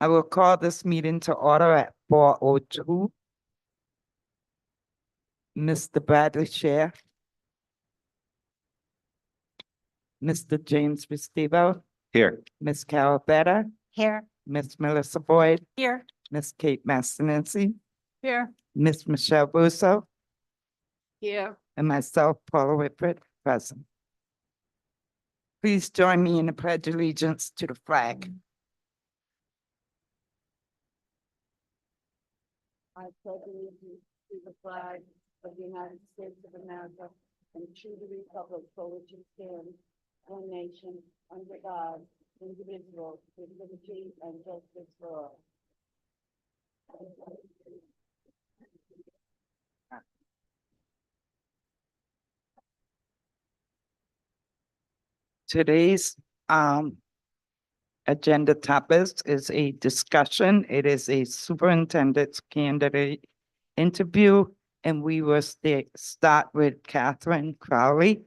I will call this meeting to order at 4:02. Mr. Bradley Chair. Mr. James Restivo. Here. Ms. Carol Better. Here. Ms. Melissa Boyd. Here. Ms. Kate Mastinensi. Here. Ms. Michelle Russo. Here. And myself, Paula Whitford, present. Please join me in the pledge of allegiance to the flag. I pledge allegiance to the flag of the United States of America and to the republic for which it stands, one nation, under God, indivisible, with liberty and justice for all. Today's agenda topic is a discussion. It is a superintendent's candidate interview, and we will start with Catherine Crowley.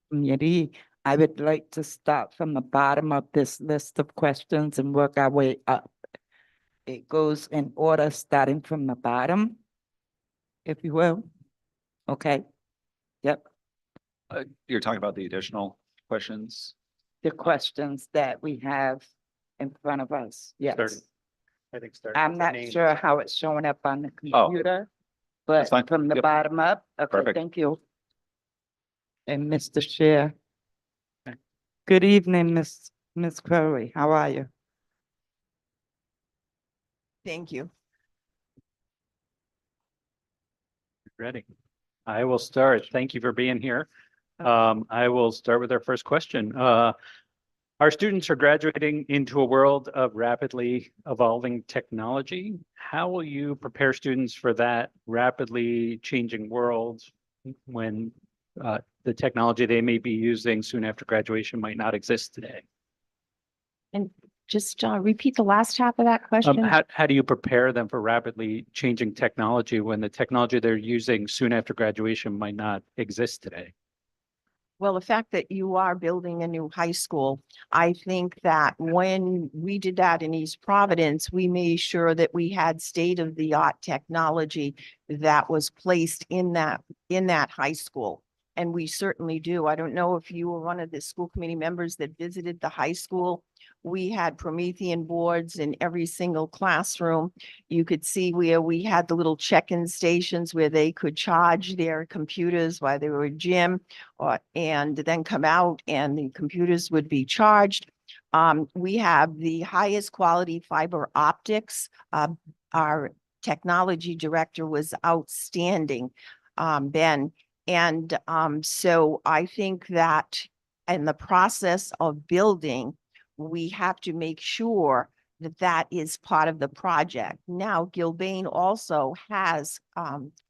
Committee, I would like to start from the bottom of this list of questions and work our way up. It goes in order, starting from the bottom, if you will. Okay. Yep. You're talking about the additional questions? The questions that we have in front of us. Yes. I think I'm not sure how it's showing up on the Oh, computer, that's but fine. from the Yep. bottom up. Okay, Perfect. thank you. And Mr. Chair. Good evening, Ms. Crowley. How are you? Thank you. Ready. I will start. Thank you for being here. I will start with our first question. Our students are graduating into a world of rapidly evolving technology. How will you prepare students for that rapidly changing world when the technology they may be using soon after graduation might not exist today? And just repeat the last half of that question. How do you prepare them for rapidly changing technology when the technology they're using soon after graduation might not exist today? Well, the fact that you are building a new high school, I think that when we did that in East Providence, we made sure that we had state-of-the-art technology that was placed in that high school. And we certainly do. I don't know if you were one of the school committee members that visited the high school. We had Promethean boards in every single classroom. You could see where we had the little check-in stations where they could charge their computers while they were in gym, and then come out and the computers would be charged. We have the highest quality fiber optics. Our technology director was outstanding, Ben. And so I think that in the process of building, we have to make sure that that is part of the project. Now, Gilbane also has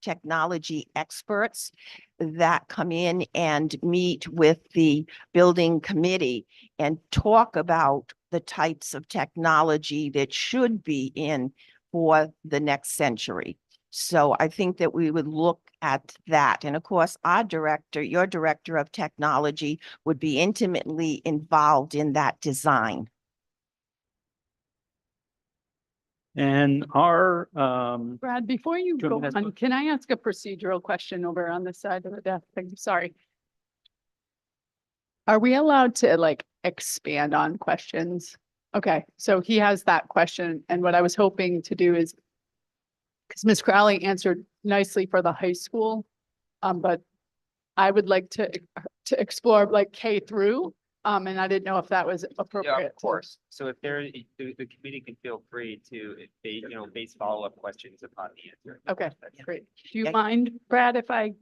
technology experts that come in and meet with the building committee and talk about the types of technology that should be in for the next century. So I think that we would look at that. And of course, our director, your director of technology, would be intimately involved in that design. And our Brad, before you Do you go want me to ask on, can I ask a procedural question over on the side of the desk? I'm sorry. Are we allowed to like expand on questions? Okay, so he has that question. And what I was hoping to do is, because Ms. Crowley answered nicely for the high school, but I would like to explore like K through, and I didn't know if that was appropriate. Yeah, of course. So if there, the committee can feel free to, if they, base follow-up questions upon the answer. Okay, That's great. Do you mind, Brad, if I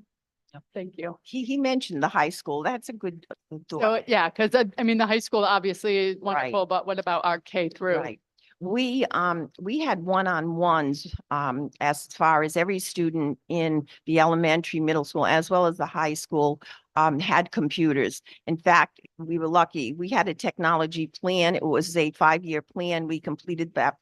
Thank you. He mentioned the high school. That's a good thought. So, yeah, because I mean, the high school obviously is Right. wonderful, but what about our K through? Right. We had one-on-ones, as far as every student in the elementary, middle school, as well as the high school, had computers. In fact, we were lucky. We had a technology plan. It was a 5-year plan. We completed that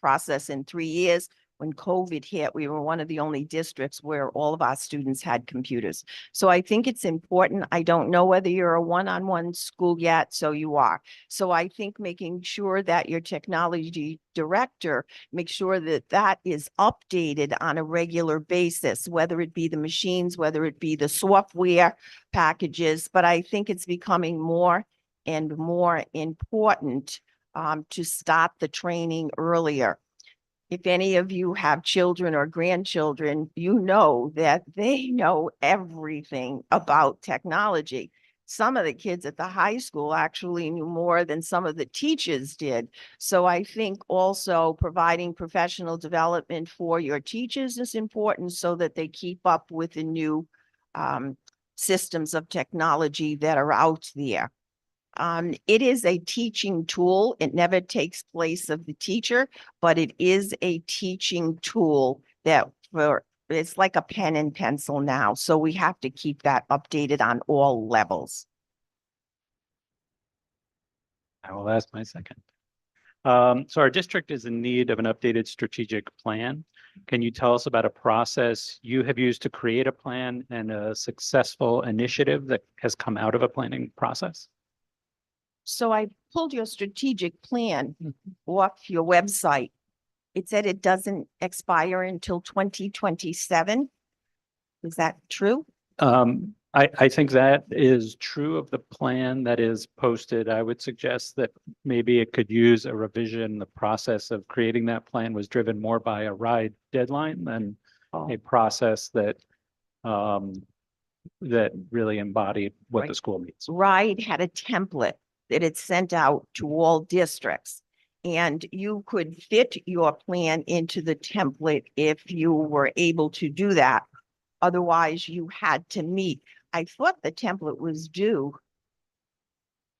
process in 3 years. When COVID hit, we were one of the only districts where all of our students had computers. So I think it's important. I don't know whether you're a one-on-one school yet, so you are. So I think making sure that your technology director makes sure that that is updated on a regular basis, whether it be the machines, whether it be the software packages. But I think it's becoming more and more important to start the training earlier. If any of you have children or grandchildren, you know that they know everything about technology. Some of the kids at the high school actually knew more than some of the teachers did. So I think also providing professional development for your teachers is important so that they keep up with the new systems of technology that are out there. It is a teaching tool. It never takes place of the teacher, but it is a teaching tool that it's like a pen and pencil now. So we have to keep that updated on all levels. I will ask my second. So our district is in need of an updated strategic plan. Can you tell us about a process you have used to create a plan and a successful initiative that has come out of a planning process? So I pulled your strategic plan off your website. It said it doesn't expire until 2027. Is that true? I think that is true of the plan that is posted. I would suggest that maybe it could use a revision. The process of creating that plan was driven more by a RIDE deadline than a process that that really embodied what the Right. school needs. RIDE had a template that it sent out to all districts. And you could fit your plan into the template if you were able to do that. Otherwise, you had to meet. I thought the template was due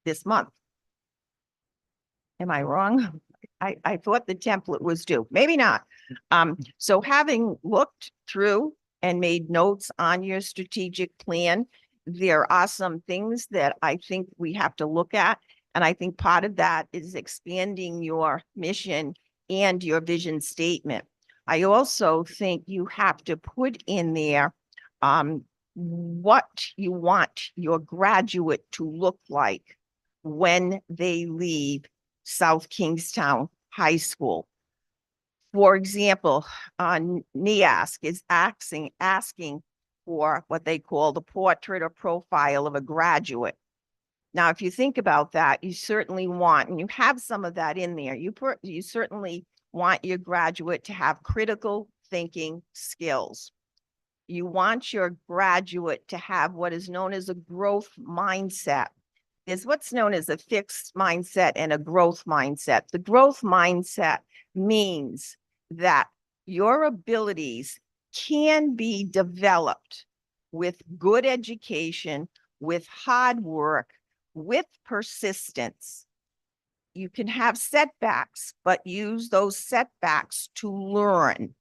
this month. Am I wrong? I thought the template was due, maybe not. So having looked through and made notes on your strategic plan, there are some things that I think we have to look at. And I think part of that is expanding your mission and your vision statement. I also think you have to put in there what you want your graduate to look like when they leave South Kingstown High School. For example, NEASC is asking for what they call the portrait or profile of a graduate. Now, if you think about that, you certainly want, and you have some of that in there, you certainly want your graduate to have critical thinking skills. You want your graduate to have what is known as a growth mindset. There's what's known as a fixed mindset and a growth mindset. The growth mindset means that your abilities can be developed with good education, with hard work, with persistence. You can have setbacks, but use those setbacks to learn.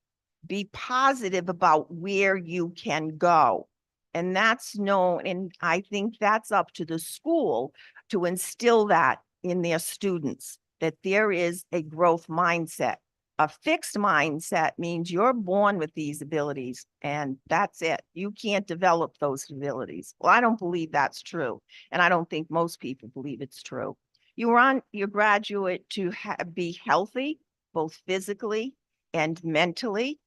Be positive about where you can go. And that's known, and I think that's up to the school to instill that in their students, that there is a growth mindset. A fixed mindset means you're born with these abilities and that's it. You can't develop those abilities. Well, I don't believe that's true. And I don't think most people believe it's true. You want your graduate to be healthy, both physically and mentally.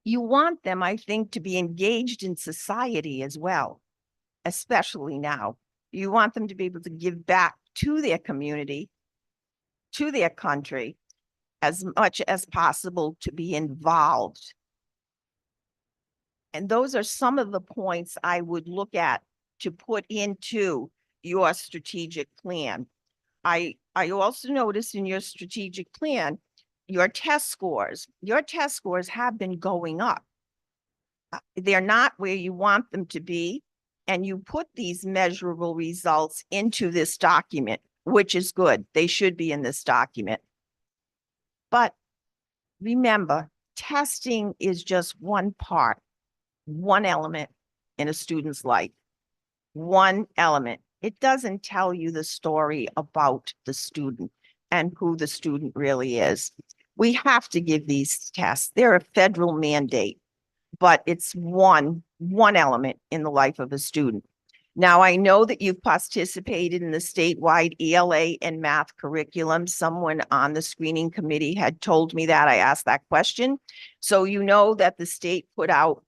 You want them, I think, to be engaged in society as well, especially now. You want them to be able to give back to their community, to their country, as much as possible, to be involved. And those are some of the points I would look at to put into your strategic plan. I also noticed in your strategic plan, your test scores have been going up. they're not where you want them to be. And you put these measurable results into this document, which is good. They should be in this document. But remember, testing is just one part, one element in a student's life, one element. It doesn't tell you the story about the student and who the student really is. We have to give these tests. They're a federal mandate, but it's one element in the life of a student. Now, I know that you've participated in the statewide ELA and math curriculum. Someone on the screening committee had told me that. I asked that question. So you know that the state put out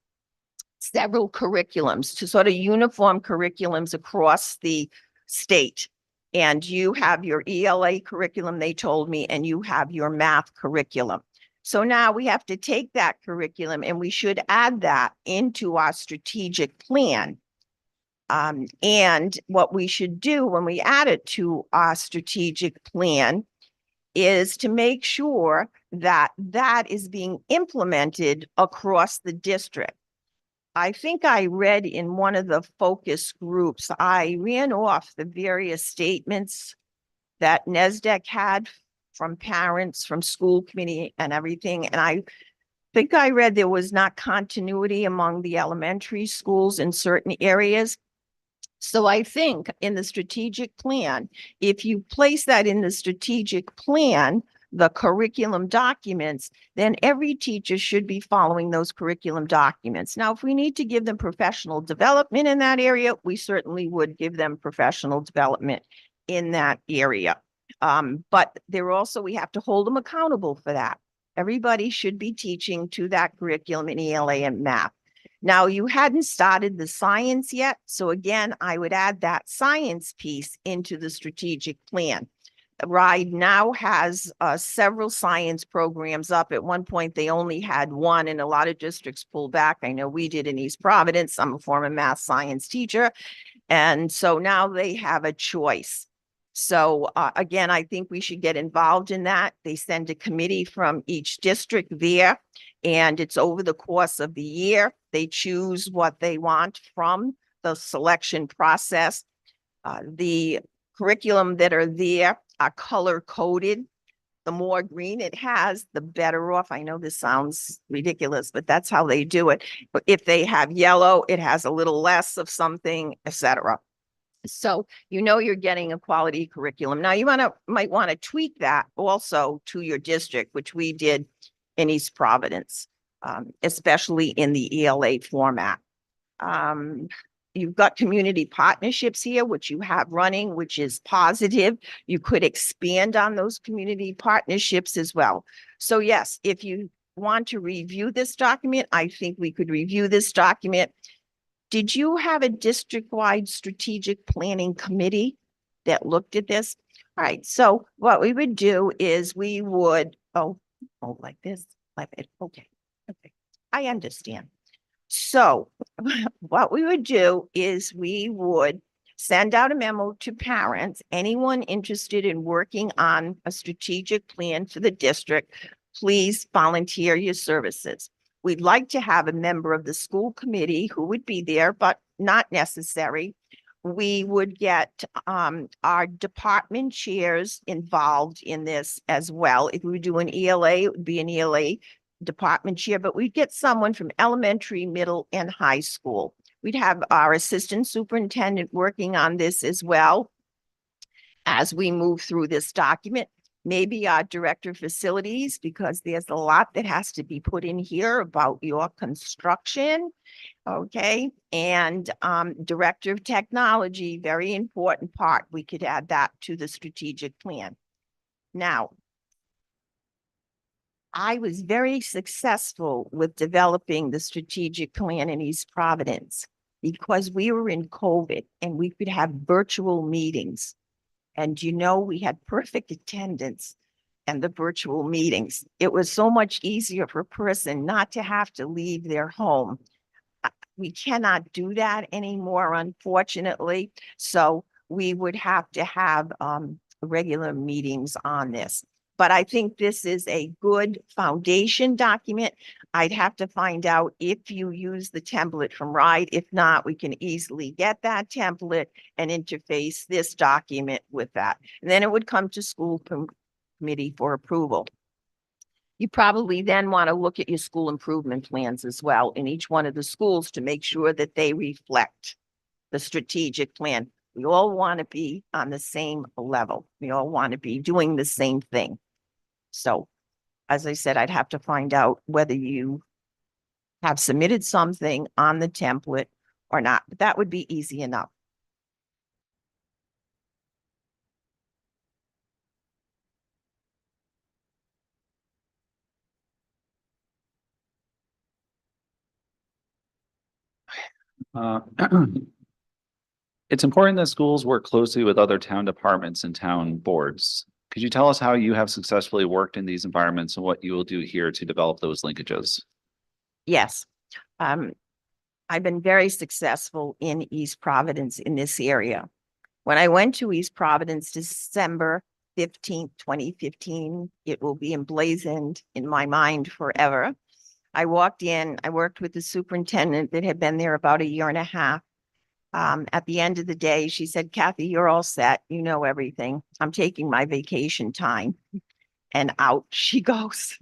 several curriculums to sort of uniform curriculums across the state. And you have your ELA curriculum, they told me, and you have your math curriculum. So now we have to take that curriculum and we should add that into our strategic plan. And what we should do when we add it to our strategic plan is to make sure that that is being implemented across the district. I think I read in one of the focus groups, I ran off the various statements that NESDEC had from parents, from school committee and everything. And I think I read there was not continuity among the elementary schools in certain areas. So I think in the strategic plan, if you place that in the strategic plan, the curriculum documents, then every teacher should be following those curriculum documents. Now, if we need to give them professional development in that area, we certainly would give them professional development in that area. But there also, we have to hold them accountable for that. Everybody should be teaching to that curriculum in ELA and math. Now, you hadn't started the science yet. So again, I would add that science piece into the strategic plan. RIDE now has several science programs up. At one point, they only had one, and a lot of districts pulled back. I know we did in East Providence. I'm a former math science teacher. And so now they have a choice. So again, I think we should get involved in that. They send a committee from each district there, and it's over the course of the year. They choose what they want from the selection process. The curriculum that are there are color coded. The more green it has, the better off. I know this sounds ridiculous, but that's how they do it. But if they have yellow, it has a little less of something, etc. So you know you're getting a quality curriculum. Now you might want to tweak that also to your district, which we did in East Providence, especially in the ELA format. You've got community partnerships here, which you have running, which is positive. You could expand on those community partnerships as well. So yes, if you want to review this document, I think we could review this document. Did you have a district-wide strategic planning committee that looked at this? All right, so what we would do is we would, like this, like it, okay, I understand. So what we would do is we would send out a memo to parents, anyone interested in working on a strategic plan for the district, please volunteer your services. We'd like to have a member of the school committee who would be there, but not necessary. We would get our department chairs involved in this as well. If we do an ELA, it would be an ELA department chair, but we'd get someone from elementary, middle, and high school. We'd have our assistant superintendent working on this as well as we move through this document. Maybe our director of facilities, because there's a lot that has to be put in here about your construction. Okay, and director of technology, very important part. We could add that to the strategic plan. Now, I was very successful with developing the strategic plan in East Providence because we were in COVID and we could have virtual meetings. And you know, we had perfect attendance and the virtual meetings. It was so much easier for a person not to have to leave their home. We cannot do that anymore, unfortunately. So we would have to have regular meetings on this. But I think this is a good foundation document. I'd have to find out if you use the template from RIDE. If not, we can easily get that template and interface this document with that. And then it would come to school committee for approval. You probably then want to look at your school improvement plans as well in each one of the schools to make sure that they reflect the strategic plan. We all want to be on the same level. We all want to be doing the same thing. So, as I said, I'd have to find out whether you have submitted something on the template or not, but that would be easy enough. Uh, It's important that schools work closely with other town departments and town boards. Could you tell us how you have successfully worked in these environments and what you will do here to develop those linkages? Yes. I've been very successful in East Providence in this area. When I went to East Providence, December 15th, 2015, it will be emblazoned in my mind forever. I walked in, I worked with the superintendent that had been there about a year and a half. At the end of the day, she said, Kathy, you're all set. You know everything. I'm taking my vacation time. And out she goes.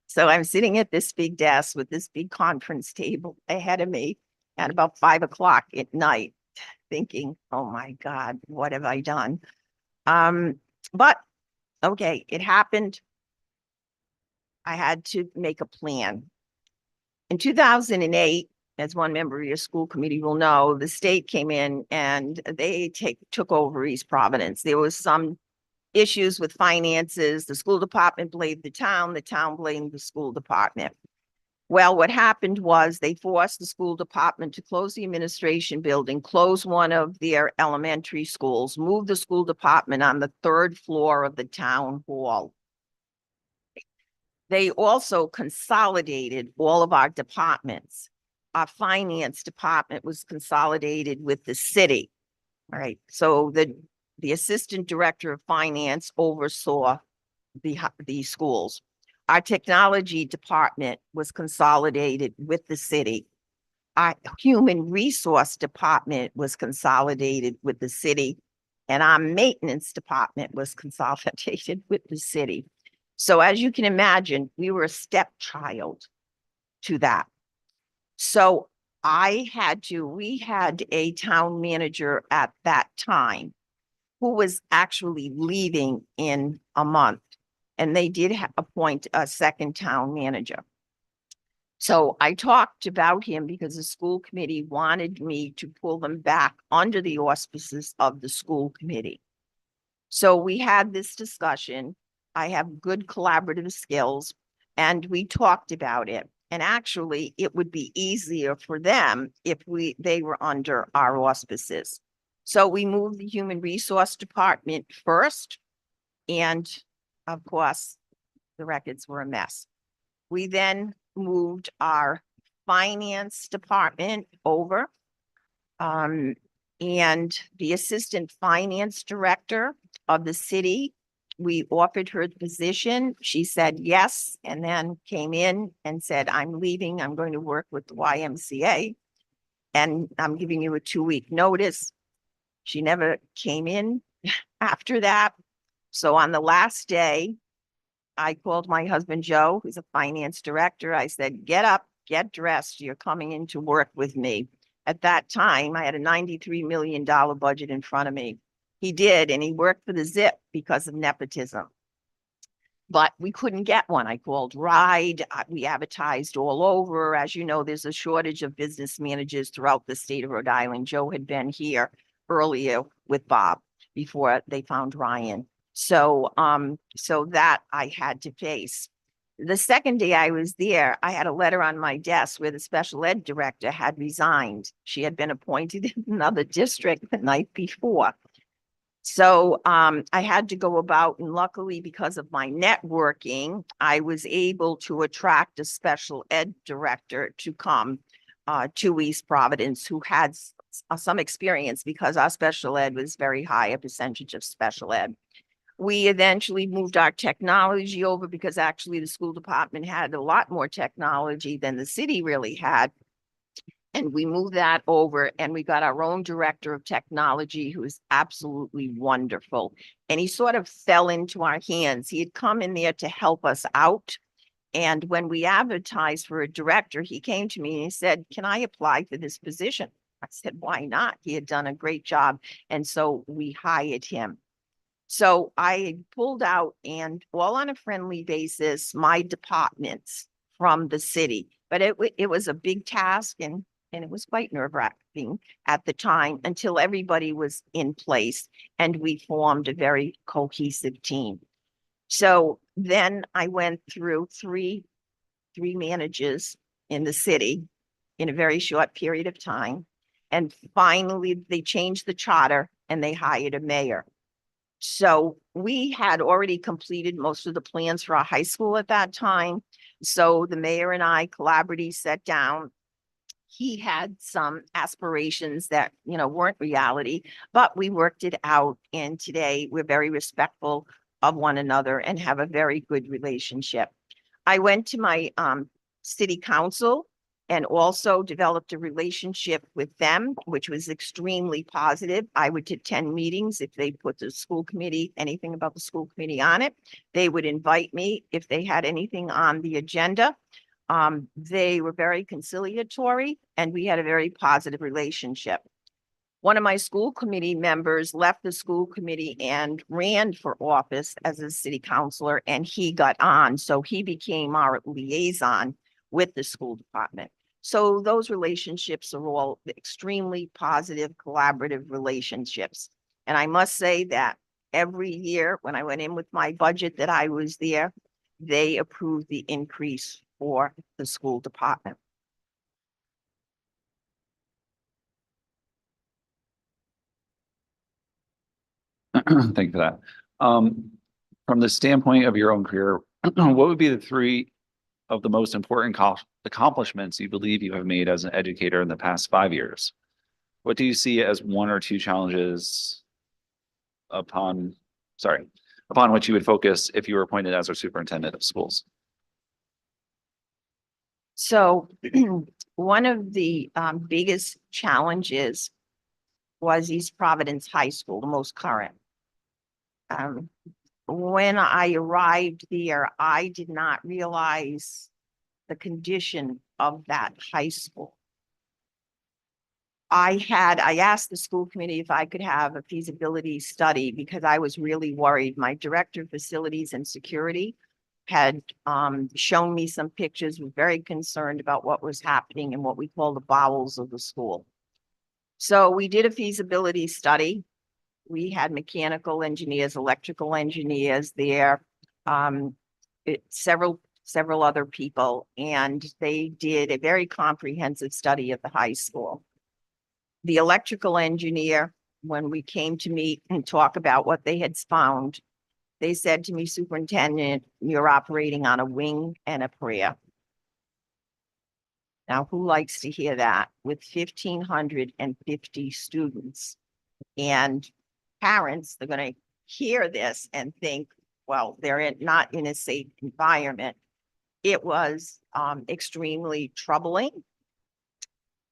So I'm sitting at this big desk with this big conference table ahead of me at about 5 o'clock at night, thinking, oh my God, what have I done? But okay, it happened. I had to make a plan. In 2008, as one member of your school committee will know, the state came in and they took over East Providence. There was some issues with finances. The school department blamed the town blamed the school department. Well, what happened was they forced the school department to close the administration building, close one of their elementary schools, move the school department on the 3rd floor of the town hall. They also consolidated all of our departments. Our finance department was consolidated with the city. All right. So the assistant director of finance oversaw the schools. Our technology department was consolidated with the city. Our human resource department was consolidated with the city. And our maintenance department was consolidated with the city. So as you can imagine, we were a stepchild to that. So we had a town manager at that time who was actually leaving in a month, and they did appoint a second town manager. So I talked about him because the school committee wanted me to pull them back under the auspices of the school committee. So we had this discussion. I have good collaborative skills, and we talked about it. And actually, it would be easier for them if they were under our auspices. So we moved the human resource department first. And of course, the records were a mess. We then moved our finance department over. And the assistant finance director of the city, we offered her the position. She said yes, and then came in and said, I'm leaving. I'm going to work with the YMCA, and I'm giving you a 2-week notice. She never came in after that. So on the last day, I called my husband, Joe, who's a finance director. I said, get up, get dressed. You're coming in to work with me. At that time, I had a $93 million budget in front of me. He did, and he worked for the ZIP because of nepotism. But we couldn't get one. I called RIDE. We advertised all over. As you know, there's a shortage of business managers throughout the state of Rhode Island. Joe had been here earlier with Bob before they found Ryan. So that I had to face. The second day I was there, I had a letter on my desk where the special ed director had resigned. She had been appointed in another district the night before. So I had to go about, and luckily because of my networking, I was able to attract a special ed director to come to East Providence who had some experience because our special ed was very high, a percentage of special ed. We eventually moved our technology over because actually the school department had a lot more technology than the city really had. And we moved that over and we got our own director of technology who is absolutely wonderful. And he sort of fell into our hands. He had come in there to help us out. And when we advertised for a director, he came to me and he said, "Can I apply for this position?" I said, "Why not?" He had done a great job. And so we hired him. So I pulled out and all on a friendly basis, my departments from the city, but it was a big task and it was quite nerve-wracking at the time until everybody was in place and we formed a very cohesive team. So then I went through three managers in the city in a very short period of time. And finally, they changed the charter and they hired a mayor. So we had already completed most of the plans for our high school at that time. So the mayor and I collaboratively sat down. He had some aspirations that, weren't reality, but we worked it out. And today we're very respectful of one another and have a very good relationship. I went to my city council and also developed a relationship with them, which was extremely positive. I would attend meetings if they put the school committee, anything about the school committee on it. They would invite me if they had anything on the agenda. They were very conciliatory and we had a very positive relationship. One of my school committee members left the school committee and ran for office as a city councilor, and he got on. So he became our liaison with the school department. So those relationships are all extremely positive, collaborative relationships. And I must say that every year when I went in with my budget that I was there, they approved the increase for the school department. Thank you for that. From the standpoint of your own career, what would be the three of the most important accomplishments you believe you have made as an educator in the past 5 years? What do you see as one or two challenges upon which you would focus if you were appointed as our superintendent of schools? So one of the biggest challenges was East Providence High School, the most current. When I arrived there, I did not realize the condition of that high school. I asked the school committee if I could have a feasibility study because I was really worried. My director of facilities and security had shown me some pictures, was very concerned about what was happening in what we call the bowels of the school. So we did a feasibility study. We had mechanical engineers, electrical engineers there, several other people, and they did a very comprehensive study of the high school. The electrical engineer, when we came to meet and talk about what they had found, they said to me, "Superintendent, you're operating on a wing and a prayer." Now, who likes to hear that with 1,550 students and parents? They're going to hear this and think, well, they're not in a safe environment. It was extremely troubling.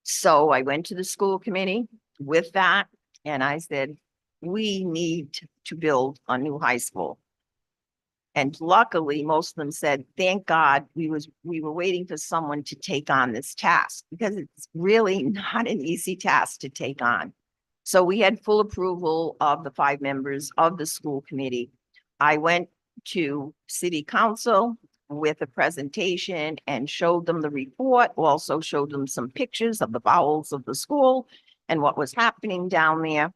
So I went to the school committee with that and I said, we need to build a new high school. And luckily, most of them said, thank God we were waiting for someone to take on this task because it's really not an easy task to take on. So we had full approval of the 5 members of the school committee. I went to city council with a presentation and showed them the report, also showed them some pictures of the bowels of the school and what was happening down there.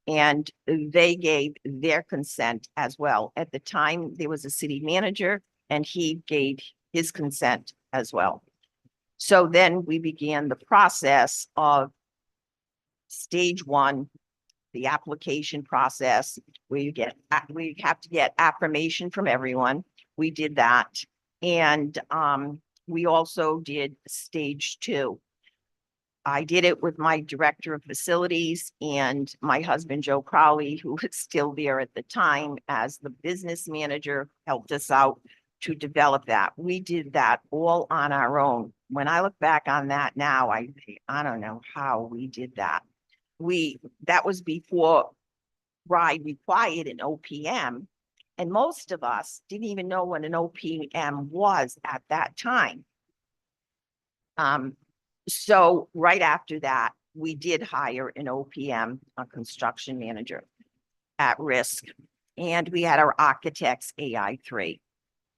And they gave their consent as well. At the time, there was a city manager and he gave his consent as well. So then we began the process of stage 1, the application process, where we have to get affirmation from everyone. We did that. And we also did stage 2. I did it with my director of facilities and my husband, Joe Crowley, who was still there at the time as the business manager, helped us out to develop that. We did that all on our own. When I look back on that now, I don't know how we did that. That was before RIDE required an OPM. And most of us didn't even know what an OPM was at that time. So right after that, we did hire an OPM, a construction manager at risk. And we had our architects AI3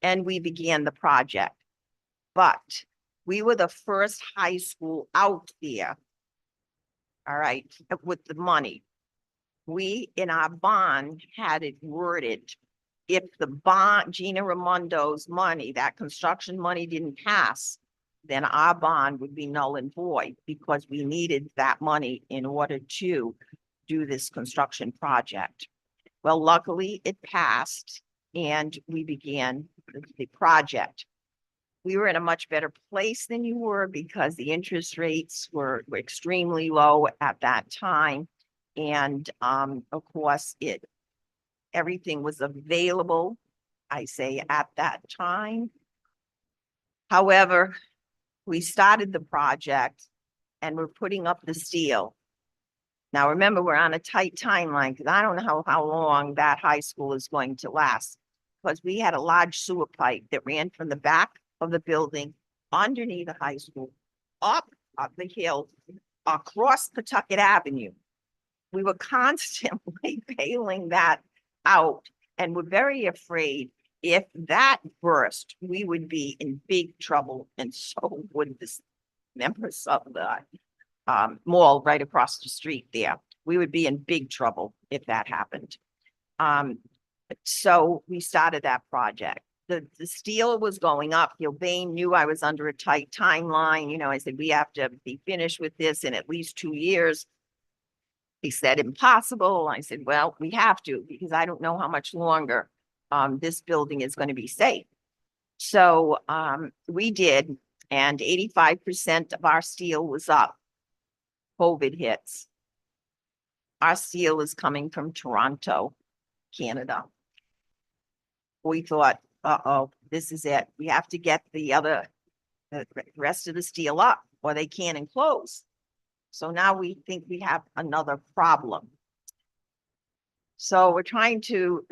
and we began the project. But we were the first high school out there. All right, with the money. We, in our bond, had it worded. If the bond, Gina Raimondo's money, that construction money didn't pass, then our bond would be null and void because we needed that money in order to do this construction project. Well, luckily it passed and we began the project. We were in a much better place than you were because the interest rates were extremely low at that time. And of course, everything was available, I say, at that time. However, we started the project and we're putting up the steel. Now, remember, we're on a tight timeline because I don't know how long that high school is going to last, because we had a large sewer pipe that ran from the back of the building underneath the high school, up the hill, across Pawtucket Avenue. We were constantly bailing that out and we're very afraid if that burst, we would be in big trouble, and so would the members of the mall right across the street there. We would be in big trouble if that happened. So we started that project. The steel was going up. Gilbane knew I was under a tight timeline. You know, I said, we have to be finished with this in at least 2 years. He said, impossible. I said, well, we have to, because I don't know how much longer this building is going to be safe. So we did, and 85% of our steel was up. COVID hits. Our steel is coming from Toronto, Canada. We thought, uh-oh, this is it. We have to get the rest of the steel up or they can't enclose. So now we think we have another problem. So we're trying to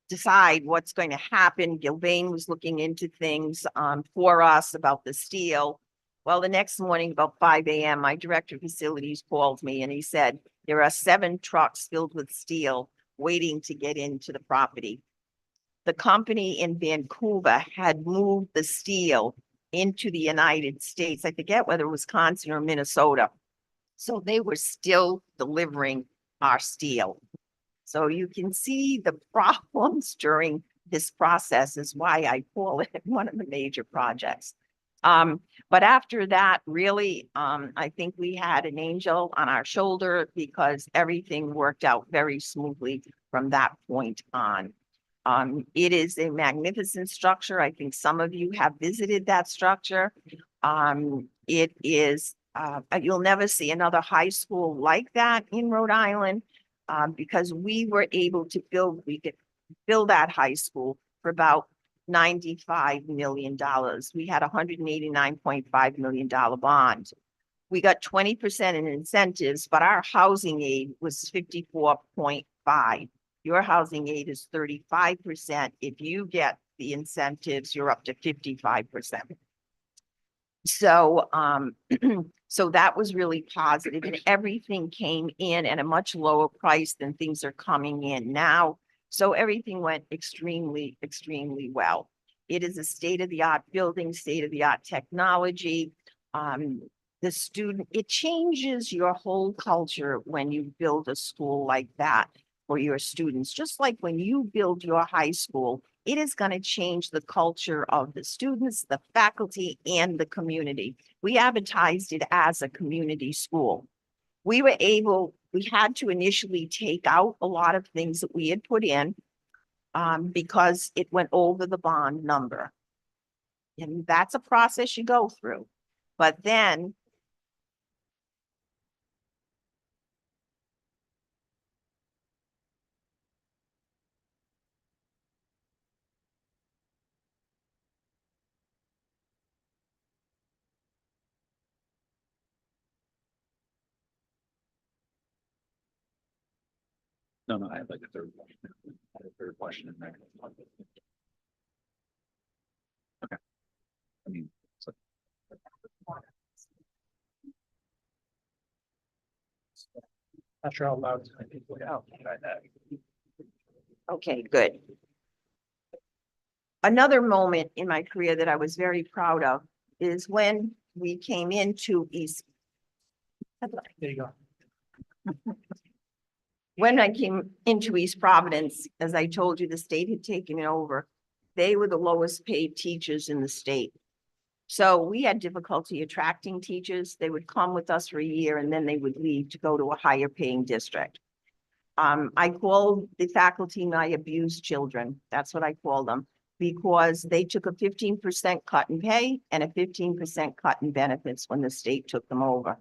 decide what's going to happen. Gilbane was looking into things for us about the steel. Well, the next morning about 5 a.m., my director of facilities called me and he said, there are 7 trucks filled with steel waiting to get into the property. The company in Vancouver had moved the steel into the United States. I forget whether it was Wisconsin or Minnesota. So they were still delivering our steel. So you can see the problems during this process is why I call it one of the major projects. But after that, really, I think we had an angel on our shoulder because everything worked out very smoothly from that point on. It is a magnificent structure. I think some of you have visited that structure. It is, you'll never see another high school like that in Rhode Island because we were able to we could build that high school for about $95 million. We had a $189.5 million bond. We got 20% in incentives, but our housing aid was 54.5. Your housing aid is 35%. If you get the incentives, you're up to 55%. So, so that was really positive, and everything came in at a much lower price than things are coming in now. So everything went extremely, extremely well. It is a state-of-the-art building, state-of-the-art technology. It changes your whole culture when you build a school like that for your students. Just like when you build your high school, it is going to change the culture of the students, the faculty, and the community. We advertised it as a community school. We had to initially take out a lot of things that we had put in because it went over the bond number. And that's a process you go through. But then No, I had like a third question. I had a third question in there. Okay. I mean, so. Not sure how loud I think we out. Okay, good. Another moment in my career that I was very proud of is when we came into East. There you go. When I came into East Providence, as I told you, the state had taken it over. They were the lowest paid teachers in the state. So we had difficulty attracting teachers. They would come with us for a year and then they would leave to go to a higher paying district. I called the faculty my abused children. That's what I called them, because they took a 15% cut in pay and a 15% cut in benefits when the state took them over.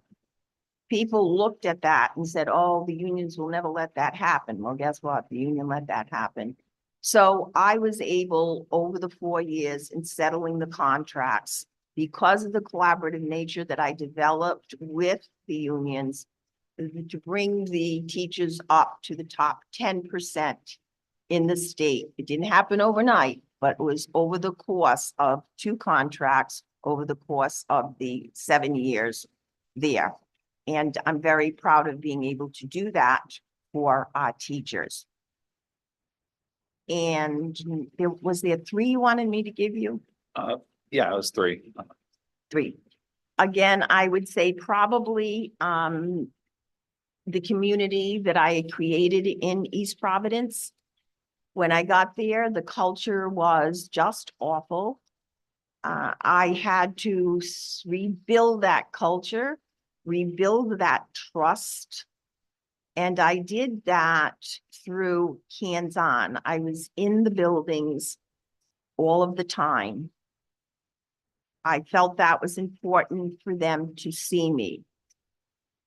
People looked at that and said, oh, the unions will never let that happen. Well, guess what? The union let that happen. So I was able, over the 4 years, in settling the contracts, because of the collaborative nature that I developed with the unions, to bring the teachers up to the top 10% in the state. It didn't happen overnight, but it was over the course of 2 contracts, over the course of the 7 years there. And I'm very proud of being able to do that for our teachers. And was there 3 you wanted me to give you? Yeah, it was 3. 3. Again, I would say probably the community that I had created in East Providence. When I got there, the culture was just awful. I had to rebuild that culture, rebuild that trust. And I did that through hands-on. I was in the buildings all of the time. I felt that was important for them to see me.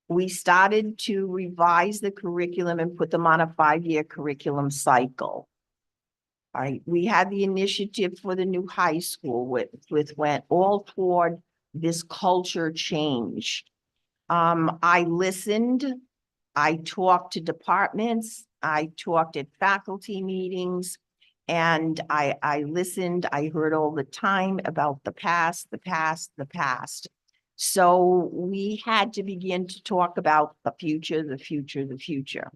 We started to revise the curriculum and put them on a 5-year curriculum cycle. All right, we had the initiative for the new high school with went all toward this culture change. I listened, I talked to departments, I talked at faculty meetings, and I listened, I heard all the time about the past, the past, the past. So we had to begin to talk about the future, the future, the future.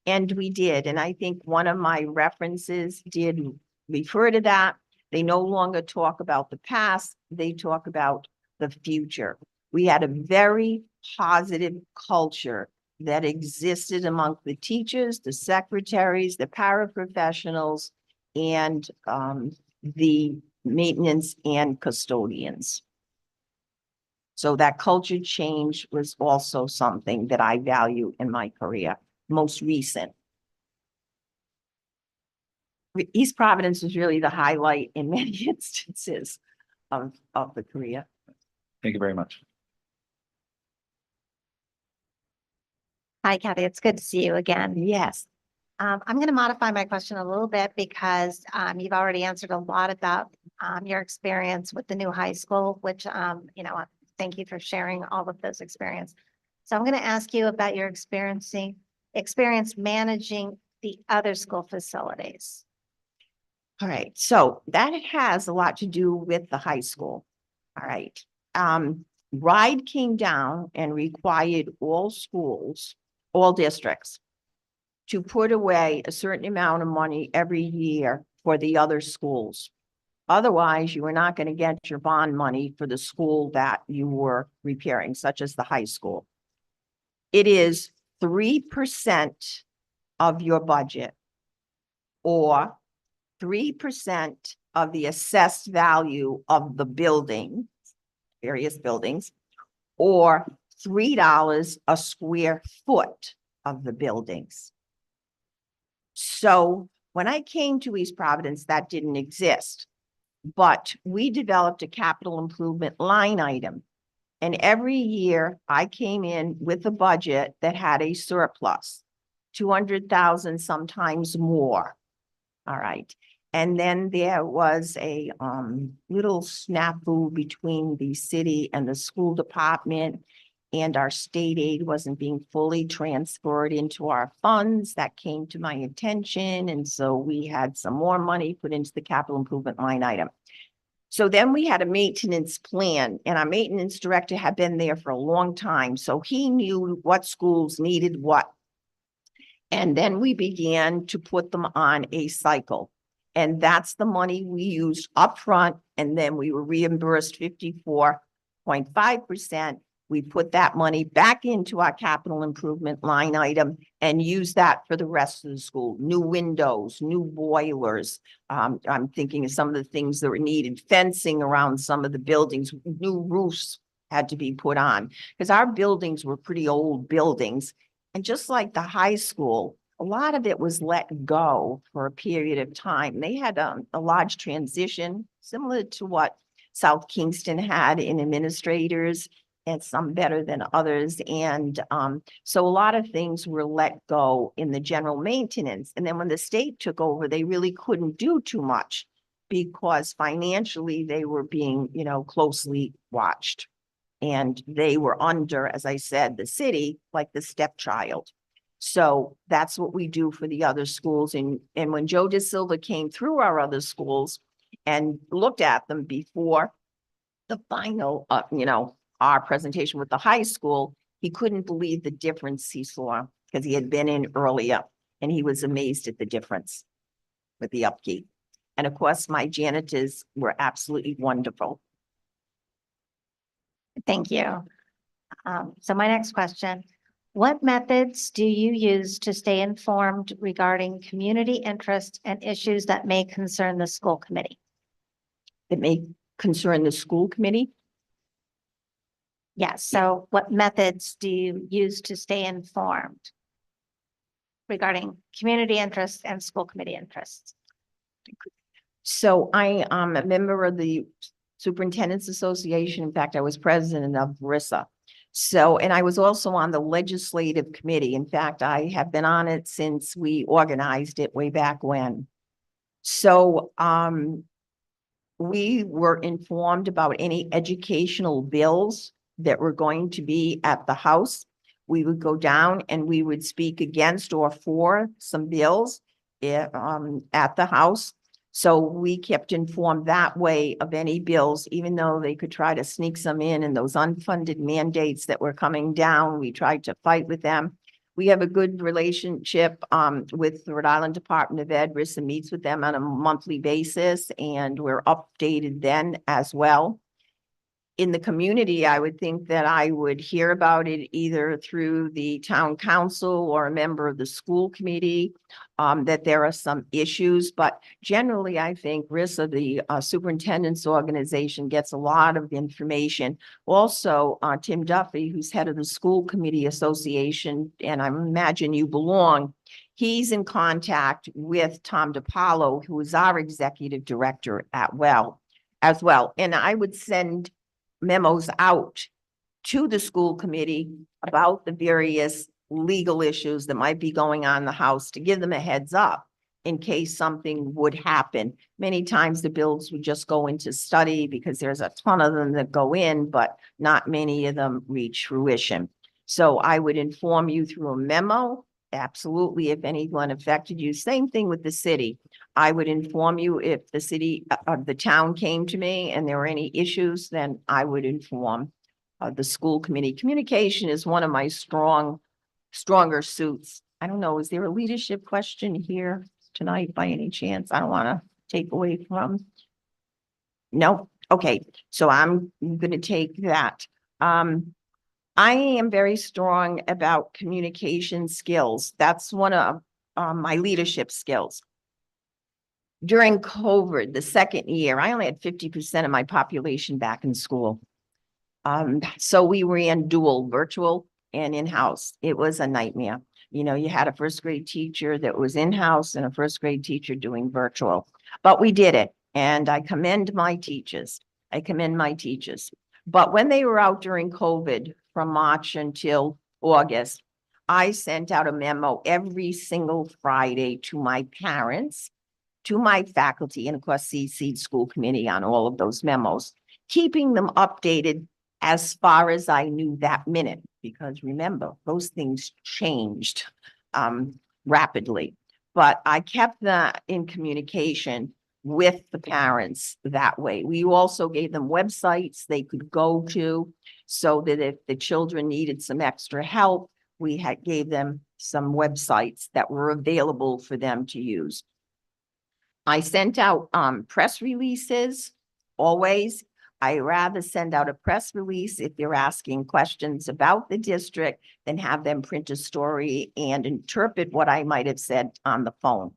And we did. And I think one of my references did refer to that. They no longer talk about the past, they talk about the future. We had a very positive culture that existed among the teachers, the secretaries, the paraprofessionals, and the maintenance and custodians. So that culture change was also something that I value in my career, most recent. East Providence was really the highlight in many instances of the career. Thank you very much. Hi, Kathy. It's good to see you again. Yes. I'm going to modify my question a little bit because you've already answered a lot about your experience with the new high school, which, thank you for sharing all of those experience. So I'm going to ask you about your experience managing the other school facilities. All right. So that has a lot to do with the high school. All right. RIDE came down and required all schools, all districts, to put away a certain amount of money every year for the other schools. Otherwise, you were not going to get your bond money for the school that you were repairing, such as the high school. It is 3% of your budget, or 3% of the assessed value of the building, various buildings, or $3 a square foot of the buildings. So when I came to East Providence, that didn't exist, but we developed a capital improvement line item. And every year I came in with a budget that had a surplus, 200,000, sometimes more. All right. And then there was a little snafu between the city and the school department. and our state aid wasn't being fully transferred into our funds. That came to my attention, and so we had some more money put into the capital improvement line item. So then we had a maintenance plan, and our maintenance director had been there for a long time, so he knew what schools needed what. And then we began to put them on a cycle. And that's the money we used upfront, and then we were reimbursed 54.5%. We put that money back into our capital improvement line item and used that for the rest of the school. New windows, new boilers. I'm thinking of some of the things that were needed, fencing around some of the buildings, new roofs had to be put on, because our buildings were pretty old buildings. And just like the high school, a lot of it was let go for a period of time. They had a large transition, similar to what South Kingston had in administrators, and some better than others. And so a lot of things were let go in the general maintenance. And then when the state took over, they really couldn't do too much because financially they were being, closely watched. And they were under, as I said, the city, like the stepchild. So that's what we do for the other schools. And when Joe De Silva came through our other schools and looked at them before the final, our presentation with the high school, he couldn't believe the difference he saw because he had been in earlier, and he was amazed at the difference with the upkeep. And of course, my janitors were absolutely wonderful. Thank you. So my next question, what methods do you use to stay informed regarding community interest and issues that may concern the school committee? That may concern the school committee. Yes, so what methods do you use to stay informed regarding community interests and school committee interests? So I am a member of the Superintendent's Association. In fact, I was president of RISA. So, and I was also on the legislative committee. In fact, I have been on it since we organized it way back when. So, we were informed about any educational bills that were going to be at the House. We would go down and we would speak against or for some bills at the House. So we kept informed that way of any bills, even though they could try to sneak some in, and those unfunded mandates that were coming down, we tried to fight with them. We have a good relationship with the Rhode Island Department of Ed. RISA meets with them on a monthly basis, and we're updated then as well. In the community, I would think that I would hear about it either through the town council or a member of the school committee, that there are some issues, but generally I think RISA, the superintendent's organization, gets a lot of information. Also, Tim Duffy, who's head of the school committee association, and I imagine you belong, he's in contact with Tom DiPaolo, who is our executive director as well. And I would send memos out to the school committee about the various legal issues that might be going on in the House to give them a heads up in case something would happen. Many times the bills would just go into study because there's a ton of them that go in, but not many of them reach fruition. So I would inform you through a memo. Absolutely, if anyone affected you. Same thing with the city. I would inform you if the city, the town came to me and there were any issues, then I would inform the school committee. Communication is one of my stronger suits. I don't know, is there a leadership question here tonight by any chance? I don't want to take away from. No, okay, so I'm going to take that. I am very strong about communication skills. That's one of my leadership skills. During COVID, the second year, I only had 50% of my population back in school. So we ran dual, virtual and in-house. It was a nightmare. You had a first grade teacher that was in-house and a first grade teacher doing virtual, but we did it. And I commend my teachers. But when they were out during COVID from March until August, I sent out a memo every single Friday to my parents, to my faculty, and of course, CC school committee on all of those memos, keeping them updated as far as I knew that minute, because remember, those things changed rapidly. But I kept that in communication with the parents that way. We also gave them websites they could go to so that if the children needed some extra help, we gave them some websites that were available for them to use. I sent out press releases always. I rather send out a press release if you're asking questions about the district than have them print a story and interpret what I might have said on the phone.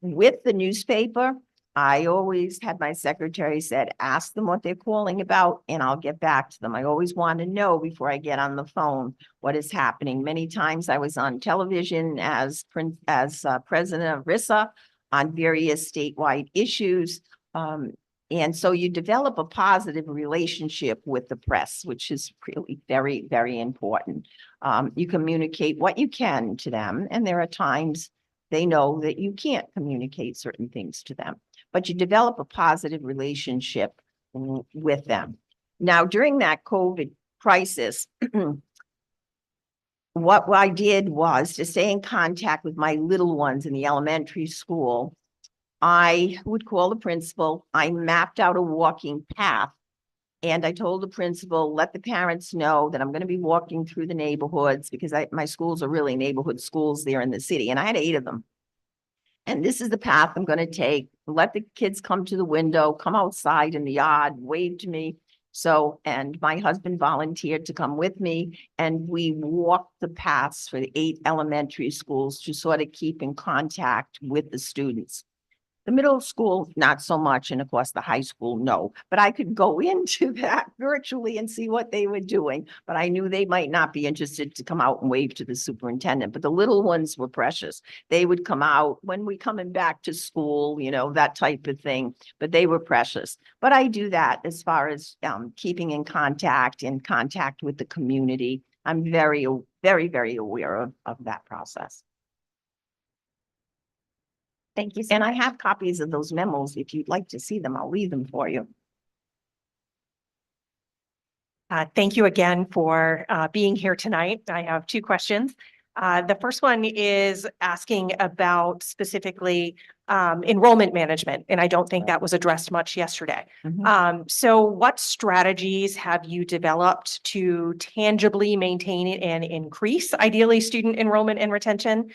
With the newspaper, I always had my secretary said, ask them what they're calling about and I'll get back to them. I always want to know before I get on the phone what is happening. Many times I was on television as president of RISA on various statewide issues. And so you develop a positive relationship with the press, which is really very, very important. You communicate what you can to them, and there are times they know that you can't communicate certain things to them, but you develop a positive relationship with them. Now, during that COVID crisis, what I did was to stay in contact with my little ones in the elementary school. I would call the principal. I mapped out a walking path and I told the principal, let the parents know that I'm going to be walking through the neighborhoods because my schools are really neighborhood schools there in the city. And I had 8 of them. And this is the path I'm going to take. Let the kids come to the window, come outside in the yard, wave to me. So, and my husband volunteered to come with me and we walked the paths for the 8 elementary schools to sort of keep in contact with the students. The middle school, not so much. And of course, the high school, no. But I could go into that virtually and see what they were doing. But I knew they might not be interested to come out and wave to the superintendent. But the little ones were precious. They would come out when we coming back to school, you know, that type of thing. But they were precious. But I do that as far as keeping in contact with the community. I'm very, very, very aware of that process. Thank you. So And I much. have copies of those memos. If you'd like to see them, I'll leave them for you. Thank you again for being here tonight. I have 2 questions. The first one is asking about specifically enrollment management, and I don't think that was addressed much yesterday. So what strategies have you developed to tangibly maintain and increase, ideally, student enrollment and retention?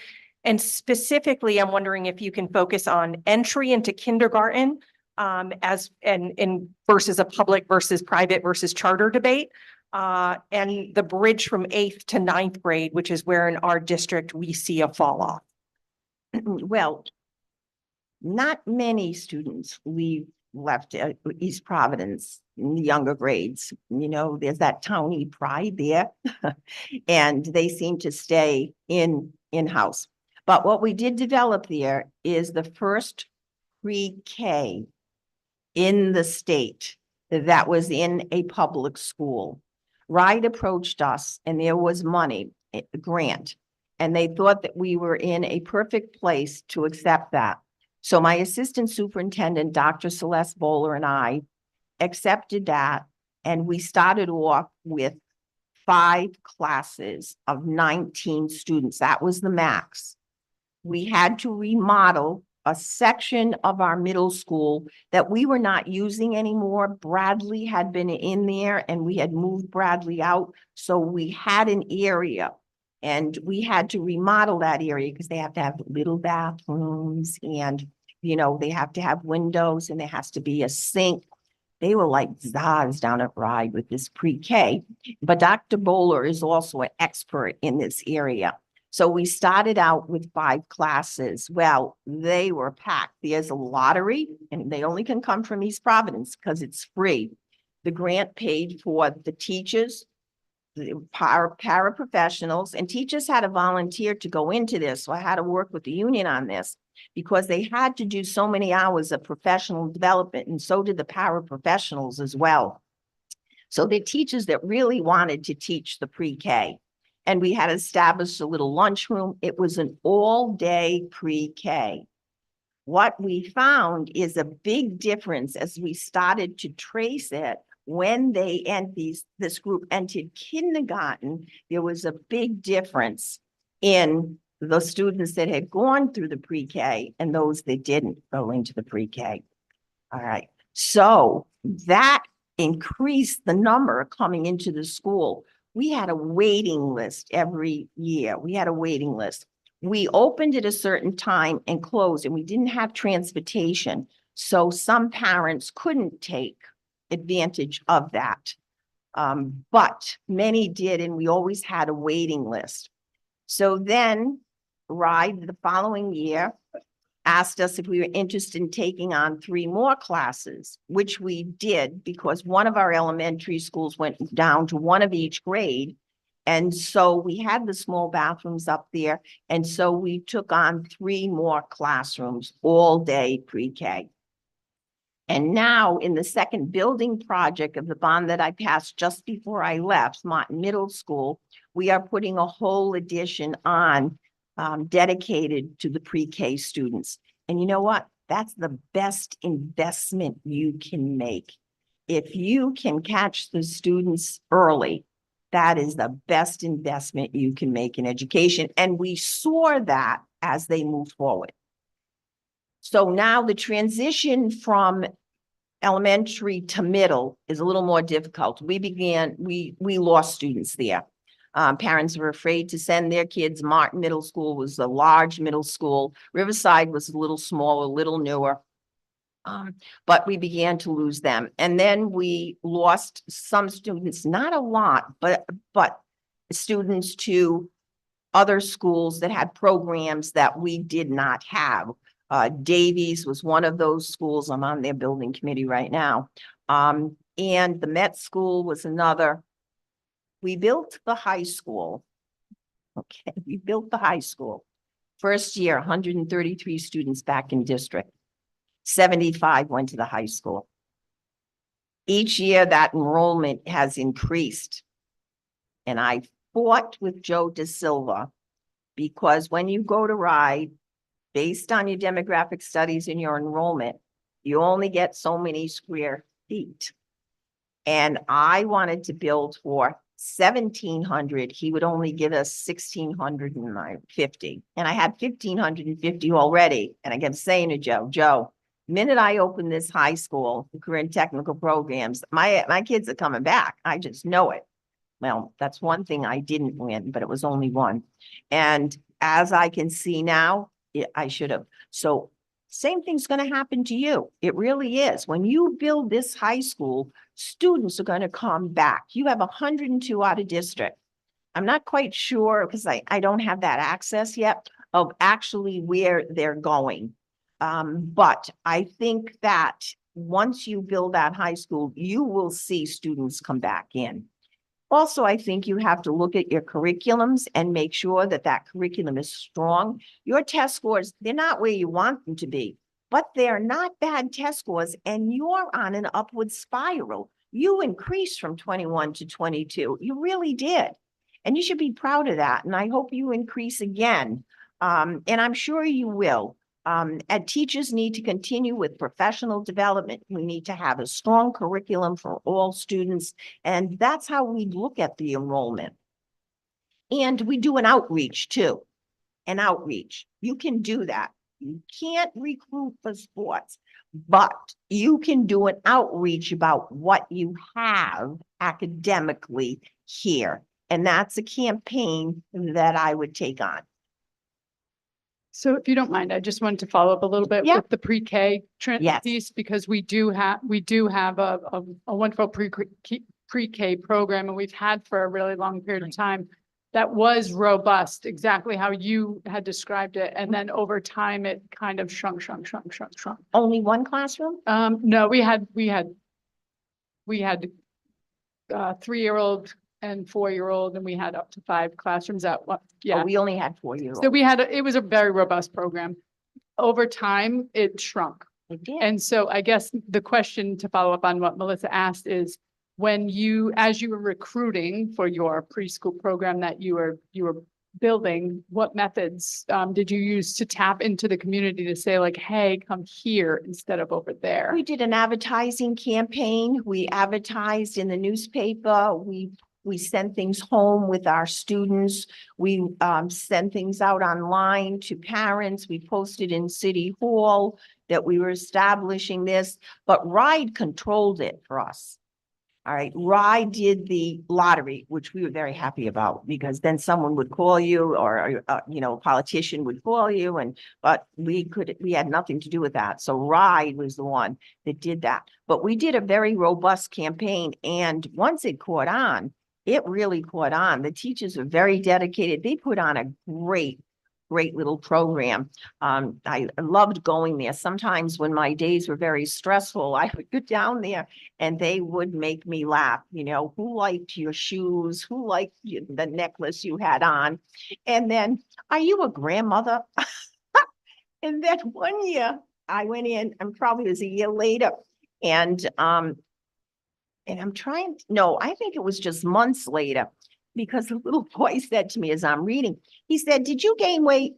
And specifically, I'm wondering if you can focus on entry into kindergarten as versus a public versus private versus charter debate, and the bridge from 8th to 9th grade, which is where in our district we see a fall off. Well, not many students left East Providence in the younger grades. You know, there's that towny pride there, and they seem to stay in-house. But what we did develop there is the first pre-K in the state that was in a public school. RIDE approached us and there was money, a grant, and they thought that we were in a perfect place to accept that. So my assistant superintendent, Dr. Celeste Bowler, and I accepted that, and we started off with 5 classes of 19 students. That was the max. We had to remodel a section of our middle school that we were not using anymore. Bradley had been in there and we had moved Bradley out. So we had an area and we had to remodel that area because they have to have little bathrooms and, you know, they have to have windows and there has to be a sink. They were like czars down at RIDE with this pre-K, but Dr. Bowler is also an expert in this area. So we started out with 5 classes. Well, they were packed. There's a lottery and they only can come from East Providence because it's free. The grant paid for the teachers, the paraprofessionals, and teachers had to volunteer to go into this. So I had to work with the union on this because they had to do so many hours of professional development, and so did the paraprofessionals as well. So the teachers that really wanted to teach the pre-K. And we had established a little lunchroom. It was an all-day pre-K. What we found is a big difference as we started to trace it when this group entered kindergarten, there was a big difference in the students that had gone through the pre-K and those that didn't go into the pre-K. All right, so that increased the number coming into the school. We had a waiting list every year. We had a waiting list. We opened at a certain time and closed, and we didn't have transportation. So some parents couldn't take advantage of that. But many did, and we always had a waiting list. So then RIDE the following year asked us if we were interested in taking on 3 more classes, which we did because one of our elementary schools went down to 1 of each grade. And so we had the small bathrooms up there. And so we took on 3 more classrooms all day pre-K. And now in the second building project of the bond that I passed just before I left Martin Middle School, we are putting a whole addition on dedicated to the pre-K students. And you know what? That's the best investment you can make. If you can catch the students early, that is the best investment you can make in education. And we saw that as they move forward. So now the transition from elementary to middle is a little more difficult. We lost students there. Parents were afraid to send their kids. Martin Middle School was a large middle school. Riverside was a little smaller, a little newer. But we began to lose them. And then we lost some students, not a lot, but students to other schools that had programs that we did not have. Davies was one of those schools. I'm on their building committee right now. And the Met School was another. We built the high school. Okay, we built the high school. First year, 133 students back in district. 75 went to the high school. Each year that enrollment has increased. And I fought with Joe De Silva because when you go to RIDE, based on your demographic studies and your enrollment, you only get so many square feet. And I wanted to build for 1,700. He would only give us 1,650. And I had 1,550 already. And I kept saying to Joe, minute I open this high school, career and technical programs, my kids are coming back. I just know it. Well, that's one thing I didn't win, but it was only one. And as I can see now, I should have. So same thing's going to happen to you. It really is. When you build this high school, students are going to come back. You have 102 out of district. I'm not quite sure because I don't have that access yet of actually where they're going. But I think that once you build that high school, you will see students come back in. Also, I think you have to look at your curriculums and make sure that that curriculum is strong. Your test scores, they're not where you want them to be, but they're not bad test scores, and you're on an upward spiral. You increased from 21 to 22. You really did. And you should be proud of that. And I hope you increase again. And I'm sure you will. And teachers need to continue with professional development. We need to have a strong curriculum for all students. And that's how we look at the enrollment. And we do an outreach too. An outreach. You can do that. You can't recruit for sports, but you can do an outreach about what you have academically here. And that's a campaign that I would take on. So if you don't mind, I just wanted to follow up a little bit Yeah. with the pre-K Yes. piece, because we do have a wonderful pre-K program, and we've had for a really long period of time that was robust, exactly how you had described it. And then over time, it kind of shrunk. Only one classroom? No, we had 3-year-old and 4-year-old, and we had up to 5 classrooms at one. Yeah. Oh, we only had 4-year-olds. So it was a very robust program. Over time, it shrunk. It did. And so I guess the question to follow up on what Melissa asked is, as you were recruiting for your preschool program that you were building, what methods did you use to tap into the community to say like, hey, come here instead of over there? We did an advertising campaign. We advertised in the newspaper. We sent things home with our students. We sent things out online to parents. We posted in City Hall that we were establishing this, but RIDE controlled it for us. All right, RIDE did the lottery, which we were very happy about, because then someone would call you, or you know, a politician would call you, but we had nothing to do with that. So RIDE was the one that did that. But we did a very robust campaign, and once it caught on, it really caught on. The teachers are very dedicated. They put on a great little program. I loved going there. Sometimes when my days were very stressful, I would go down there and they would make me laugh. You know, who liked your shoes? Who liked the necklace you had on? And then, are you a grandmother? And then one year I went in, and probably it was a year later, and I think it was just months later, because the little boy said to me as I'm reading, he said, "Did you gain weight?"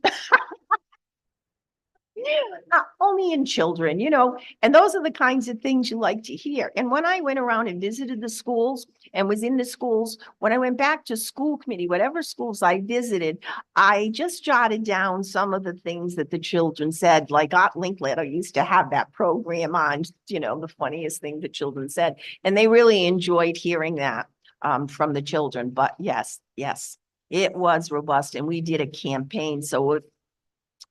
Only in children, you know, and those are the kinds of things you like to hear. And when I went around and visited the schools and was in the schools, when I went back to school committee, whatever schools I visited, I just jotted down some of the things that the children said. Like Art Linkletter used to have that program on, you know, the funniest thing the children said. And they really enjoyed hearing that from the children. But yes, it was robust, and we did a campaign. So if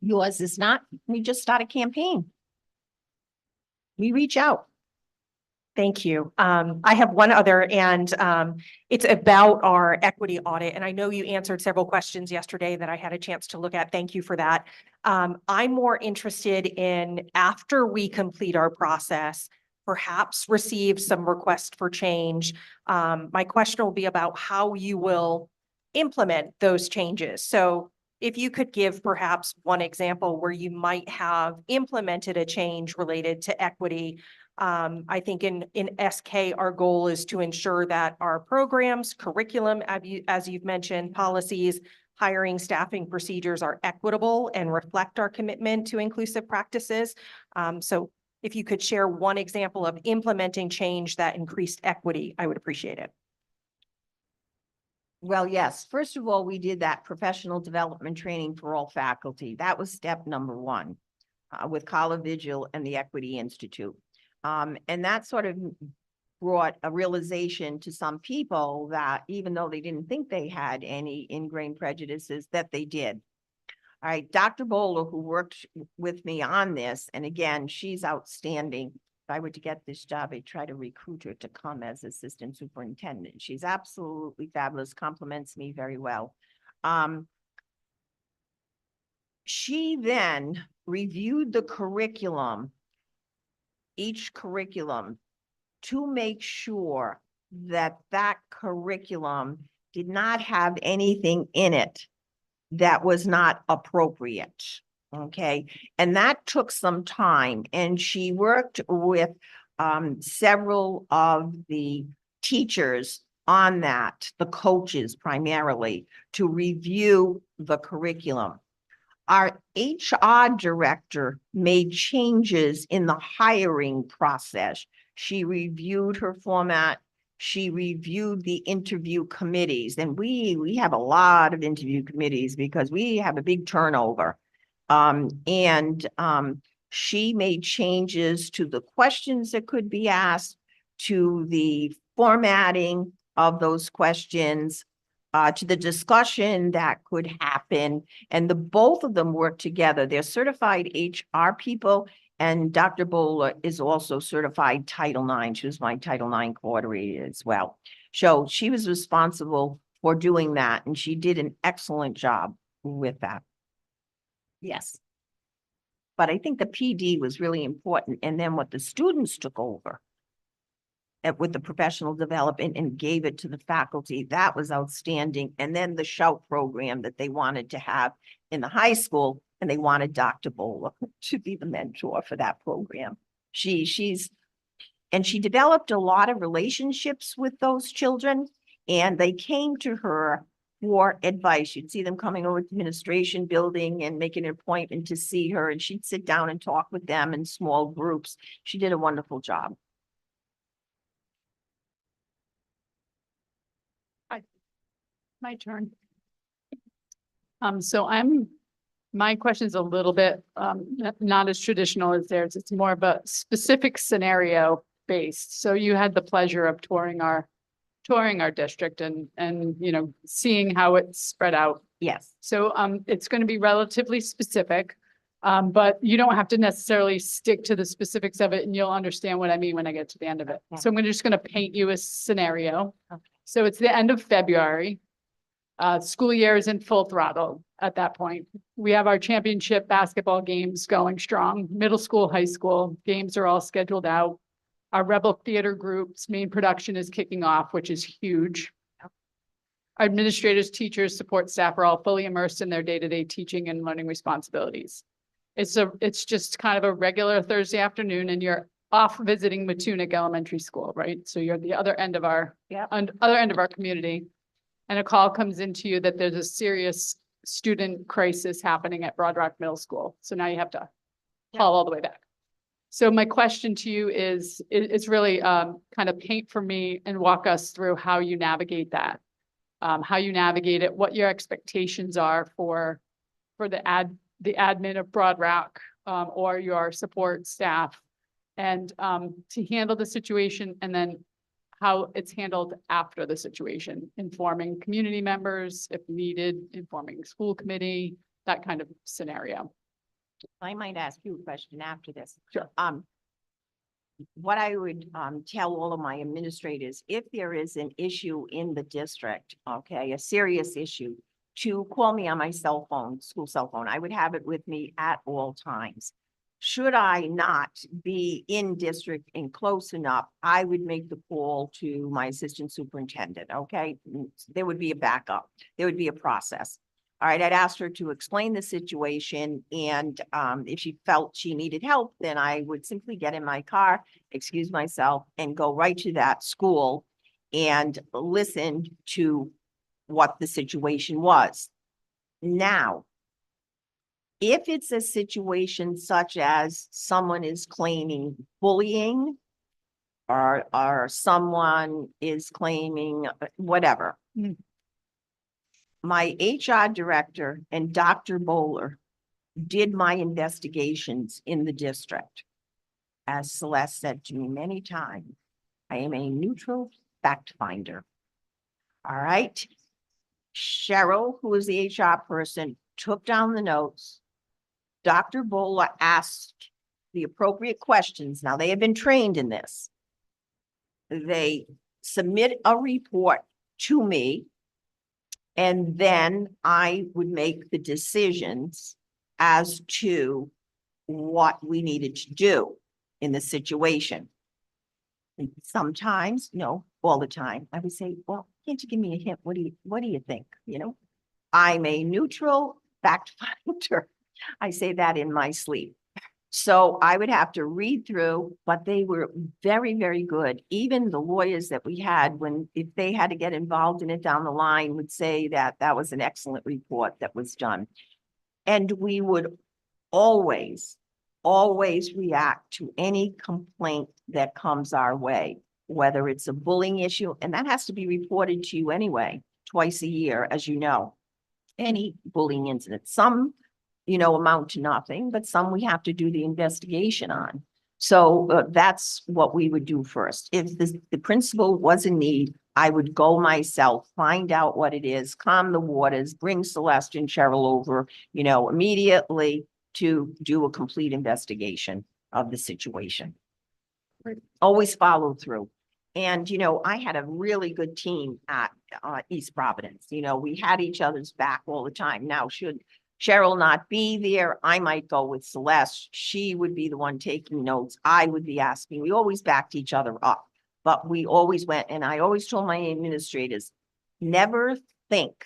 yours is not, we just start a campaign. We reach out. Thank you. I have one other, and it's about our equity audit. And I know you answered several questions yesterday that I had a chance to look at. Thank you for that. I'm more interested in, after we complete our process, perhaps receive some requests for change. My question will be about how you will implement those changes. So if you could give perhaps one example where you might have implemented a change related to equity. I think in SK, our goal is to ensure that our programs, curriculum, as you've mentioned, policies, hiring, staffing procedures are equitable and reflect our commitment to inclusive practices. So if you could share one example of implementing change that increased equity, I would appreciate it. Well, yes. First of all, we did that professional development training for all faculty. That was step number one with Carla Vigil and the Equity Institute. And that sort of brought a realization to some people that even though they didn't think they had any ingrained prejudices, that they did. All right, Dr. Bowler, who worked with me on this, and again, she's outstanding. If I were to get this job, I'd try to recruit her to come as assistant superintendent. She's absolutely fabulous, compliments me very well. She then reviewed the curriculum, each curriculum, to make sure that that curriculum did not have anything in it that was not appropriate. Okay, and that took some time, and she worked with several of the teachers on that, the coaches primarily, to review the curriculum. Our HR director made changes in the hiring process. She reviewed her format. She reviewed the interview committees, and we have a lot of interview committees because we have a big turnover. She made changes to the questions that could be asked, to the formatting of those questions, to the discussion that could happen. And both of them work together. They're certified HR people, and Dr. Bowler is also certified Title IX. She was my Title IX coordinator as well. So she was responsible for doing that, and she did an excellent job with that. Yes. But I think the PD was really important. And then what the students took over with the professional development and gave it to the faculty, that was outstanding. And then the Shout program that they wanted to have in the high school, and they wanted Dr. Bowler to be the mentor for that program. She developed a lot of relationships with those children, and they came to her for advice. You'd see them coming over to the administration building and making an appointment to see her, and she'd sit down and talk with them in small groups. She did a wonderful job. My turn. So my question's a little bit, not as traditional as theirs. It's more of a specific scenario based. So you had the pleasure of touring our district and, you know, seeing how it's spread out. Yes. So, it's going to be relatively specific. But you don't have to necessarily stick to the specifics of it, and you'll understand what I mean when I get to the end of it. Okay. So I'm just going to paint you a scenario. Okay. So it's the end of February. School year is in full throttle at that point. We have our championship basketball games going strong. Middle school, high school games are all scheduled out. Our Rebel Theater Group's main production is kicking off, which is huge. Our administrators, teachers, support staff are all fully immersed in their day-to-day teaching and learning responsibilities. It's just kind of a regular Thursday afternoon, and you're off visiting Matunic Elementary School, right? So you're at the other end of our, other end of our community. And a call comes into you that there's a serious student crisis happening at Broad Rock Middle School. So now you have to call all the way back. So my question to you is, it's really kind of paint for me and walk us through how you navigate that. How you navigate it, what your expectations are for the admin of Broad Rock, or your support staff, and to handle the situation, and then how it's handled after the situation, informing community members if needed, informing school committee, that kind of scenario. I might ask you a question after this. Sure. What I would tell all of my administrators, if there is an issue in the district, okay, a serious issue, to call me on my cell phone, school cell phone. I would have it with me at all times. Should I not be in district and close enough, I would make the call to my assistant superintendent, okay? There would be a backup. There would be a process. All right, I'd asked her to explain the situation, and if she felt she needed help, then I would simply get in my car, excuse myself, and go right to that school and listen to what the situation was. Now, if it's a situation such as someone is claiming bullying, or someone is claiming whatever, my HR director and Dr. Bowler did my investigations in the district. As Celeste said to me many times, I am a neutral fact finder. All right. Cheryl, who is the HR person, took down the notes. Dr. Bowler asked the appropriate questions. Now, they have been trained in this. They submit a report to me, and then I would make the decisions as to what we needed to do in the situation. And sometimes, no, all the time, I would say, well, can't you give me a hint? What do you think? You know, I'm a neutral fact finder. I say that in my sleep. So I would have to read through, but they were very, very good. Even the lawyers that we had, if they had to get involved in it down the line, would say that that was an excellent report that was done. And we would always react to any complaint that comes our way, whether it's a bullying issue, and that has to be reported to you anyway, twice a year, as you know, any bullying incident. Some, amount to nothing, but some we have to do the investigation on. So that's what we would do first. If the principal was in need, I would go myself, find out what it is, calm the waters, bring Celeste and Cheryl over, immediately to do a complete investigation of the situation. Always follow through. And, I had a really good team at East Providence. We had each other's back all the time. Now, should Cheryl not be there, I might go with Celeste. She would be the one taking notes. I would be asking. We always backed each other up, but we always went. And I always told my administrators, never think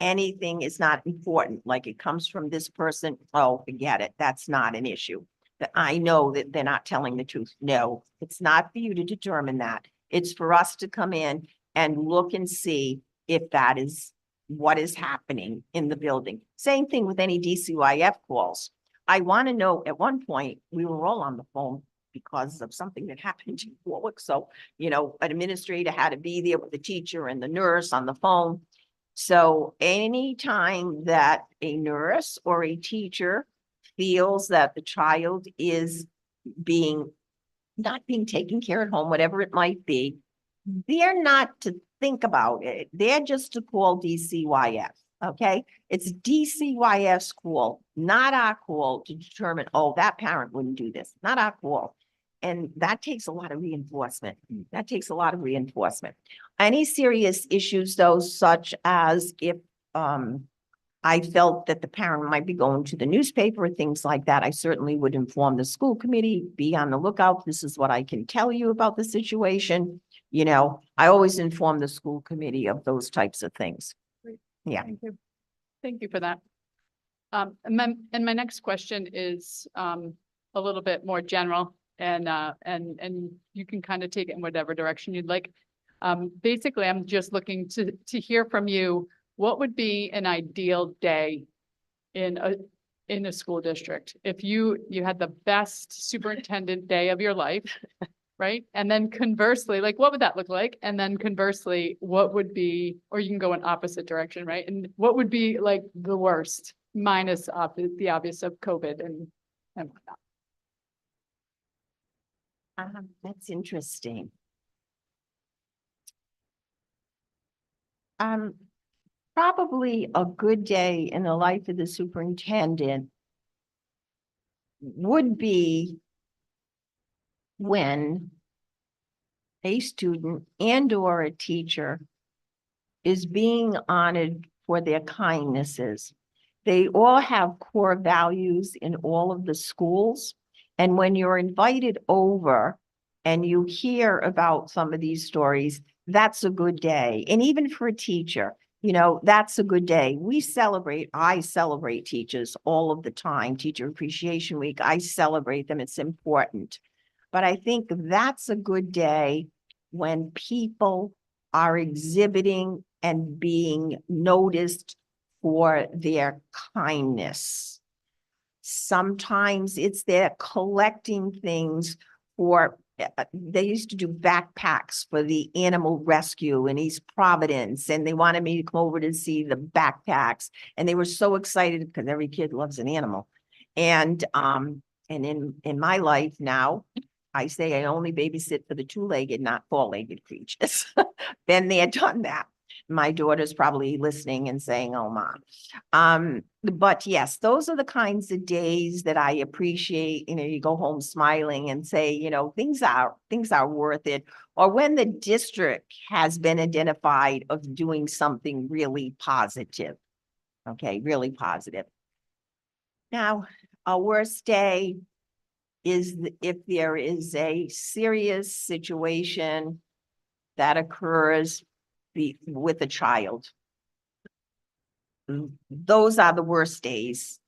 anything is not important. Like it comes from this person. Oh, forget it. That's not an issue. That I know that they're not telling the truth. No, it's not for you to determine that. It's for us to come in and look and see if that is what is happening in the building. Same thing with any DCYF calls. I want to know, at one point, we were all on the phone because of something that happened in Warwick. So, you know, an administrator had to be there with the teacher and the nurse on the phone. So anytime that a nurse or a teacher feels that the child is not being taken care at home, whatever it might be, they're not to think about it. They're just to call DCYF, okay? It's DCYF's call, not our call to determine, oh, that parent wouldn't do this, not our call. And that takes a lot of reinforcement. That takes a lot of reinforcement. Any serious issues, though, such as if I felt that the parent might be going to the newspaper or things like that, I certainly would inform the school committee, be on the lookout. This is what I can tell you about the situation. You know, I always inform the school committee of those types of things. Yeah. Thank you. Thank you for that. And my next question is a little bit more general, and you can kind of take it in whatever direction you'd like. Basically, I'm just looking to hear from you, what would be an ideal day in a school district? If you had the best superintendent day of your life, right? And then conversely, like, what would that look like? And then conversely, what would be, or you can go in opposite direction, right? And what would be like the worst, minus the obvious of COVID and whatnot? That's interesting. Probably a good day in the life of the superintendent would be when a student and or a teacher is being honored for their kindnesses. They all have core values in all of the schools. And when you're invited over and you hear about some of these stories, that's a good day. And even for a teacher, you know, that's a good day. I celebrate teachers all of the time. Teacher Appreciation Week, I celebrate them. It's important. But I think that's a good day when people are exhibiting and being noticed for their kindness. Sometimes it's they're collecting things for, they used to do backpacks for the animal rescue in East Providence, and they wanted me to come over to see the backpacks. And they were so excited because every kid loves an animal. And in my life now, I say I only babysit for the two-legged, not four-legged creatures. Been there, done that. My daughter's probably listening and saying, oh, Mom. But yes, those are the kinds of days that I appreciate. You know, you go home smiling and say, you know, things are worth it. Or when the district has been identified of doing something really positive. Okay, really positive. Now, a worst day is if there is a serious situation that occurs with a child. Those are the worst days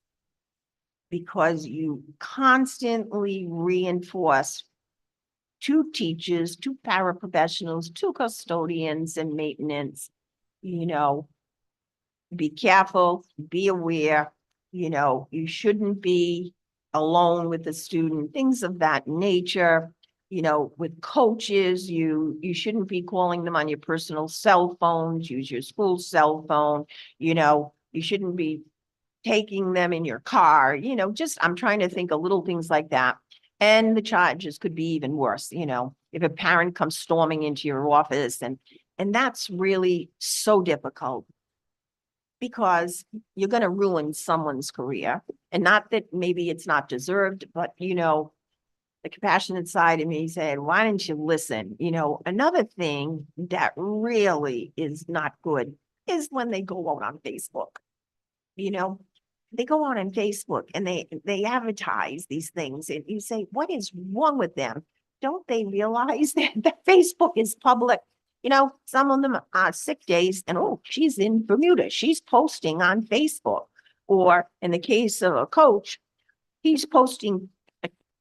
because you constantly reinforce to teachers, to paraprofessionals, to custodians and maintenance, you know, be careful, be aware, you know, you shouldn't be alone with the student, things of that nature. You know, with coaches, you shouldn't be calling them on your personal cell phones, use your school cell phone. You know, you shouldn't be taking them in your car, you know, just, I'm trying to think of little things like that. And the charges could be even worse, you know, if a parent comes storming into your office and that's really so difficult because you're going to ruin someone's career. And not that maybe it's not deserved, but you know, the compassionate side of me said, why didn't you listen? You know, another thing that really is not good is when they go out on Facebook. You know, they go out on Facebook and they advertise these things and you say, what is wrong with them? Don't they realize that Facebook is public? You know, some of them are sick days and, oh, she's in Bermuda. She's posting on Facebook. Or in the case of a coach, he's posting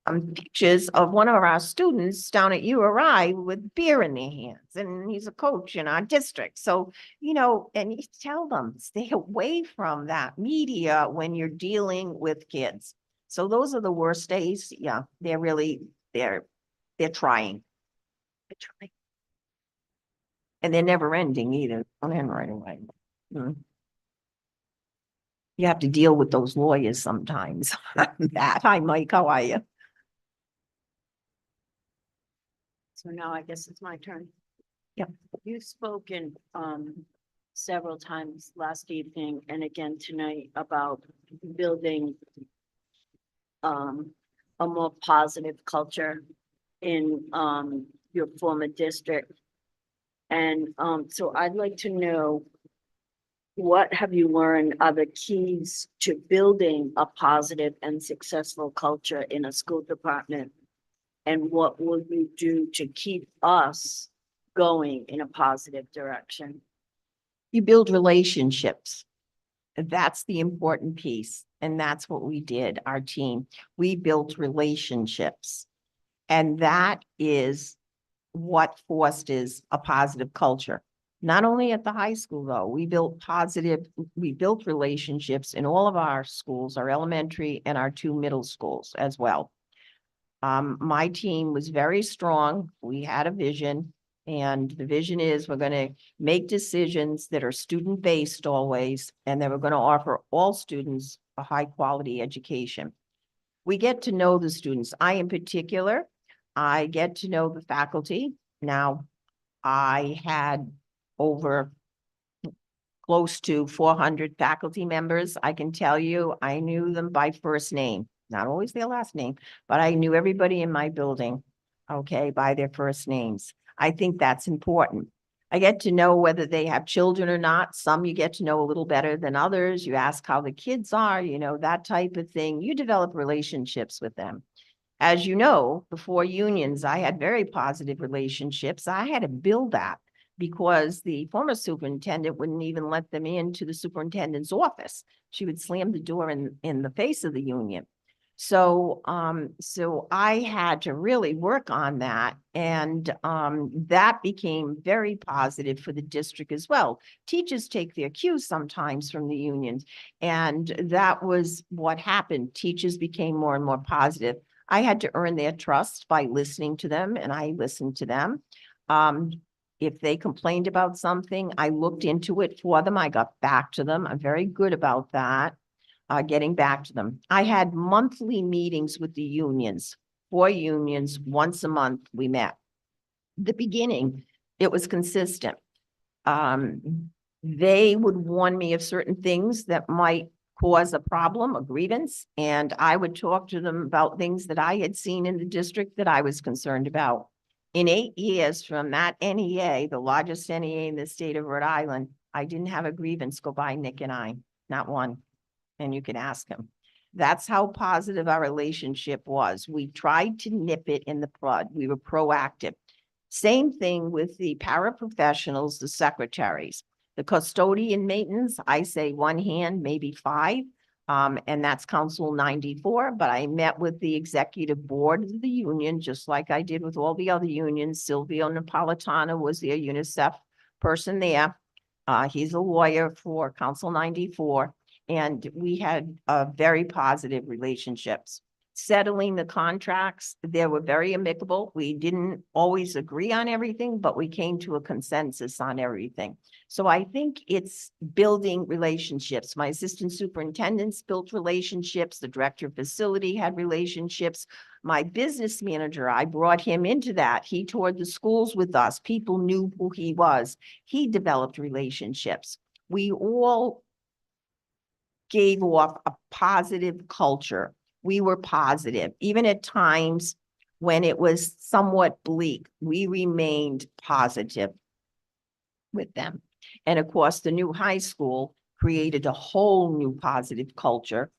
pictures of one of our students down at URI with beer in their hands, and he's a coach in our district. So, and you tell them, stay away from that media when you're dealing with kids. So those are the worst days. Yeah, they're trying. They're trying. And they're never ending either. Don't end right away. You have to deal with those lawyers sometimes. That, hi, Mike, how are you? So now I guess it's my turn. Yep. You've spoken several times last evening and again tonight about building a more positive culture in your former district. And so I'd like to know, what have you learned are the keys to building a positive and successful culture in a school department? And what will you do to keep us going in a positive direction? You build relationships. That's the important piece. And that's what we did, our team. We built relationships. And that is what fosters a positive culture. Not only at the high school, though, we built relationships in all of our schools, our elementary and our 2 middle schools as well. My team was very strong. We had a vision, and the vision is we're going to make decisions that are student-based always, and then we're going to offer all students a high-quality education. We get to know the students. In particular, I get to know the faculty. Now, I had over close to 400 faculty members. I can tell you, I knew them by first name, not always their last name, but I knew everybody in my building, okay, by their first names. I think that's important. I get to know whether they have children or not. Some you get to know a little better than others. You ask how the kids are, that type of thing. You develop relationships with them. As you know, before unions, I had very positive relationships. I had to build that because the former superintendent wouldn't even let them into the superintendent's office. She would slam the door in the face of the union. So I had to really work on that. And that became very positive for the district as well. Teachers take their cues sometimes from the unions. And that was what happened. Teachers became more and more positive. I had to earn their trust by listening to them, and I listened to them. If they complained about something, I looked into it for them. I got back to them. I'm very good about that, getting back to them. I had monthly meetings with the unions, 4 unions, once a month we met. The beginning, it was consistent. They would warn me of certain things that might cause a problem, a grievance, and I would talk to them about things that I had seen in the district that I was concerned about. In 8 years from that NEA, the largest NEA in the state of Rhode Island, I didn't have a grievance go by Nick and I, not one. And you can ask him. That's how positive our relationship was. We tried to nip it in the bud. We were proactive. Same thing with the paraprofessionals, the secretaries. The custodian maintenance, I say 1 hand, maybe 5. And that's Council 94, but I met with the executive board of the union, just like I did with all the other unions. Silvio Napolitano was their UNICEF person there. He's a lawyer for Council 94, and we had very positive relationships. Settling the contracts, they were very amicable. We didn't always agree on everything, but we came to a consensus on everything. So I think it's building relationships. My assistant superintendents built relationships. The director of facility had relationships. My business manager, I brought him into that. He toured the schools with us. People knew who he was. He developed relationships. We all gave off a positive culture. We were positive, even at times when it was somewhat bleak, we remained positive with them. And of course, the new high school created a whole new positive culture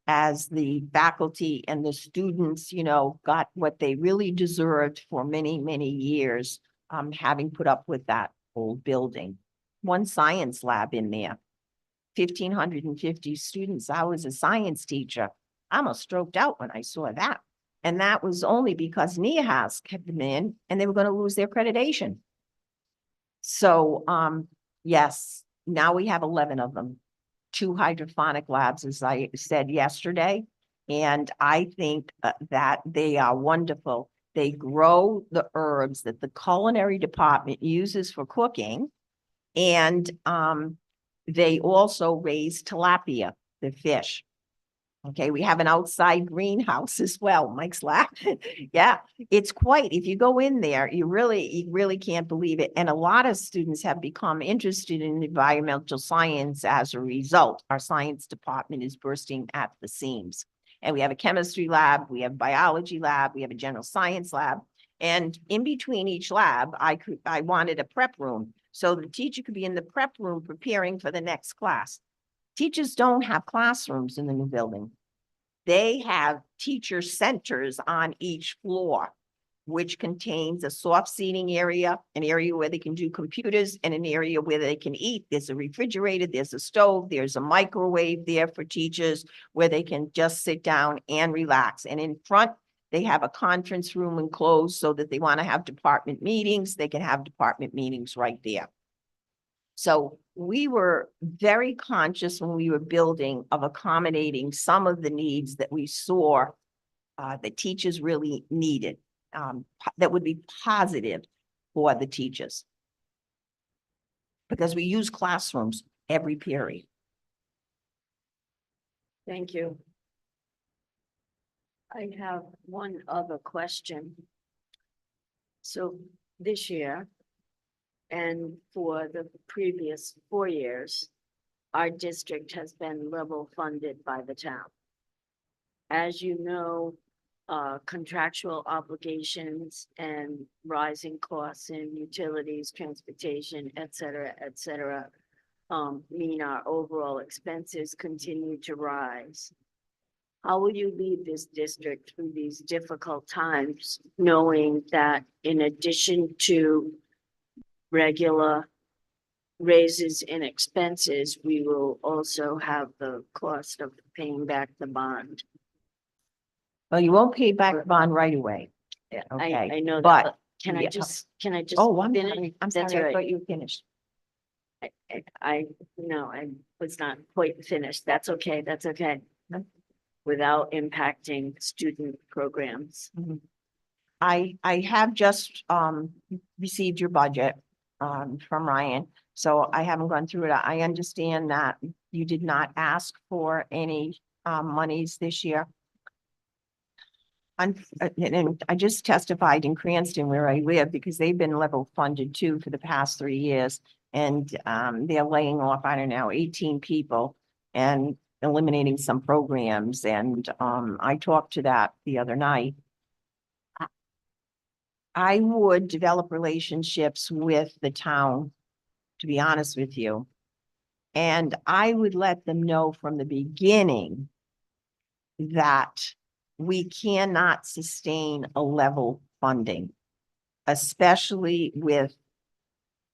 as the faculty and the students, got what they really deserved for many, many years, having put up with that old building. 1 science lab in there, 1,550 students. I was a science teacher. I almost stroked out when I saw that. And that was only because NEAHAS kept them in and they were going to lose their accreditation. So, yes, now we have 11 of them, 2 hydroponic labs, as I said yesterday. And I think that they are wonderful. They grow the herbs that the culinary department uses for cooking. And, they also raise tilapia, the fish. Okay, we have an outside greenhouse as well. Mike's laughing. Yeah, it's quite, if you go in there, you really can't believe it. And a lot of students have become interested in environmental science as a result. Our science department is bursting at the seams. And we have a chemistry lab, we have a biology lab, we have a general science lab. And in between each lab, I wanted a prep room. So the teacher could be in the prep room preparing for the next class. Teachers don't have classrooms in the new building. They have teacher centers on each floor, which contains a soft seating area, an area where they can do computers, and an area where they can eat. There's a refrigerator, there's a stove, there's a microwave there for teachers where they can just sit down and relax. And in front, they have a conference room enclosed so that they want to have department meetings, they can have department meetings right there. So we were very conscious when we were building of accommodating some of the needs that we saw that teachers really needed, that would be positive for the teachers. Because we use classrooms every period. Thank you. I have one other question. So this year, and for the previous 4 years, our district has been level funded by the town. As you know, contractual obligations and rising costs in utilities, transportation, et cetera, mean our overall expenses continue to rise. How will you lead this district through these difficult times, knowing that in addition to regular raises in expenses, we will also have the cost of paying back the bond? Well, you won't pay back the bond right away. I Okay, know that, but but can I yeah. just Oh, I'm finish? sorry. I'm That's sorry. I all right. thought you finished. No, I was not quite finished. That's okay. That's okay. Without impacting student programs. I have just received your budget from Ryan, so I haven't gone through it. I understand that you did not ask for any monies this year. And I just testified in Cranston where I live because they've been level funded too for the past 3 years. And they're laying off, I don't know, 18 people and eliminating some programs. And I talked to that the other night. I would develop relationships with the town, to be honest with you. And I would let them know from the beginning that we cannot sustain a level funding, especially with,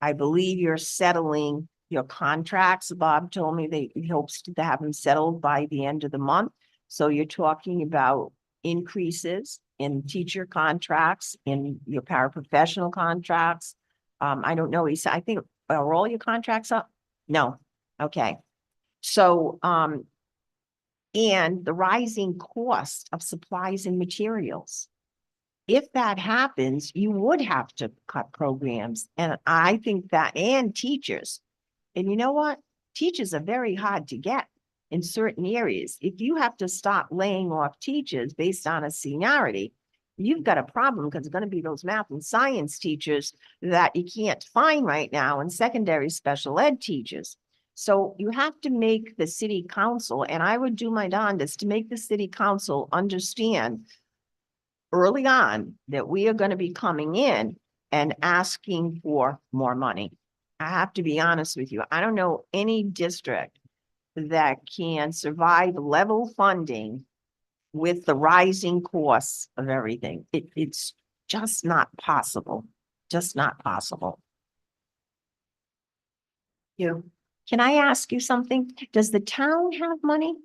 I believe you're settling your contracts. Bob told me that he hopes to have them settled by the end of the month. So you're talking about increases in teacher contracts, in your paraprofessional contracts. I don't know. He said, I think, are all your contracts up? No. Okay. So, and the rising cost of supplies and materials. If that happens, you would have to cut programs. And I think that, and teachers. And you know what? Teachers are very hard to get in certain areas. If you have to stop laying off teachers based on a seniority, you've got a problem because it's going to be those math and science teachers that you can't find right now, and secondary special ed teachers. So you have to make the city council, and I would do my darndest to make the city council understand early on that we are going to be coming in and asking for more money. I have to be honest with you. I don't know any district that can survive level funding with the rising costs of everything. It's just not possible. Just not possible. Can I ask you something? Does the town have money?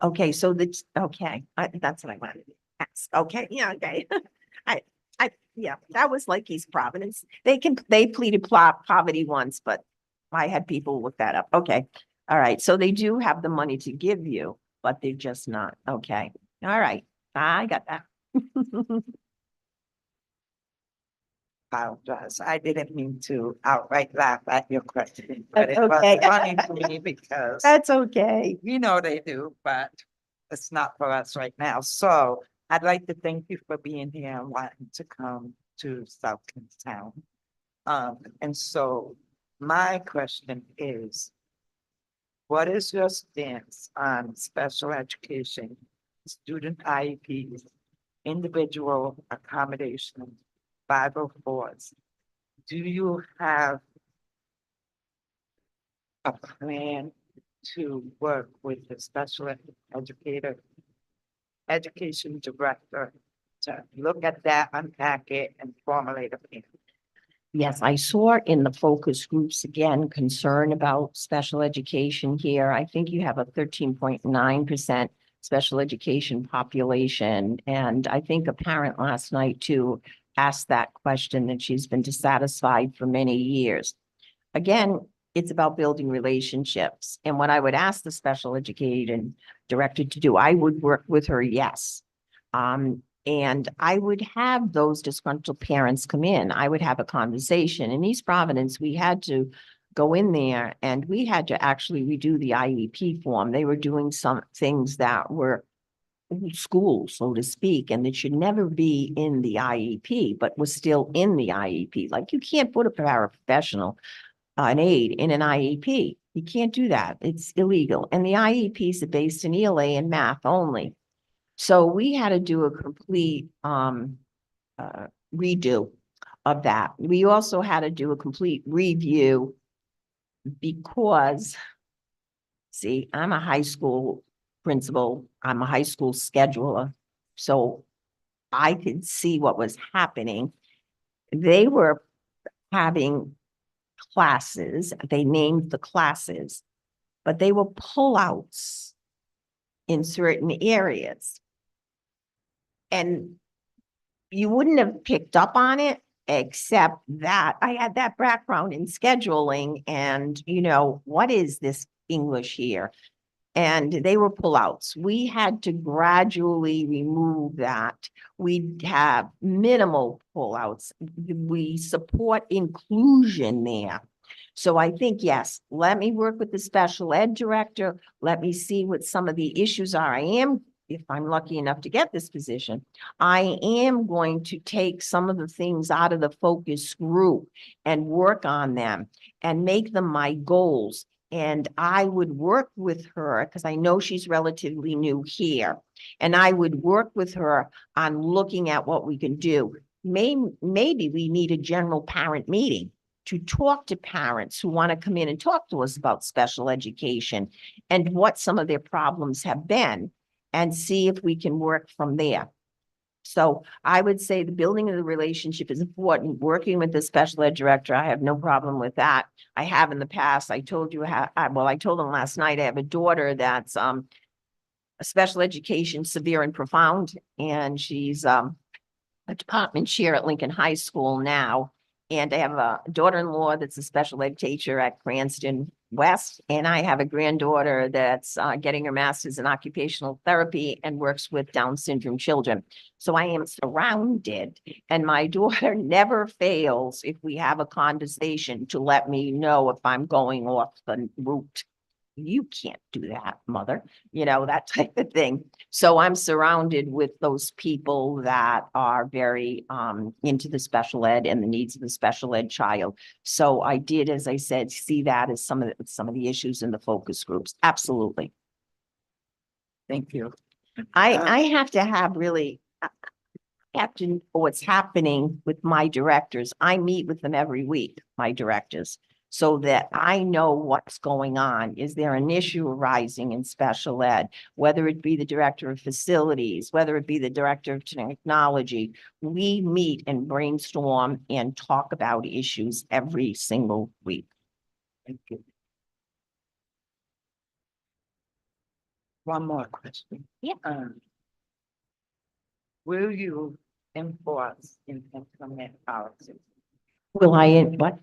Okay, so that's what I wanted to ask. Okay, yeah, okay. Yeah, that was like East Providence. They pleaded poverty once, but I had people look that up. Okay. All right. So they do have the money to give you, but they're just not. Okay. All right. I got that. Apologize. I didn't mean to outright laugh at your question, but That's it was okay. funny to me because That's okay. we know they do, but it's not for us right now. So I'd like to thank you for being here and wanting to come to South Kingstown. And so my question is, what is your stance on special education, student IEPs, individual accommodation, 504s? Do you have a plan to work with the special education director to look at that, unpack it, and formulate a plan? Yes, I saw in the focus groups again, concern about special education here. I think you have a 13.9% special education population. And I think a parent last night too asked that question that she's been dissatisfied for many years. Again, it's about building relationships. And what I would ask the special education director to do, I would work with her, yes. And I would have those disgruntled parents come in. I would have a conversation. In East Providence, we had to go in there and we had to actually redo the IEP form. They were doing some things that were old school, so to speak, and it should never be in the IEP, but was still in the IEP. Like you can't put a paraprofessional, an aide in an IEP. You can't do that. It's illegal. And the IEPs are based in ELA and math only. So we had to do a complete redo of that. We also had to do a complete review because, see, I'm a high school principal, I'm a high school scheduler, so I could see what was happening. They were having classes, they named the classes, but they were pullouts in certain areas. And you wouldn't have picked up on it, except that I had that background in scheduling and, what is this English here? And they were pullouts. We had to gradually remove that. We have minimal pullouts. We support inclusion there. So I think, yes, let me work with the special ed director. Let me see what some of the issues are. If I'm lucky enough to get this position, I am going to take some of the things out of the focus group and work on them and make them my goals. And I would work with her because I know she's relatively new here. And I would work with her on looking at what we can do. Maybe we need a general parent meeting to talk to parents who want to come in and talk to us about special education and what some of their problems have been, and see if we can work from there. So I would say the building of the relationship is important. Working with the special ed director, I have no problem with that. I have in the past. I told you how, I told them last night, I have a daughter that's a special education, severe and profound, and she's a department chair at Lincoln High School now. And I have a daughter-in-law that's a special ed teacher at Cranston West. And I have a granddaughter that's getting her master's in occupational therapy and works with Down syndrome children. So I am surrounded, and my daughter never fails, if we have a conversation, to let me know if I'm going off the route. You can't do that, mother, that type of thing. So I'm surrounded with those people that are very into the special ed and the needs of the special ed child. So I did, as I said, see that as some of the issues in the focus groups. Absolutely. Thank you. I have to have really after what's happening with my directors. I meet with them every week, my directors, so that I know what's going on. Is there an issue arising in special ed? Whether it be the director of facilities, whether it be the director of technology, we meet and brainstorm and talk about issues every single week. Thank you. one more question. Yeah. Will you enforce and implement policies? Will what?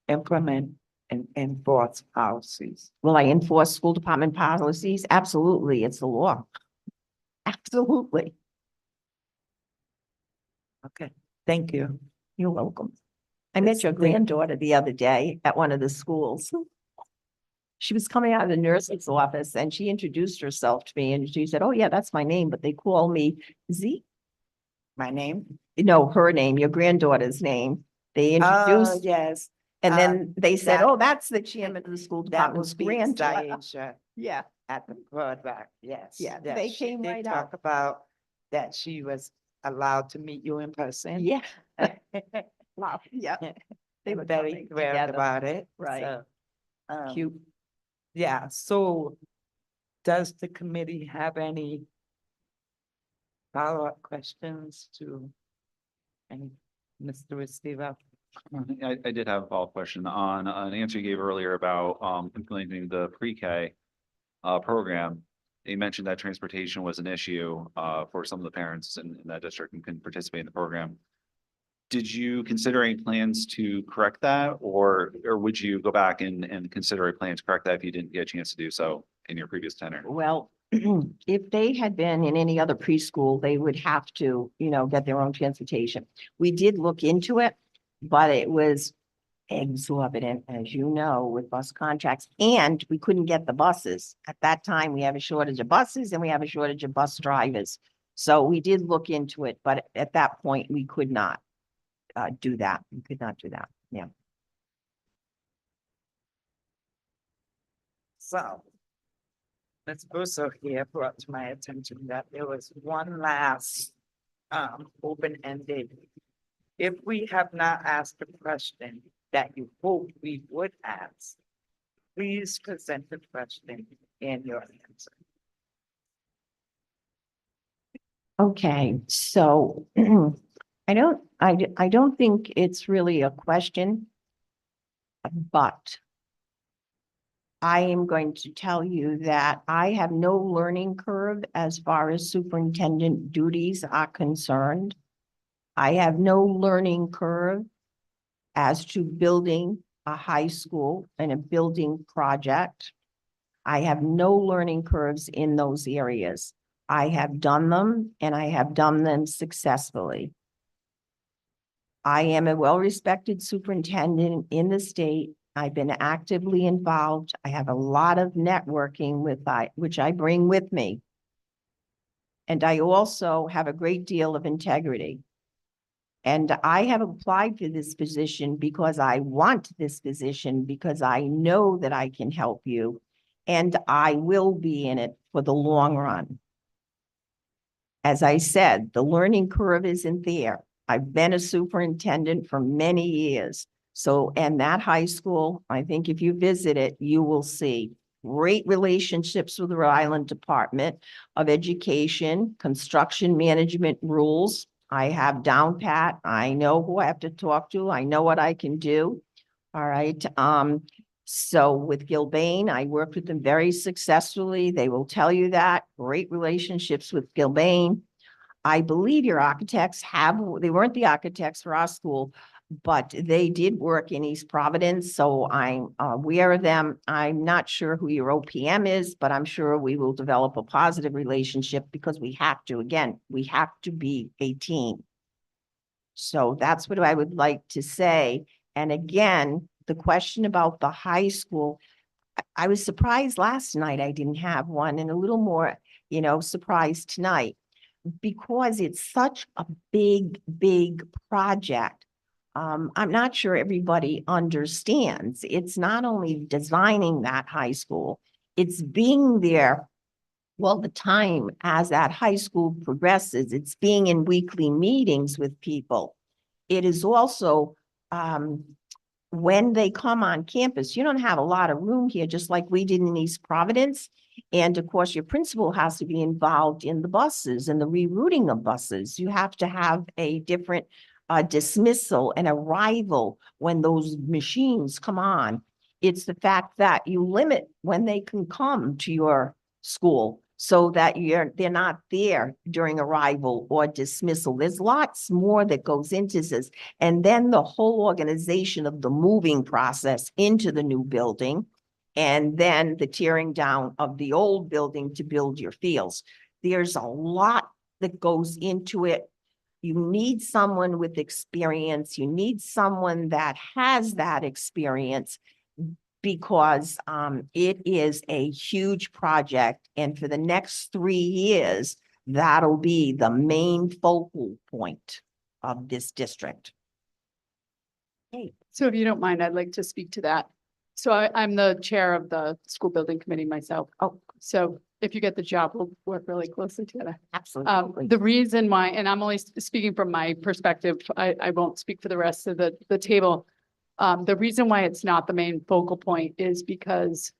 Implement and enforce policies? Will I enforce school department policies? Absolutely. It's the law. Absolutely. Okay, thank you. You're welcome. I met your granddaughter the other day at one of the schools. She was coming out of the nurse's office and she introduced herself to me and she said, "Oh yeah, that's my name, but they call me Z." My name? No, her name, your granddaughter's name. They Oh, introduced, yes, and then they said, that- "Oh, that's the chairman of the school that department's would be granddaughter." Zaisha Yeah, at the Broadback, yes. Yeah, yes, they she came did right talk out. about that she was allowed to meet you in person. yeah. Wow, yeah. They I'm were very coming thrilled together. about it. Right. So, Cute. yeah, so does the committee have any follow-up questions to any, Mr. Restivo? I did have a follow-up question on an answer you gave earlier about implementing the pre-K program. You mentioned that transportation was an issue for some of the parents in that district and couldn't participate in the program. Did you consider any plans to correct that, or would you go back and consider a plan to correct that if you didn't get a chance to do so in your previous tenure? Well, if they had been in any other preschool, they would have to, get their own transportation. We did look into it, but it was exorbitant, as you know, with bus contracts, and we couldn't get the buses. At that time, we have a shortage of buses and we have a shortage of bus drivers. So we did look into it, but at that point, we could not do that. We could not do that. Yeah. So, Ms. Russo here brought to my attention that there was one last open-ended. If we have not asked a question that you hope we would ask, please present the question and your answer. Okay, so I don't think it's really a question, but I am going to tell you that I have no learning curve as far as superintendent duties are concerned. I have no learning curve as to building a high school and a building project. I have no learning curves in those areas. I have done them and I have done them successfully. I am a well-respected superintendent in the state. I've been actively involved. I have a lot of networking which I bring with me. And I also have a great deal of integrity. And I have applied for this position because I want this position, because I know that I can help you. And I will be in it for the long run. As I said, the learning curve isn't there. I've been a superintendent for many years. So, and that high school, I think if you visit it, you will see great relationships with the Rhode Island Department of Education, construction management rules. I have down pat. I know who I have to talk to. I know what I can do. All right. So with Gilbane, I worked with them very successfully. They will tell you that. Great relationships with Gilbane. I believe your architects they weren't the architects for our school, but they did work in East Providence. So I'm aware of them. I'm not sure who your OPM is, but I'm sure we will develop a positive relationship because we have to. Again, we have to be a team. So that's what I would like to say. And again, the question about the high school, I was surprised last night I didn't have one, and a little more, surprised tonight, because it's such a big, big project. I'm not sure everybody understands. It's not only designing that high school, it's being there well, the time as that high school progresses. It's being in weekly meetings with people. It is also when they come on campus, you don't have a lot of room here, just like we did in East Providence. And of course, your principal has to be involved in the buses and the rerouting of buses. You have to have a different dismissal and arrival when those machines come on. It's the fact that you limit when they can come to your school. so that they're not there during arrival or dismissal. There's lots more that goes into this. And then the whole organization of the moving process into the new building, and then the tearing down of the old building to build your fields. There's a lot that goes into it. You need someone with experience. You need someone that has that experience, because it is a huge project. And for the next 3 years, that'll be the main focal point of this district. So if you don't mind, I'd like to speak to that. So I'm the chair of the school building committee myself. Oh, so if you get the job, we'll work really closely together. Absolutely. The reason why, and I'm only speaking from my perspective, I won't speak for the rest of the table. The reason why it's not the main focal point is because,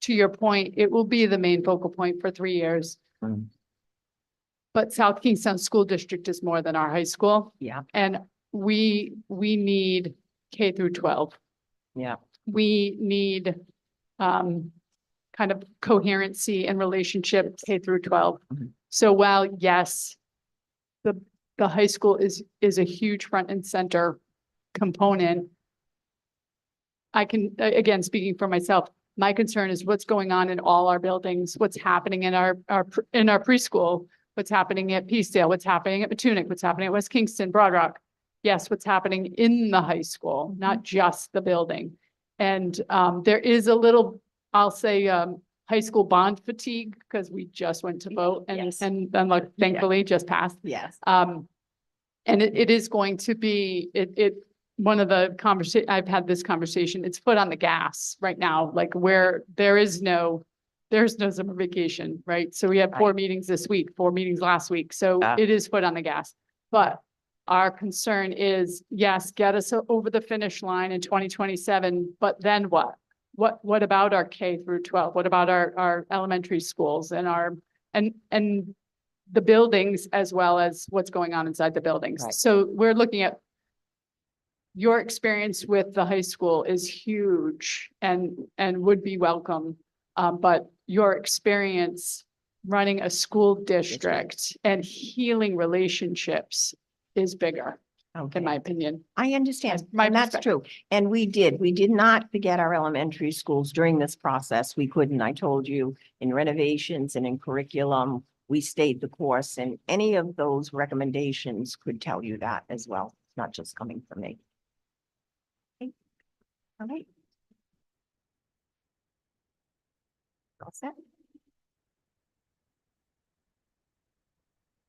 to your point, it will be the main focal point for 3 years. Mm. But South Kingstown School District is more than our high school. Yeah. And we need K through 12. Yeah. We need kind of coherency and relationship K through 12. Mhm. So while, yes, the high school is a huge front and center component, I can, again, speaking for myself, my concern is what's going on in all our buildings, what's happening in our preschool, what's happening at Peacedale, what's happening at Matunic, what's happening at West Kingston, Broad Rock. Yes, what's happening in the high school, not just the building. And there is a little, I'll say, high school bond fatigue, because we just went to vote Yes. and like, thankfully just passed. Yes. And it is going to be, one of the I've had this conversation, it's foot on the gas right now, like where there's no summer vacation, right? So we have 4 meetings this week, 4 meetings last week. So it is foot on the gas. But our concern is, yes, get us over the finish line in 2027, but then what? What about our K through 12? What about our elementary schools and and the buildings, as well as what's going on inside the buildings? Right. So we're looking at your experience with the high school is huge and would be welcome. But your experience running a school district and healing relationships is bigger, Okay. in my opinion. I understand, That's my and that's perspective. true. And we did not forget our elementary schools during this process. We couldn't, I told you, in renovations and in curriculum, we stayed the course, and any of those recommendations could tell you that as well. It's not just coming from me. Okay. All right. All set?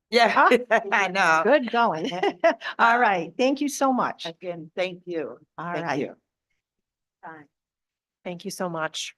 Yeah, I know. Good going. All right. Thank you so much. Again, thank you. All Thank right. you. Thank you so much.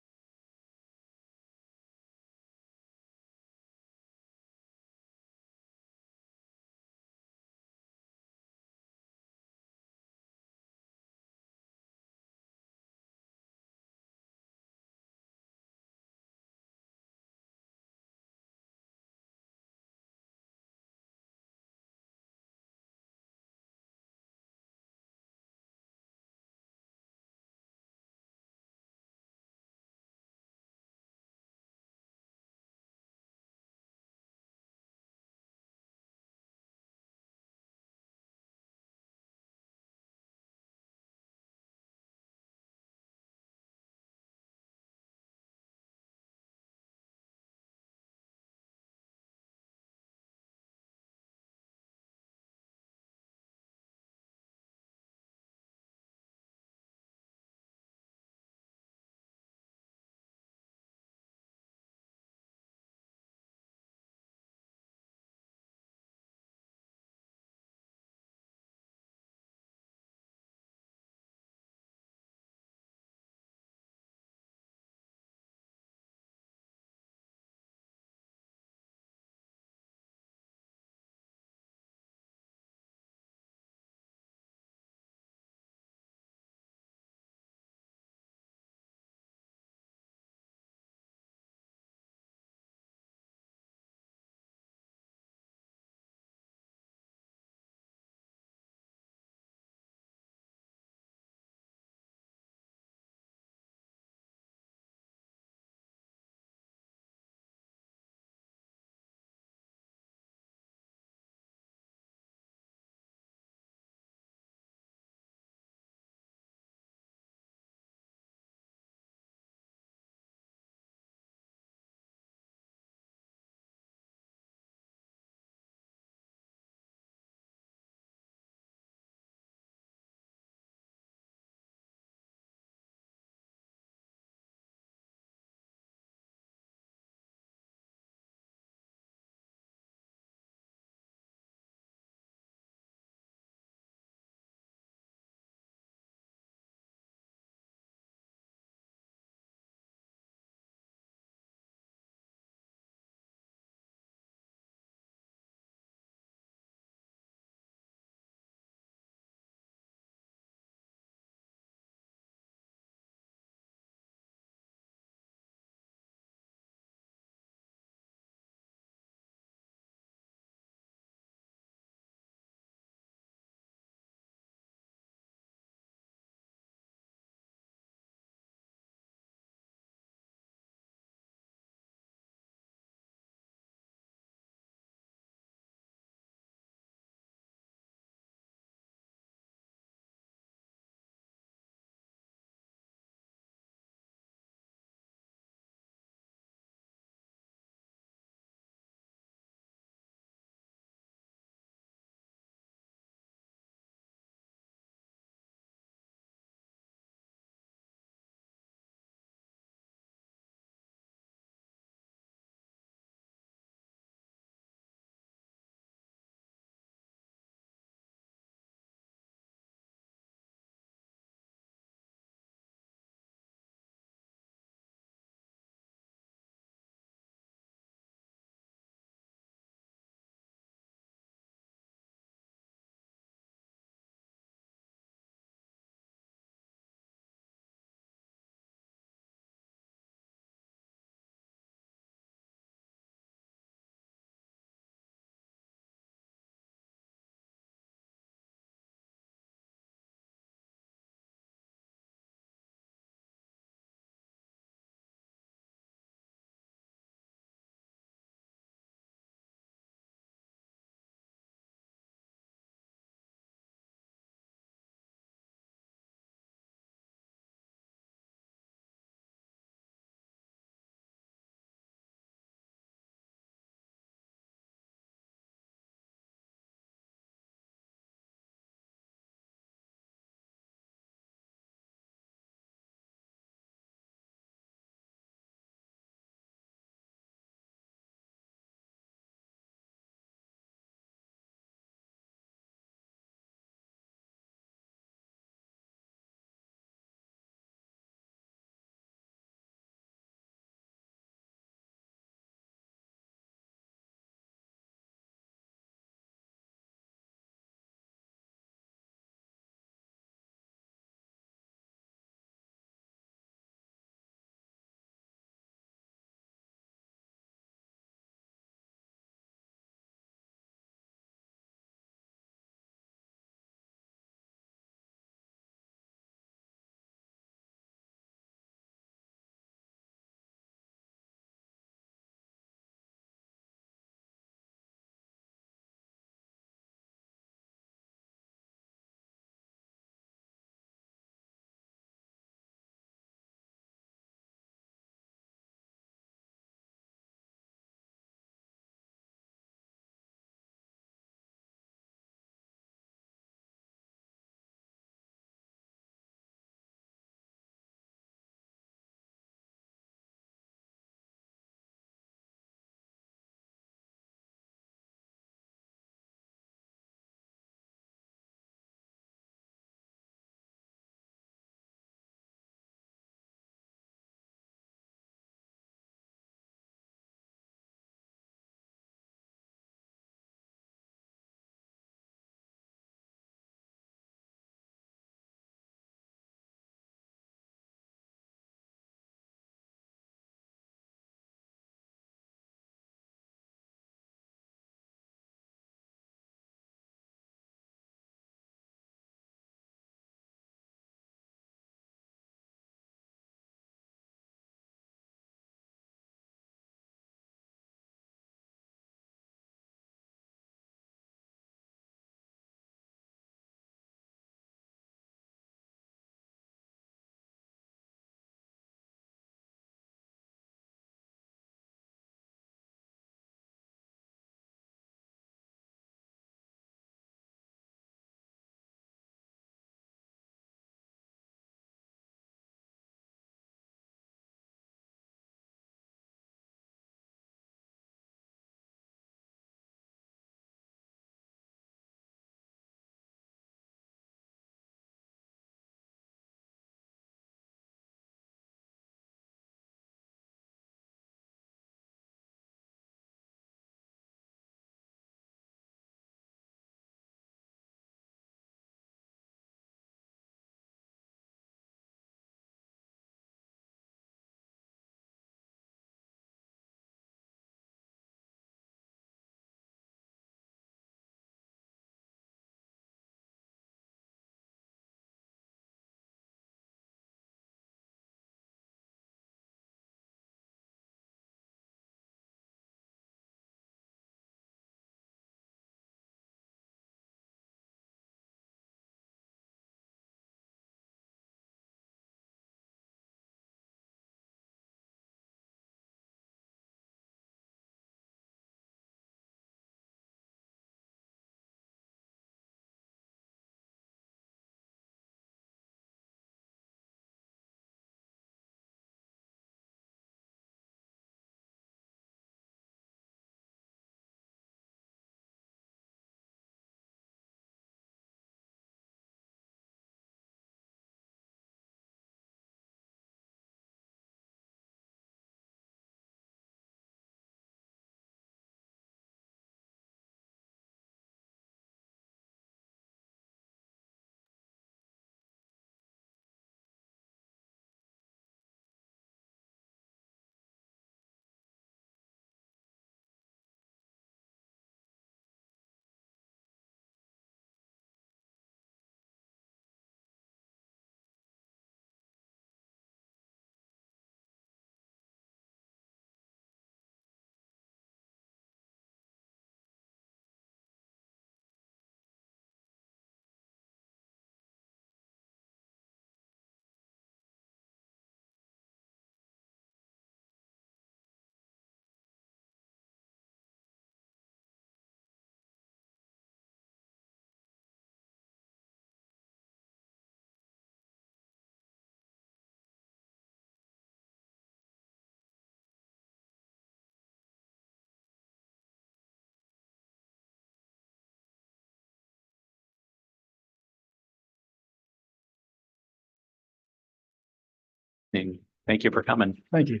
Thank you for coming. Thank you.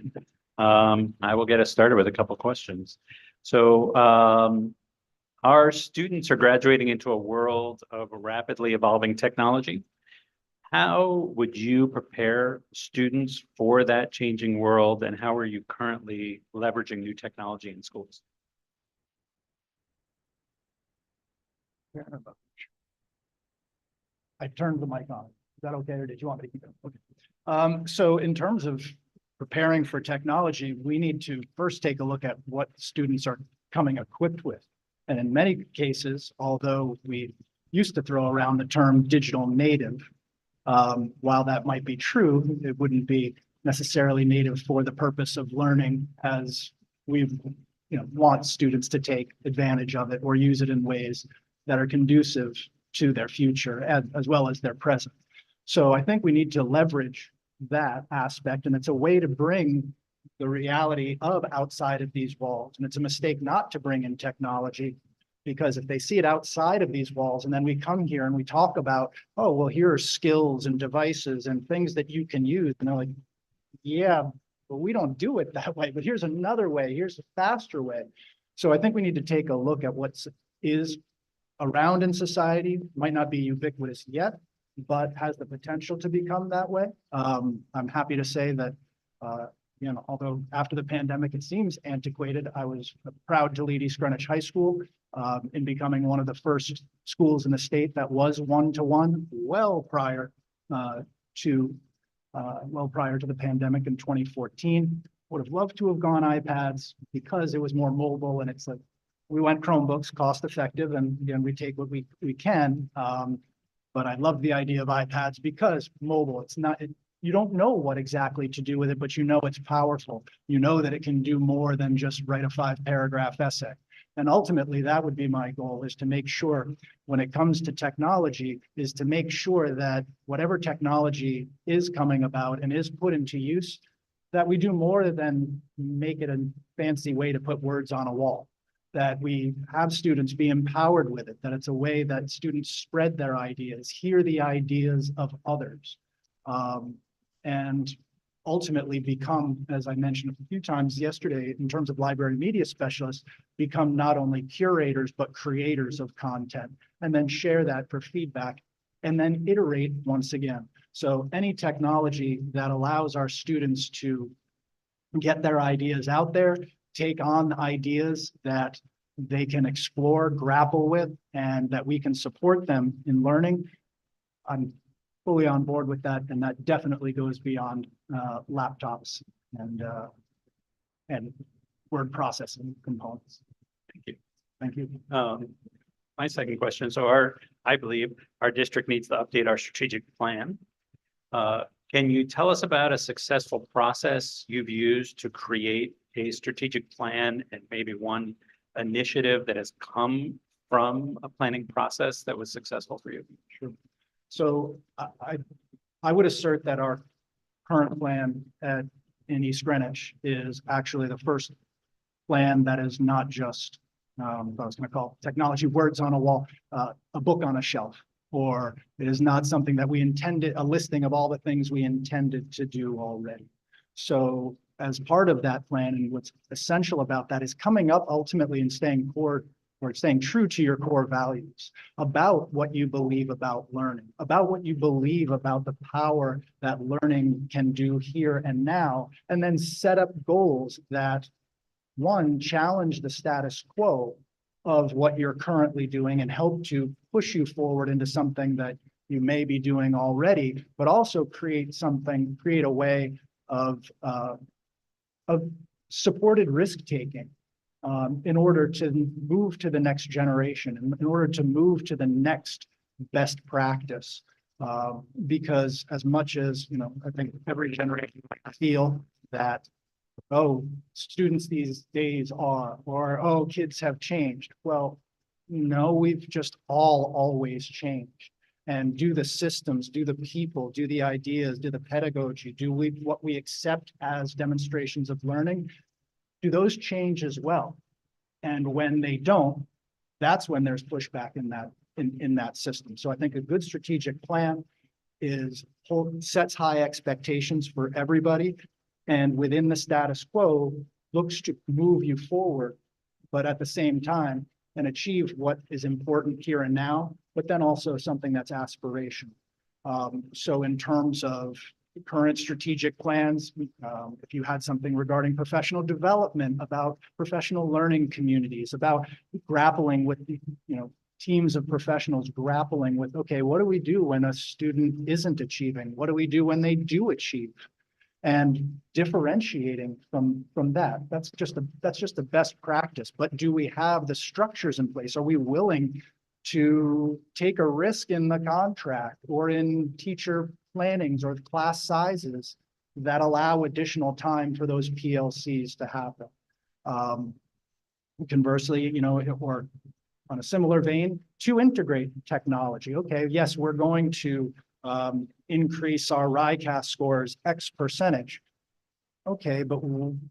I will get us started with a couple questions. So, our students are graduating into a world of rapidly evolving technology. How would you prepare students for that changing world, and how are you currently leveraging new technology in schools? I turned the mic on. Is that okay, or did you want me to keep it? Okay. So in terms of preparing for technology, we need to first take a look at what students are coming equipped with. And in many cases, although we used to throw around the term digital native, while that might be true, it wouldn't be necessarily native for the purpose of learning as we want students to take advantage of it or use it in ways that are conducive to their future as well as their present. So I think we need to leverage that aspect, and it's a way to bring the reality of outside of these walls. And it's a mistake not to bring in technology, because if they see it outside of these walls and then we come here and we talk about, oh, well, here are skills and devices and things that you can use. And they're like, yeah, but we don't do it that way. But here's another way. Here's a faster way. So I think we need to take a look at what is around in society. Might not be ubiquitous yet, but has the potential to become that way. I'm happy to say that, although after the pandemic, it seems antiquated, I was proud to lead East Greenwich High School in becoming one of the first schools in the state that was one-to-one well prior to the pandemic in 2014. Would have loved to have gone iPads because it was more mobile, and it's like we went Chromebooks, cost effective, and again, we take what we can. But I love the idea of iPads because mobile, it's not, you don't know what exactly to do with it, but you know it's powerful. You know that it can do more than just write a 5-paragraph essay. And ultimately, that would be my goal, is to make sure when it comes to technology, is to make sure that whatever technology is coming about and is put into use, that we do more than make it a fancy way to put words on a wall. That we have students be empowered with it, that it's a way that students spread their ideas, hear the ideas of others, and ultimately become, as I mentioned a few times yesterday, in terms of library media specialists, become not only curators, but creators of content, and then share that for feedback, and then iterate once again. So any technology that allows our students to get their ideas out there, take on ideas that they can explore, grapple with, and that we can support them in learning. I'm fully on board with that, and that definitely goes beyond laptops and word processing components. Thank you. Thank you. My second question. So I believe our district needs to update our strategic plan. Can you tell us about a successful process you've used to create a strategic plan, and maybe one initiative that has come from a planning process that was successful for you? Sure. So I would assert that our current plan in East Greenwich is actually the first plan that is not just, I was going to call technology words on a wall, a book on a shelf, or it is not something that we intended, a listing of all the things we intended to do already. So as part of that plan, and what's essential about that is coming up ultimately and staying true to your core values about what you believe about learning, about what you believe about the power that learning can do here and now, and then set up goals that, one, challenge the status quo of what you're currently doing and help to push you forward into something that you may be doing already, but also create a way of supported risk-taking in order to move to the next generation, in order to move to the next best practice. Because as much as, I think every generation might feel that, oh, students these days are, or, oh, kids have changed. Well, no, we've just always changed. And do the systems, do the people, do the ideas, do the pedagogy, what we accept as demonstrations of learning, do those change as well? And when they don't, that's when there's pushback in that system. So I think a good strategic plan sets high expectations for everybody. And within the status quo, looks to move you forward, but at the same time, and achieve what is important here and now, but then also something that's aspirational. So in terms of current strategic plans, if you had something regarding professional development, about professional learning communities, about grappling with, teams of professionals grappling with, okay, what do we do when a student isn't achieving? What do we do when they do achieve? And differentiating from that, that's just the best practice. But do we have the structures in place? Are we willing to take a risk in the contract or in teacher plannings or class sizes that allow additional time for those PLCs to happen? Conversely, or on a similar vein, to integrate technology. Okay, yes, we're going to increase our RICAS scores X percentage. Okay, but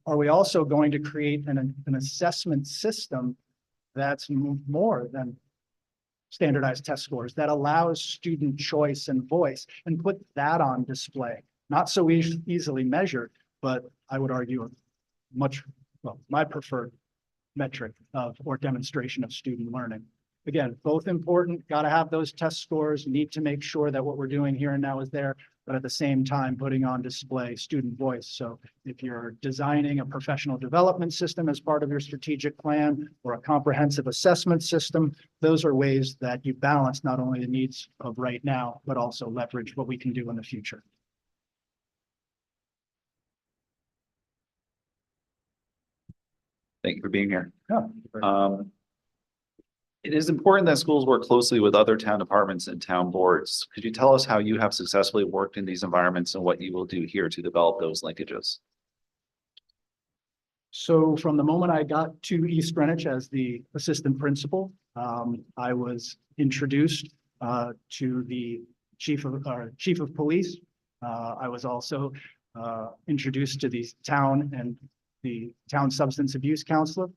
are we also going to create an assessment system that's more than standardized test scores, that allows student choice and voice, and put that on display? Not so easily measured, but I would argue my preferred metric or demonstration of student learning. Again, both important, got to have those test scores, need to make sure that what we're doing here and now is there, but at the same time, putting on display student voice. So if you're designing a professional development system as part of your strategic plan or a comprehensive assessment system, those are ways that you balance not only the needs of right now, but also leverage what we can do in the future. Thank you for being here. Yeah. It is important that schools work closely with other town departments and town boards. Could you tell us how you have successfully worked in these environments and what you will do here to develop those linkages? So from the moment I got to East Greenwich as the assistant principal, I was introduced to the chief of police. I was also introduced to the town substance abuse counselor.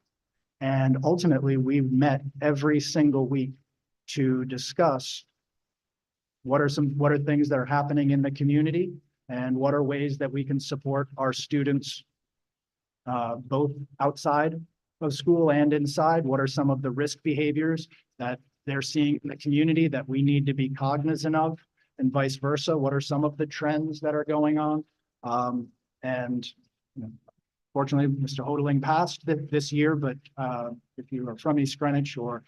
And ultimately, we met every single week to discuss what are things that are happening in the community and what are ways that we can support our students both outside of school and inside. What are some of the risk behaviors that they're seeing in the community that we need to be cognizant of, and vice versa? What are some of the trends that are going on? Fortunately, Mr. Hodeling passed this year, but if you are from East Greenwich or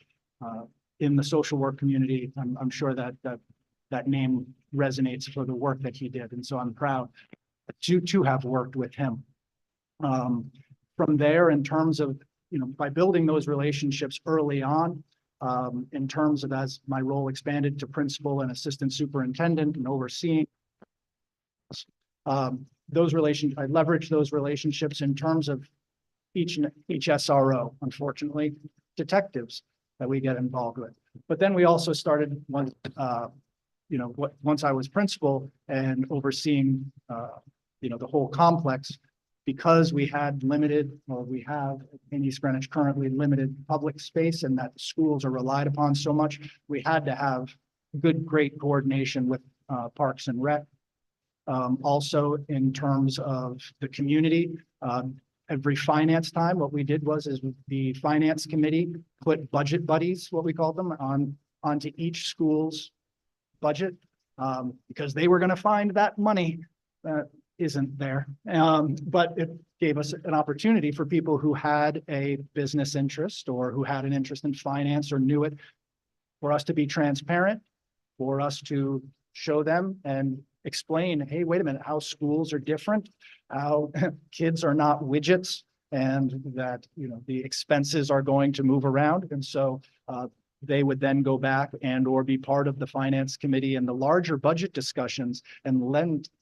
in the social work community, I'm sure that name resonates for the work that he did. And so I'm proud to have worked with him. From there, in terms of, by building those relationships early on, in terms of as my role expanded to principal and assistant superintendent and overseeing, I leveraged those relationships in terms of each SRO, unfortunately, detectives that we get involved with. But then we also started once I was principal and overseeing, the whole complex, because we have in East Greenwich currently limited public space and that schools are relied upon so much, we had to have great coordination with Parks and Rec. Also, in terms of the community, every finance time, what we did was the finance committee put budget buddies, what we called them, onto each school's budget, because they were going to find that money that isn't there. But it gave us an opportunity for people who had a business interest or who had an interest in finance or knew it, for us to be transparent, for us to show them and explain, hey, wait a minute, how schools are different, how kids are not widgets, and that, the expenses are going to move around. And so they would then go back and or be part of the finance committee and the larger budget discussions, and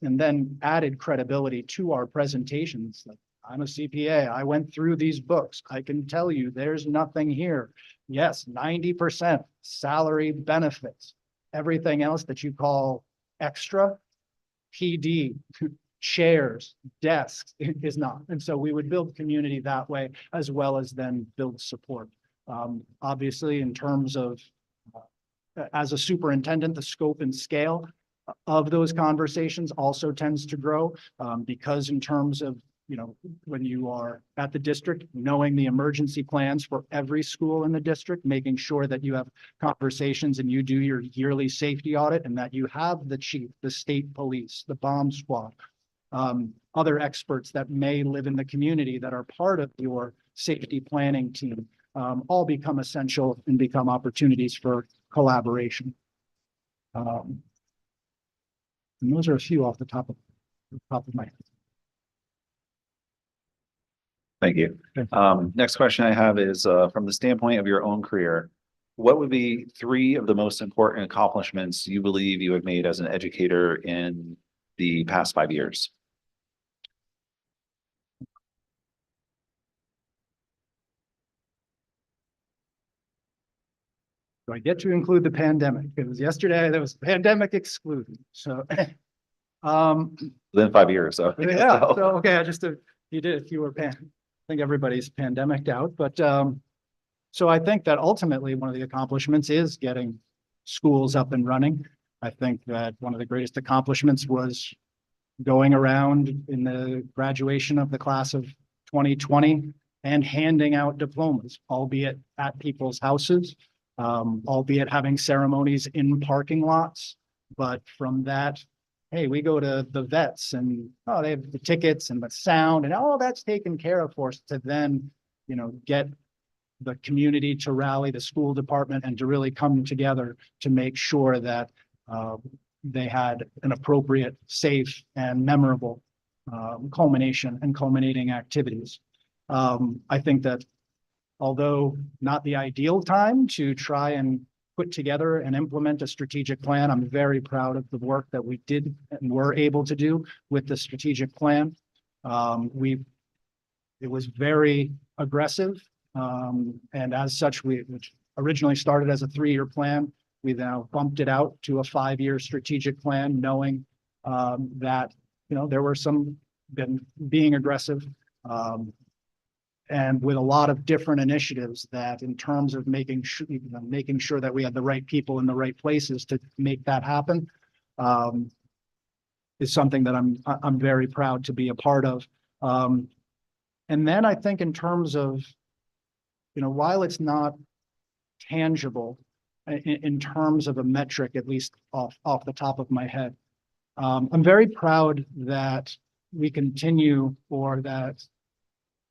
then added credibility to our presentations. Like, I'm a CPA, I went through these books, I can tell you there's nothing here. Yes, 90% salary, benefits, everything else that you call extra, PD, chairs, desks, is not. And so we would build community that way, as well as then build support. Obviously, in terms of, as a superintendent, the scope and scale, of those conversations also tends to grow, because in terms of, when you are at the district, knowing the emergency plans for every school in the district, making sure that you have conversations and you do your yearly safety audit and that you have the chief, the state police, the bomb squad, other experts that may live in the community that are part of your safety planning team, all become essential and become opportunities for collaboration. And those are a few off the top of my head. Thank you. Next question I have is, from the standpoint of your own career, what would be 3 of the most important accomplishments you believe you have made as an educator in the past 5 years? Do I get to include the pandemic? Because yesterday there was pandemic excluded. So, Within 5 years, so. yeah. So, okay, you were I think everybody's pandemicked out, but so I think that ultimately one of the accomplishments is getting schools up and running. I think that one of the greatest accomplishments was going around in the graduation of the class of 2020 and handing out diplomas, albeit at people's houses, albeit having ceremonies in parking lots. But from that, hey, we go to the vets and, oh, they have the tickets and the sound and all that's taken care of for us, to then, get the community to rally, the school department, and to really come together to make sure that they had an appropriate, safe, and memorable culminating activities. I think that although not the ideal time to try and put together and implement a strategic plan, I'm very proud of the work that we did and were able to do with the strategic plan. It was very aggressive, and as such, which originally started as a 3-year plan, we now bumped it out to a 5-year strategic plan, knowing that there were some being aggressive, and with a lot of different initiatives that, in terms of making sure that we had the right people in the right places to make that happen, is something that I'm very proud to be a part of. And then I think in terms of, while it's not tangible in terms of a metric, at least off the top of my head, I'm very proud that we continue, or that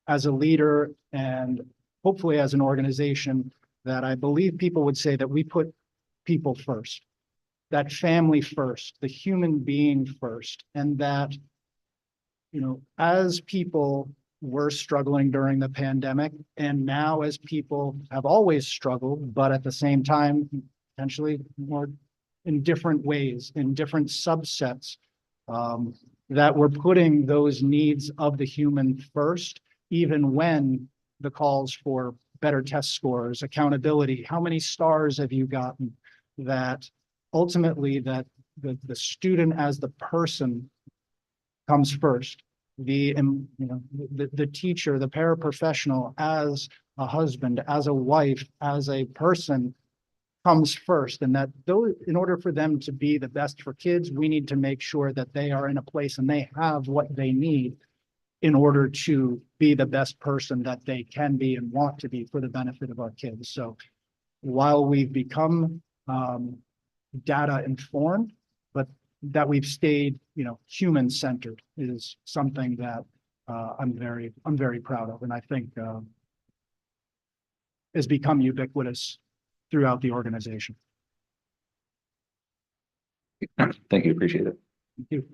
as a leader and hopefully as an organization, that I believe people would say that we put people first, that family first, the human being first, and that, as people were struggling during the pandemic, and now as people have always struggled, but at the same time, potentially more in different ways, in different subsets, that we're putting those needs of the human first, even when the calls for better test scores, accountability, how many stars have you gotten, that ultimately that the student as the person comes first. The teacher, the paraprofessional, as a husband, as a wife, as a person, comes first, and that in order for them to be the best for kids, we need to make sure that they are in a place and they have what they need in order to be the best person that they can be and want to be for the benefit of our kids. So while we've become data informed, but that we've stayed, human centered, is something that I'm very proud of, and I think has become ubiquitous throughout the organization. Thank you. Appreciate it. Thank you.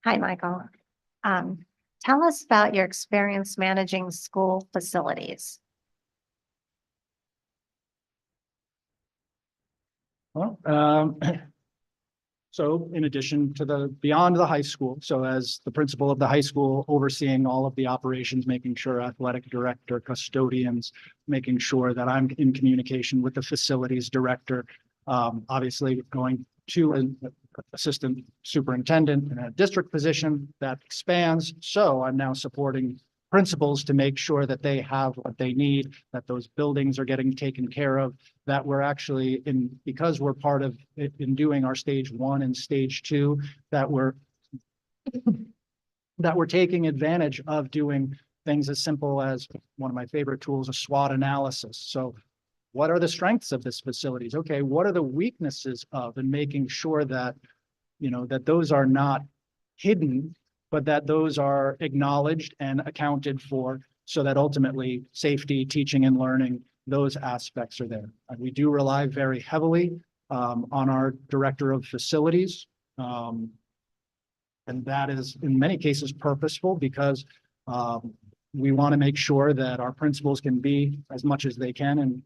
Hi, Michael. Tell us about your experience managing school facilities. Well, so in addition to beyond the high school, so as the principal of the high school, overseeing all of the operations, making sure athletic director, custodians, making sure that I'm in communication with the facilities director, obviously going to an assistant superintendent in a district position that expands. So I'm now supporting principals to make sure that they have what they need, that those buildings are getting taken care of, that we're actually because we're part of it in doing our stage 1 and stage 2, that we're taking advantage of doing things as simple as one of my favorite tools, a SWOT analysis. So what are the strengths of this facilities? Okay, what are the weaknesses of, and making sure that, that those are not hidden, but that those are acknowledged and accounted for, so that ultimately safety, teaching and learning, those aspects are there. And we do rely very heavily on our director of facilities. And that is in many cases purposeful, because we want to make sure that our principals can be, as much as they can, in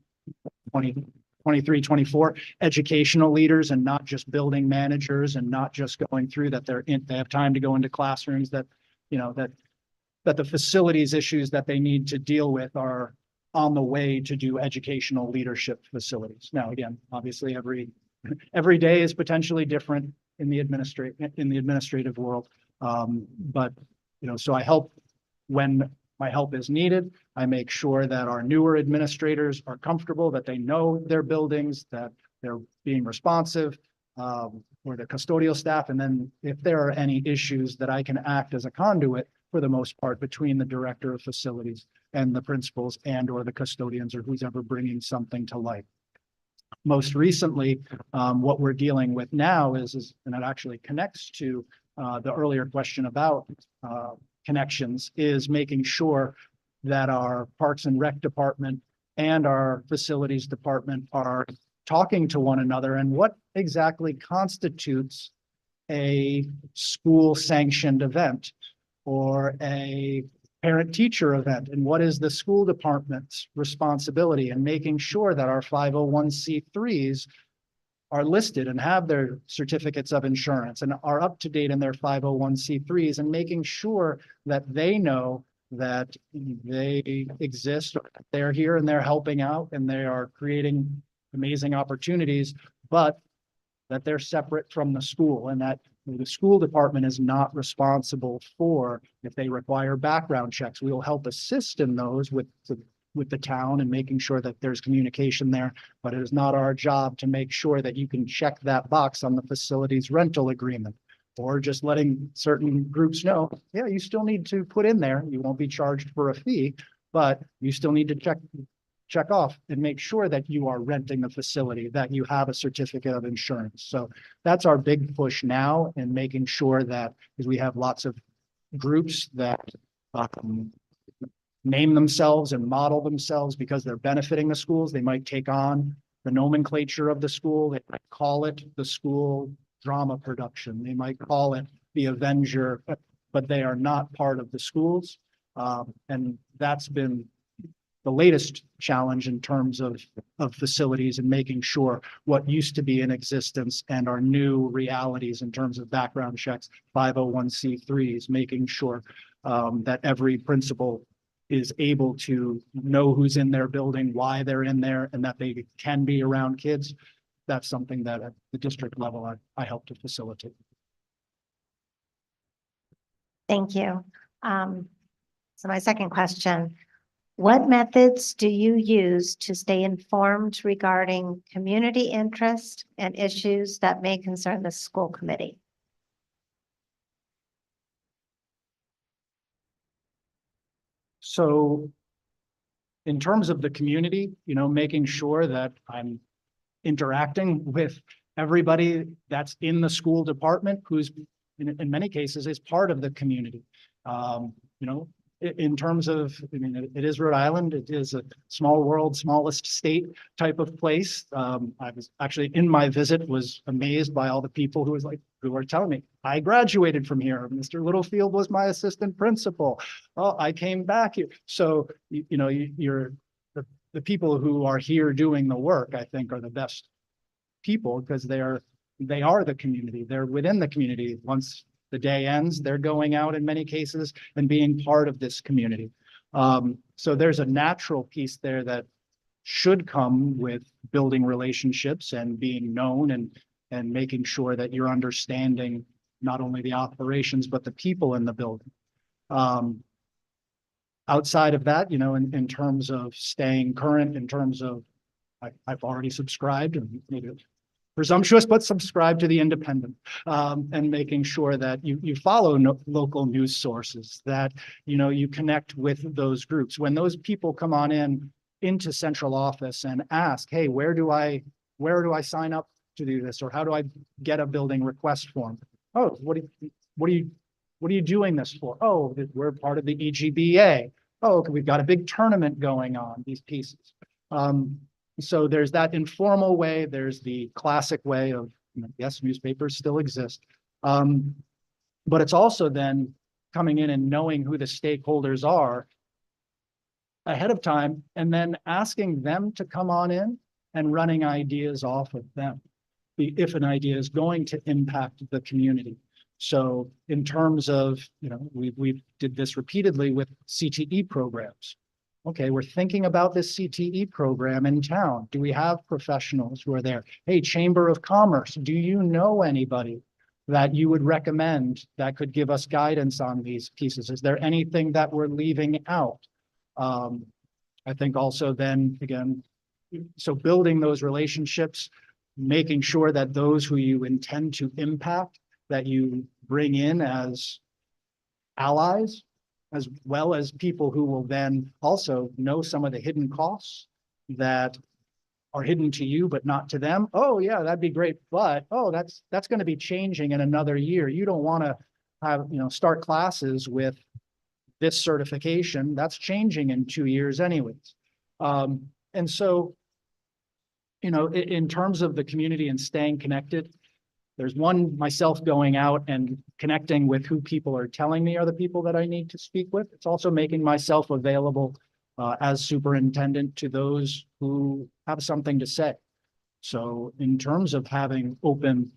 2023, 24 educational leaders, and not just building managers, and not just going through that they have time to go into classrooms, that, that the facilities issues that they need to deal with are on the way to do educational leadership facilities. Now, again, obviously every day is potentially different in the administrative world. But, so I help when my help is needed. I make sure that our newer administrators are comfortable, that they know their buildings, that they're being responsive, or the custodial staff. And then if there are any issues, that I can act as a conduit for the most part between the director of facilities and the principals and or the custodians, or who's ever bringing something to light. Most recently, what we're dealing with now is, and it actually connects to the earlier question about connections, is making sure that our Parks and Rec department and our facilities department are talking to one another, and what exactly constitutes a school sanctioned event or a parent-teacher event, and what is the school department's responsibility, and making sure that our 501c3s are listed and have their certificates of insurance and are up to date in their 501c3s, and making sure that they know that they exist, they're here and they're helping out and they are creating amazing opportunities, but that they're separate from the school, and that the school department is not responsible for if they require background checks. We will help assist in those with the town and making sure that there's communication there, but it is not our job to make sure that you can check that box on the facilities rental agreement, or just letting certain groups know, yeah, you still need to put in there, you won't be charged for a fee, but you still need to check off and make sure that you are renting the facility, that you have a certificate of insurance. So that's our big push now, and making sure that, because we have lots of groups that name themselves and model themselves because they're benefiting the schools. They might take on the nomenclature of the school. They might call it the school drama production. They might call it the Avenger, but they are not part of the schools. And that's been the latest challenge in terms of facilities, and making sure what used to be in existence and our new realities in terms of background checks, 501c3s, making sure that every principal is able to know who's in their building, why they're in there, and that they can be around kids. That's something that at the district level, I help to facilitate. Thank you. So my second question, what methods do you use to stay informed regarding community interest and issues that may concern the school committee? So in terms of the community, making sure that I'm interacting with everybody that's in the school department, who's in many cases is part of the community. In terms of, it is Rhode Island. It is a small world, smallest state type of place. I was actually in my visit was amazed by all the people who were telling me, I graduated from here. Mr. Littlefield was my assistant principal. Oh, I came back here. So, you're the people who are here doing the work, I think, are the best people, because they are the community. They're within the community. Once the day ends, they're going out in many cases and being part of this community. So there's a natural piece there that should come with building relationships and being known, and making sure that you're understanding not only the operations, but the people in the building. outside of that, in terms of staying current, in terms of, I've already subscribed, and maybe it's presumptuous, but subscribe to the Independent, and making sure that you follow local news sources, that, you connect with those groups. When those people come on into central office and ask, hey, where do I sign up to do this? Or how do I get a building request form? Oh, what are you doing this for? Oh, we're part of the EGBA. Oh, okay, we've got a big tournament going on, these pieces. So there's that informal way. There's the classic way of, yes, newspapers still exist. But it's also then coming in and knowing who the stakeholders are ahead of time, and then asking them to come on in and running ideas off of them, if an idea is going to impact the community. So in terms of, we did this repeatedly with CTE programs. Okay, we're thinking about this CTE program in town. Do we have professionals who are there? Hey, Chamber of Commerce, do you know anybody that you would recommend that could give us guidance on these pieces? Is there anything that we're leaving out? I think also then, again, so building those relationships, making sure that those who you intend to impact, that you bring in as allies, as well as people who will then also know some of the hidden costs that are hidden to you, but not to them. Oh yeah, that'd be great. But, oh, that's going to be changing in another year. You don't want to have, start classes with this certification. That's changing in 2 years anyways. And so, in terms of the community and staying connected, there's myself going out and connecting with who people are telling me are the people that I need to speak with. It's also making myself available as superintendent to those who have something to say. So in terms of having open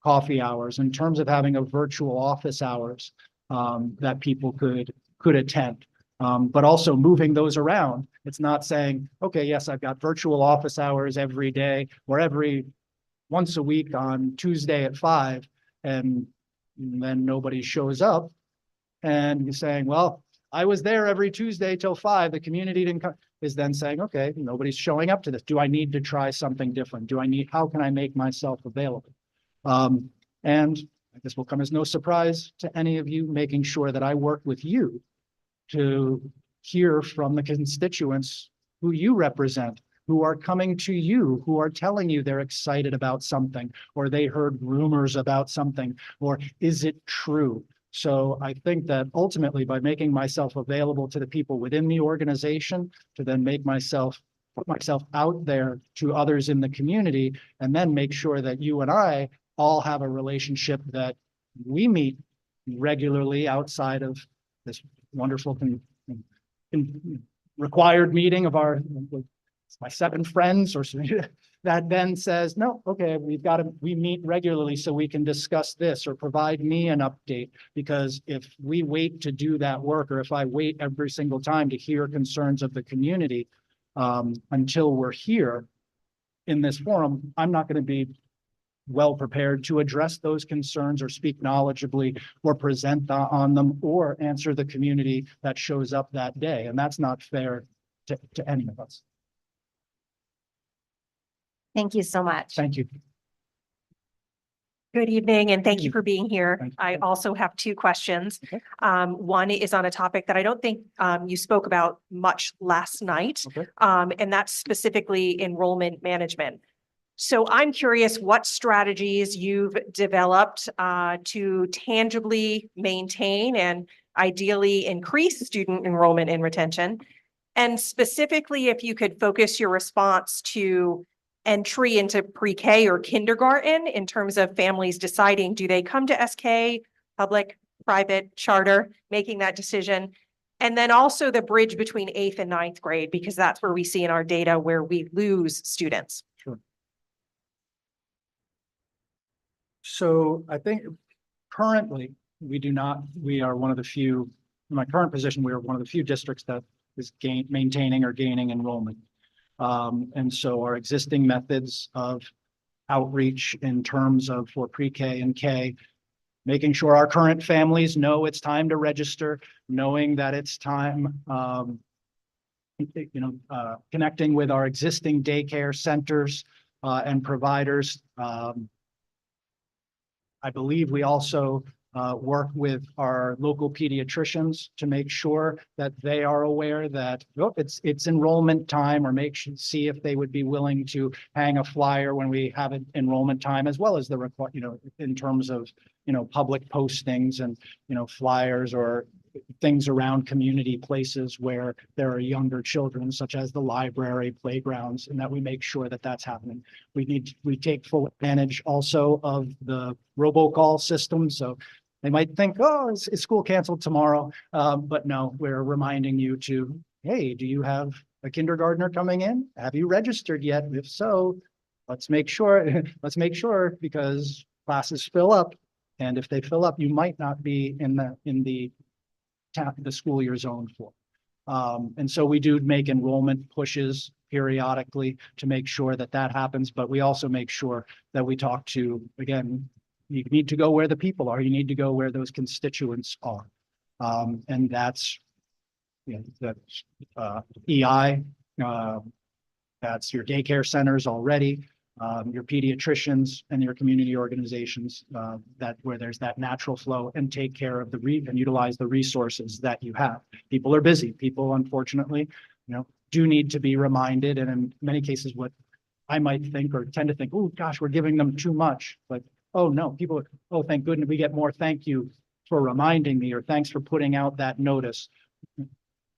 coffee hours, in terms of having a virtual office hours that people could attend, but also moving those around. It's not saying, okay, yes, I've got virtual office hours every day or once a week on Tuesday at 5, and then nobody shows up. And you're saying, well, I was there every Tuesday till 5. The community didn't come. Is then saying, okay, nobody's showing up to this. Do I need to try something different? How can I make myself available? And this will come as no surprise to any of you, making sure that I work with you to hear from the constituents who you represent, who are coming to you, who are telling you they're excited about something, or they heard rumors about something, or is it true? So I think that ultimately by making myself available to the people within the organization, to then put myself out there to others in the community, and then make sure that you and I all have a relationship that we meet regularly outside of this wonderful required meeting of my 7 friends, or that then says, no, okay, we meet regularly so we can discuss this or provide me an update. Because if we wait to do that work, or if I wait every single time to hear concerns of the community until we're here in this forum, I'm not going to be well prepared to address those concerns or speak knowledgeably or present on them or answer the community that shows up that day. And that's not fair to any of us. Thank you so much. Thank you. Good evening, and thank you for being here. Thank you. I also have 2 questions. Okay. One is on a topic that I don't think you spoke about much last night, Okay. and that's specifically enrollment management. So I'm curious what strategies you've developed to tangibly maintain and ideally increase student enrollment and retention. And specifically, if you could focus your response to entry into pre-K or kindergarten in terms of families deciding, do they come to SK, public, private, charter, making that decision. And then also the bridge between 8th and 9th grade, because that's where we see in our data where we lose students. Sure. So I think currently we are one of the few, in my current position, we are one of the few districts that is maintaining or gaining enrollment. And so our existing methods of outreach in terms of for pre-K and K making sure our current families know it's time to register, knowing that it's time, connecting with our existing daycare centers and providers. I believe we also work with our local pediatricians to make sure that they are aware that it's enrollment time, or see if they would be willing to hang a flyer when we have an enrollment time, as well as the in terms of public postings and flyers or things around community places where there are younger children, such as the library, playgrounds, and that we make sure that that's happening. We take full advantage also of the robocall system. So they might think, oh, is school canceled tomorrow? But no, we're reminding you to, hey, do you have a kindergartner coming in? Have you registered yet? If so, let's make sure, because classes fill up. And if they fill up, you might not be in the school you're zoned for. And so we do make enrollment pushes periodically to make sure that happens, but we also make sure that we talk to, again, you need to go where the people are, you need to go where those constituents are. And that's, EI, that's your daycare centers already, your pediatricians and your community organizations, where there's that natural flow, and take care of and utilize the resources that you have. People are busy. People, unfortunately, do need to be reminded. And in many cases, what I might think or tend to think, oh gosh, we're giving them too much. But oh no, people, oh thank goodness, we get more thank you for reminding me, or thanks for putting out that notice.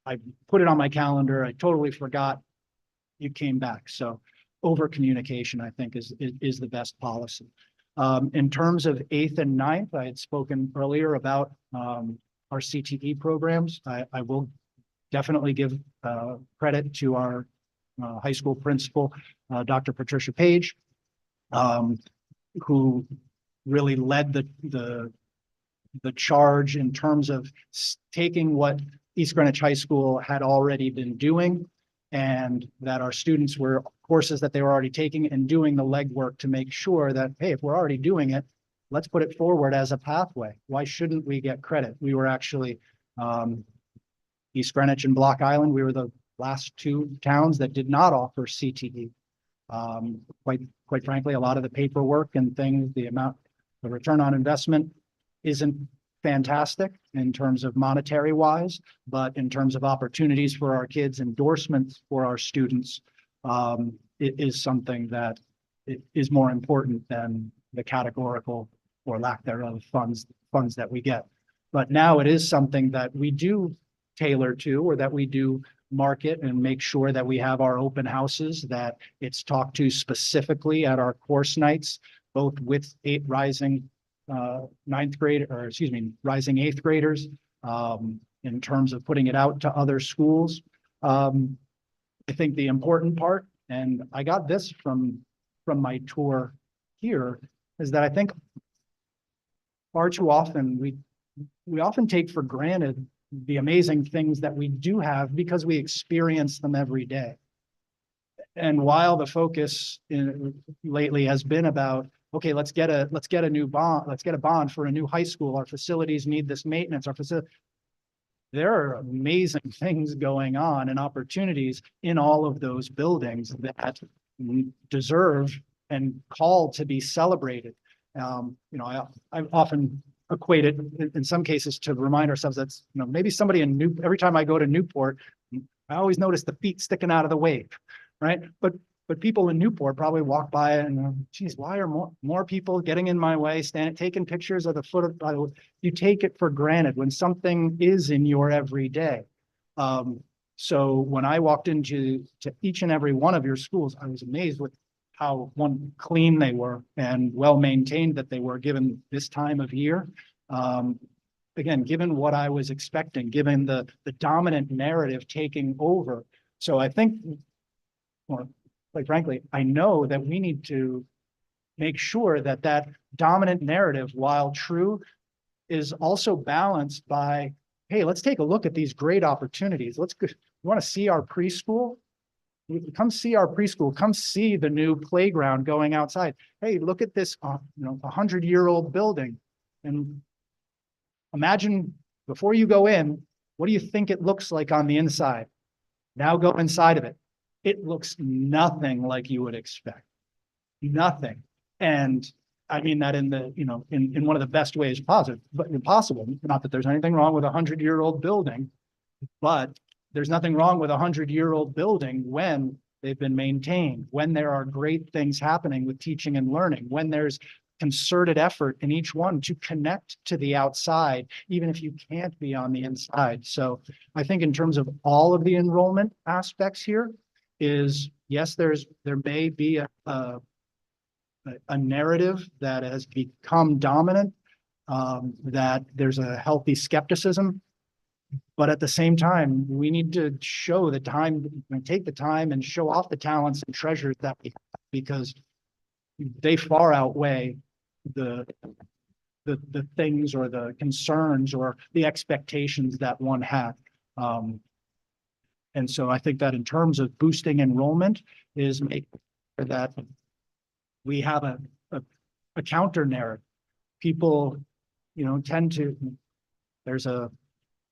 I put it on my calendar. I totally forgot. You came back. So over communication, I think, is the best policy. In terms of 8th and 9th, I had spoken earlier about our CTE programs. I will definitely give credit to our high school principal, Dr. Patricia Page, who really led the charge in terms of taking what East Greenwich High School had already been doing, and that our students were courses that they were already taking, and doing the legwork to make sure that, hey, if we're already doing it, let's put it forward as a pathway. Why shouldn't we get credit? We were actually, East Greenwich and Block Island, we were the last 2 towns that did not offer CTE. Quite frankly, a lot of the paperwork and things, the return on investment isn't fantastic in terms of monetary wise, but in terms of opportunities for our kids, endorsements for our students, it is something that is more important than the categorical or lack thereof funds that we get. But now it is something that we do tailor to, or that we do market and make sure that we have our open houses, that it's talked to specifically at our course nights, both with rising 9th grade, or excuse me, rising 8th graders, in terms of putting it out to other schools. I think the important part, and I got this from my tour here, is that I think far too often we often take for granted the amazing things that we do have because we experience them every day. And while the focus lately has been about, okay, let's get a new bond, let's get a bond for a new high school, our facilities need this maintenance, there are amazing things going on and opportunities in all of those buildings that deserve and call to be celebrated. I often equate it in some cases to remind ourselves that's, maybe somebody every time I go to Newport, I always notice the feet sticking out of the wave, right? But people in Newport probably walk by and, geez, why are more people getting in my way, taking pictures of the foot of, you take it for granted when something is in your everyday. So when I walked into each and every one of your schools, I was amazed with how clean they were and well maintained that they were, given this time of year. Again, given what I was expecting, given the dominant narrative taking over. So I think, well, quite frankly, I know that we need to make sure that dominant narrative, while true, is also balanced by, hey, let's take a look at these great opportunities. You want to see our preschool? Come see our preschool. Come see the new playground going outside. Hey, look at this, 100-year-old building. And imagine before you go in, what do you think it looks like on the inside? Now go inside of it. It looks nothing like you would expect. Nothing. And I mean that in the, in one of the best ways possible. Not that there's anything wrong with a 100-year-old building, but there's nothing wrong with a 100-year-old building when they've been maintained, when there are great things happening with teaching and learning, when there's concerted effort in each one to connect to the outside, even if you can't be on the inside. So I think in terms of all of the enrollment aspects here is, yes, there may be a narrative that has become dominant, that there's a healthy skepticism. But at the same time, we need to show the time, take the time and show off the talents and treasures that we have, because they far outweigh the things or the concerns or the expectations that one had. And so I think that in terms of boosting enrollment is making sure that we have a counter narrative. People, tend to, there's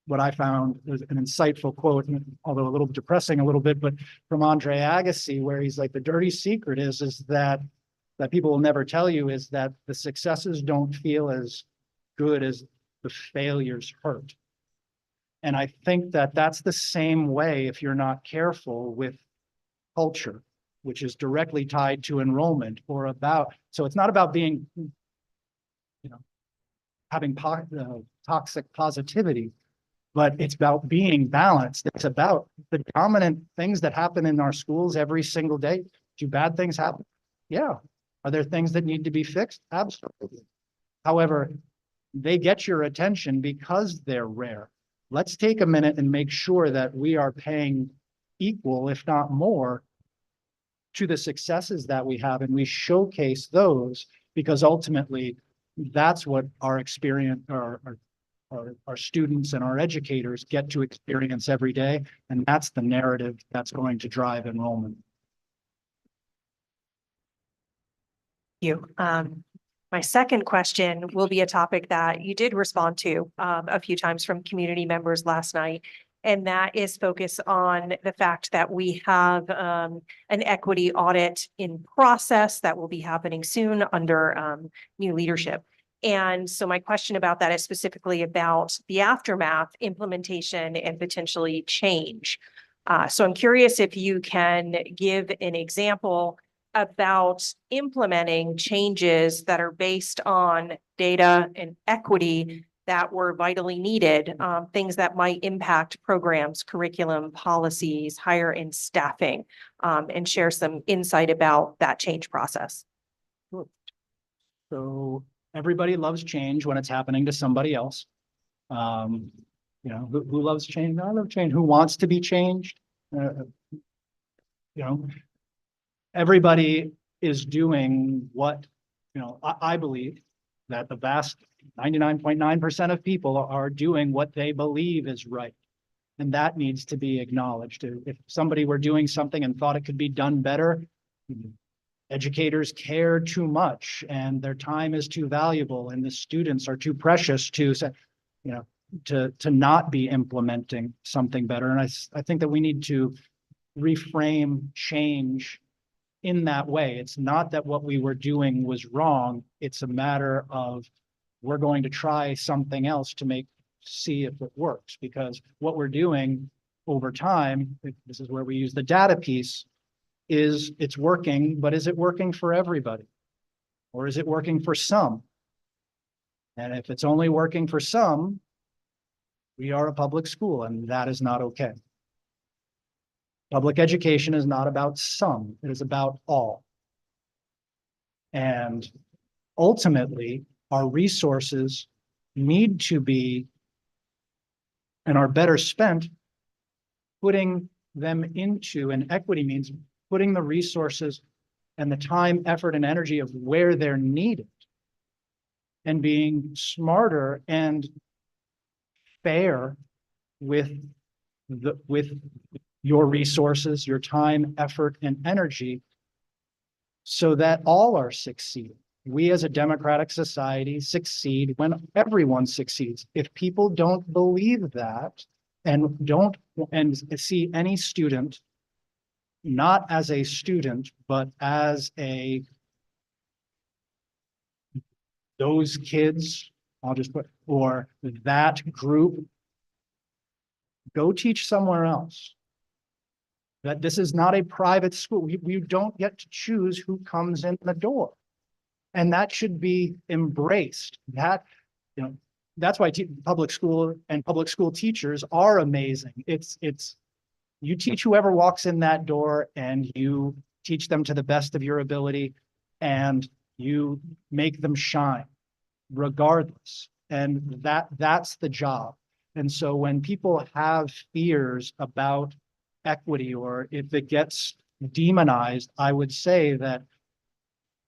what I found was an insightful quote, although a little depressing a little bit, but from Andre Agassi, where he's like, the dirty secret is that people will never tell you is that the successes don't feel as good as the failures hurt. And I think that that's the same way if you're not careful with culture, which is directly tied to enrollment so it's not about being, having toxic positivity, but it's about being balanced. It's about the dominant things that happen in our schools every single day. Do bad things happen? Yeah. Are there things that need to be fixed? Absolutely. However, they get your attention because they're rare. Let's take a minute and make sure that we are paying equal, if not more, to the successes that we have, and we showcase those, because ultimately that's what our experience, our students and our educators get to experience every day. And that's the narrative that's going to drive enrollment. You. My second question will be a topic that you did respond to a few times from community members last night, and that is focus on the fact that we have an equity audit in process that will be happening soon under new leadership. And so my question about that is specifically about the aftermath, implementation, and potentially change. So I'm curious if you can give an example about implementing changes that are based on data and equity that were vitally needed, things that might impact programs, curriculum, policies, hire and staffing, and share some insight about that change process. So everybody loves change when it's happening to somebody else. Who loves change? I love change. Who wants to be changed? Everybody is doing what, I believe that the vast 99.9% of people are doing what they believe is right. And that needs to be acknowledged. If somebody were doing something and thought it could be done better, educators care too much and their time is too valuable and the students are too precious to not be implementing something better. And I think that we need to reframe change in that way. It's not that what we were doing was wrong. It's a matter of we're going to try something else to see if it works, because what we're doing over time, this is where we use the data piece, is it's working, but is it working for everybody? Or is it working for some? And if it's only working for some, we are a public school, and that is not okay. Public education is not about some, it is about all. And ultimately, our resources need to be and are better spent putting them into, and equity means putting the resources and the time, effort, and energy of where they're needed, and being smarter and fair with your resources, your time, effort, and energy, so that all are succeeding. we as a democratic society succeed when everyone succeeds. If people don't believe that and don't and see any student not as a student, but as those kids, I'll just put, or that group, go teach somewhere else. That this is not a private school. We don't get to choose who comes in the door. And that should be embraced. That, you know, that's why public school and public school teachers are amazing. It's you teach whoever walks in that door and you teach them to the best of your ability and you make them shine regardless. And that's the job. And so when people have fears about equity or if it gets demonized, I would say that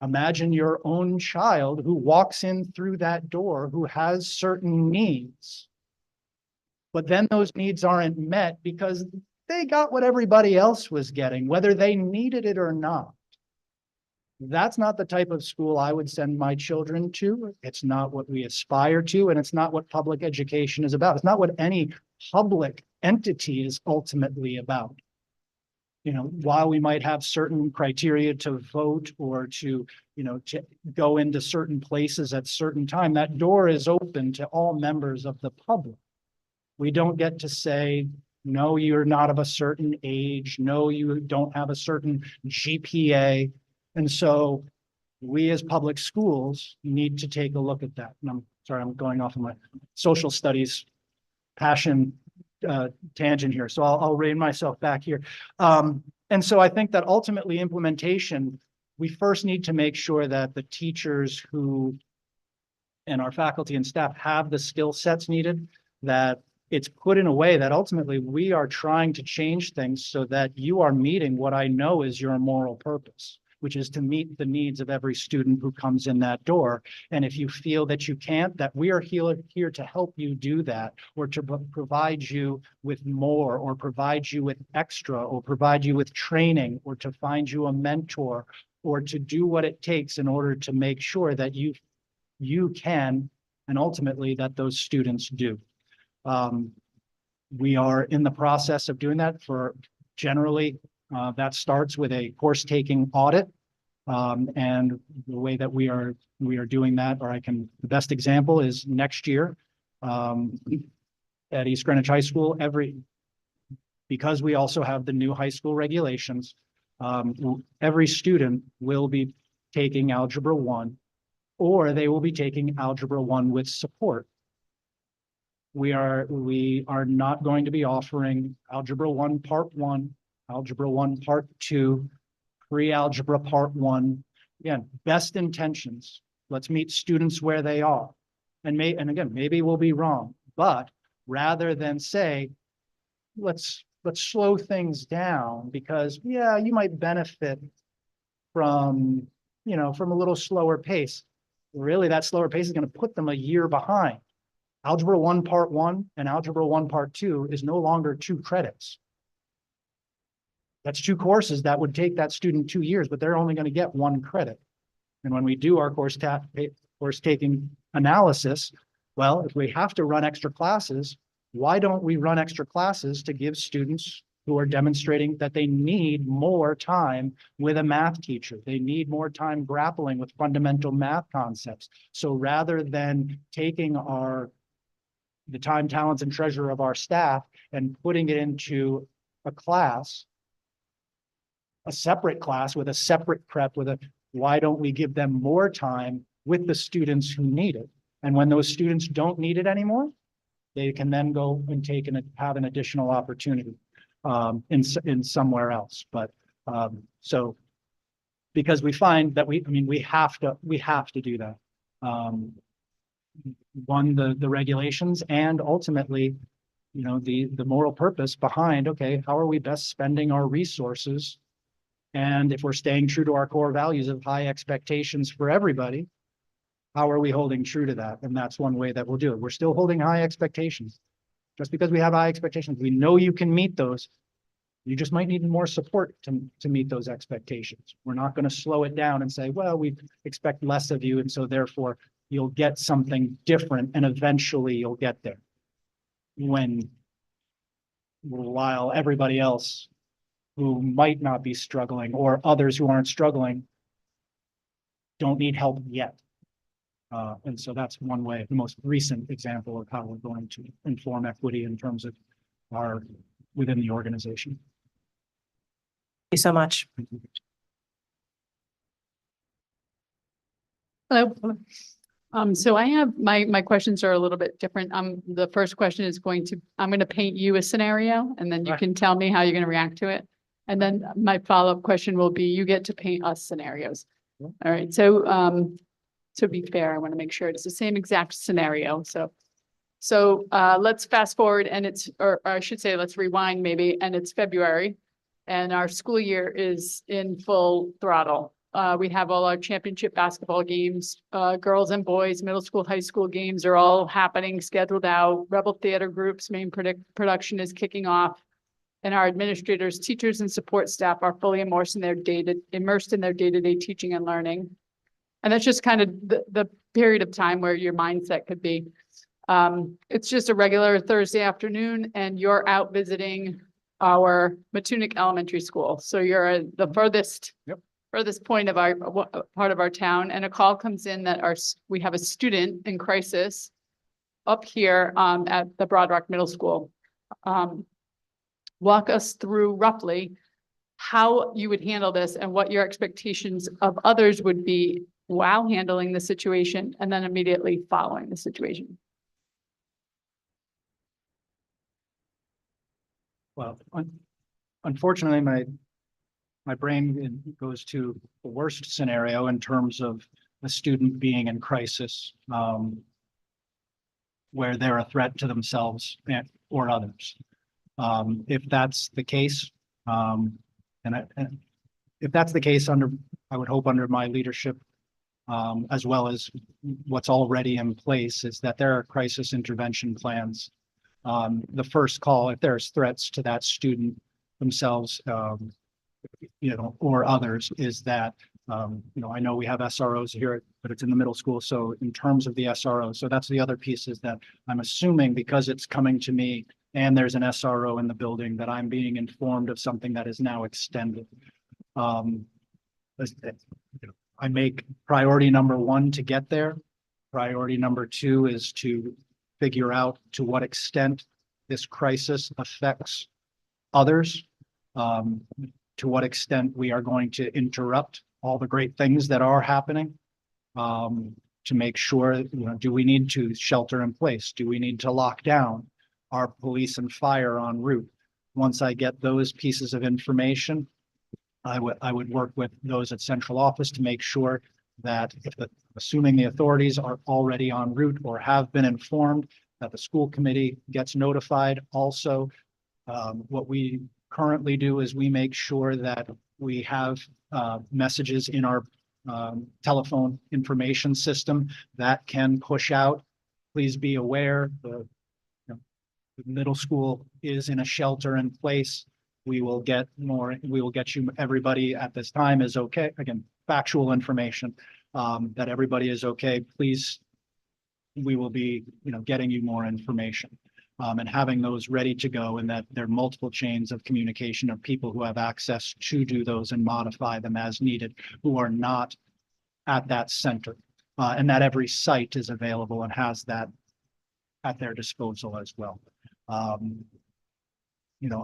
imagine your own child who walks in through that door who has certain needs, but then those needs aren't met because they got what everybody else was getting, whether they needed it or not. That's not the type of school I would send my children to. It's not what we aspire to, and it's not what public education is about. It's not what any public entity is ultimately about. You know, while we might have certain criteria to vote or to, you know, to go into certain places at certain time, that door is open to all members of the public. We don't get to say, no, you're not of a certain age. No, you don't have a certain GPA. And so we as public schools need to take a look at that. And I'm sorry, I'm going off of my social studies passion tangent here. So I'll rein myself back here. And so I think that ultimately implementation, we first need to make sure that the teachers who and our faculty and staff have the skill sets needed, that it's put in a way that ultimately we are trying to change things so that you are meeting what I know is your moral purpose, which is to meet the needs of every student who comes in that door. And if you feel that you can't, that we are here to help you do that, or to provide you with more, or provide you with extra, or provide you with training, or to find you a mentor, or to do what it takes in order to make sure that you can, and ultimately that those students do. We are in the process of doing that for generally, that starts with a course taking audit. And the way that we are doing that, or the best example is next year, at East Greenwich High School, because we also have the new high school regulations, every student will be taking Algebra 1, or they will be taking Algebra 1 with support. We are not going to be offering Algebra 1 Part 1, Algebra 1 Part 2, Pre-Algebra Part 1. Again, best intentions. Let's meet students where they are. And again, maybe we'll be wrong, but rather than say, let's slow things down because, yeah, you might benefit from a little slower pace. Really, that slower pace is going to put them a year behind. Algebra 1 Part 1 and Algebra 1 Part 2 is no longer 2 credits. That's 2 courses that would take that student 2 years, but they're only going to get 1 credit. And when we do our course taking analysis, well, if we have to run extra classes, why don't we run extra classes to give students who are demonstrating that they need more time with a math teacher? They need more time grappling with fundamental math concepts. So rather than taking the time, talents, and treasure of our staff and putting it into a class, a separate class with a separate prep, why don't we give them more time with the students who need it? And when those students don't need it anymore, they can then go and have an additional opportunity in somewhere else. But so because we find that we have to do that. One, the regulations, and ultimately, the moral purpose behind, okay, how are we best spending our resources? And if we're staying true to our core values of high expectations for everybody, how are we holding true to that? And that's one way that we'll do it. We're still holding high expectations. Just because we have high expectations, we know you can meet those. You just might need more support to meet those expectations. We're not going to slow it down and say, well, we expect less of you, and so therefore you'll get something different, and eventually you'll get there. While everybody else who might not be struggling, or others who aren't struggling, don't need help yet. And so that's one way, the most recent example of how we're going to inform equity in terms of within the organization. Thank you so much. Hello. So I have, my questions are a little bit different. The first question is I'm going to paint you a scenario, and then you Right. can tell me how you're going to react to it. And then my follow-up question will be, you get to paint us scenarios. Yeah. All right. So, to be fair, I want to make sure it's the same exact scenario. So let's fast forward, and or I should say, let's rewind maybe, and it's February, and our school year is in full throttle. We have all our championship basketball games, girls and boys, middle school, high school games are all happening, scheduled out. Rebel Theater Group's main production is kicking off. And our administrators, teachers, and support staff are fully immersed in their day-to-day teaching and learning. And that's just kind of the period of time where your mindset could be. It's just a regular Thursday afternoon, and you're out visiting our Matunic Elementary School. So you're at the furthest point of our part of our town, and a call comes in that we have a student in crisis up here at the Broad Rock Middle School. Walk us through roughly how you would handle this and what your expectations of others would be while handling the situation, and then immediately following the situation. Well, unfortunately, my brain goes to the worst scenario in terms of a student being in crisis, where they're a threat to themselves or others. If that's the case, if that's the case I would hope under my leadership, as well as what's already in place, is that there are crisis intervention plans. The first call, if there's threats to that student themselves, or others, is that, I know we have SROs here, but it's in the middle school. So in terms of the SRO, so that's the other piece, is that I'm assuming because it's coming to me and there's an SRO in the building, that I'm being informed of something that is now extended. I make priority number one to get there. Priority number two is to figure out to what extent this crisis affects others, to what extent we are going to interrupt all the great things that are happening, to make sure, do we need to shelter in place? Do we need to lock down? Are police and fire en route? Once I get those pieces of information, I would work with those at central office to make sure that assuming the authorities are already en route or have been informed, that the school committee gets notified. Also, what we currently do is we make sure that we have messages in our telephone information system that can push out. Please be aware, the middle school is in a shelter in place. We will get you, everybody at this time is okay. Again, factual information, that everybody is okay. Please, we will be, getting you more information, and having those ready to go, and that there are multiple chains of communication of people who have access to do those and modify them as needed, who are not at that center, and that every site is available and has that at their disposal as well.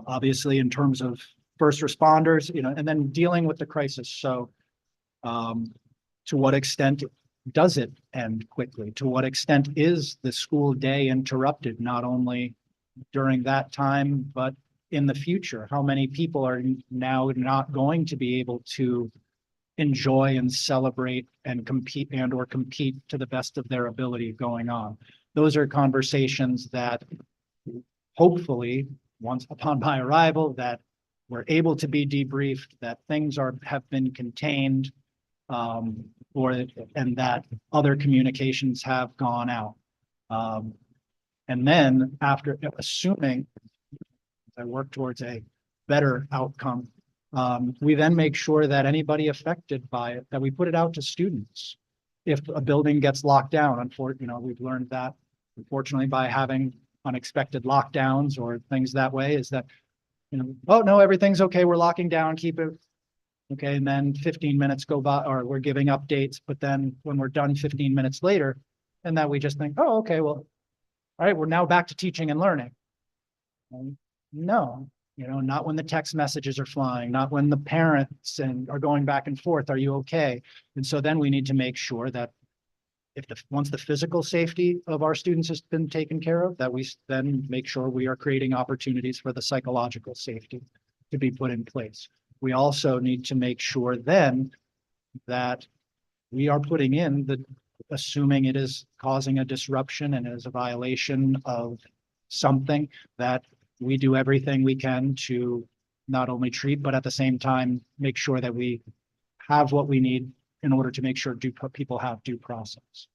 Obviously in terms of first responders, and then dealing with the crisis. So, to what extent does it end quickly? To what extent is the school day interrupted, not only during that time, but in the future? How many people are now not going to be able to enjoy and celebrate and compete to the best of their ability going on? Those are conversations that hopefully, once upon my arrival, that we're able to be debriefed, that things have been contained, and that other communications have gone out. And then after, assuming I work towards a better outcome. We then make sure that anybody affected by it, that we put it out to students. If a building gets locked down, unfortunately, we've learned that unfortunately by having unexpected lockdowns or things that way, is that, oh, no, everything's okay, we're locking down, keep it. Okay, and then 15 minutes go by, or we're giving updates, but then when we're done 15 minutes later, and then we just think, oh, okay, well, all right, we're now back to teaching and learning. No, not when the text messages are flying, not when the parents are going back and forth, are you okay? And so then we need to make sure that once the physical safety of our students has been taken care of, that we then make sure we are creating opportunities for the psychological safety to be put in place. We also need to make sure then that we are putting in assuming it is causing a disruption and is a violation of something, that we do everything we can to not only treat, but at the same time, make sure that we have what we need in order to make sure people have due process.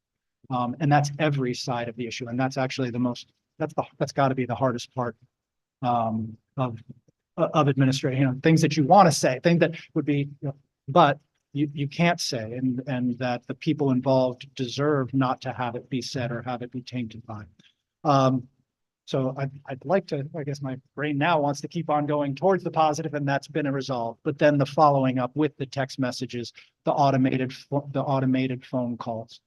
And that's every side of the issue. And that's actually that's got to be the hardest part of administration, things that you want to say, things that would be, but you can't say, and that the people involved deserve not to have it be said or have it be tainted by. So I'd like to, I guess my brain now wants to keep on going towards the positive, and that's been a resolve. But then the following up with the text messages, the automated phone calls,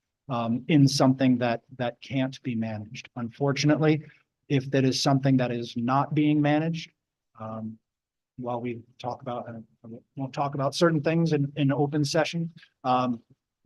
in something that can't be managed. Unfortunately, if that is something that is not being managed, while we talk about, I won't talk about certain things in open session,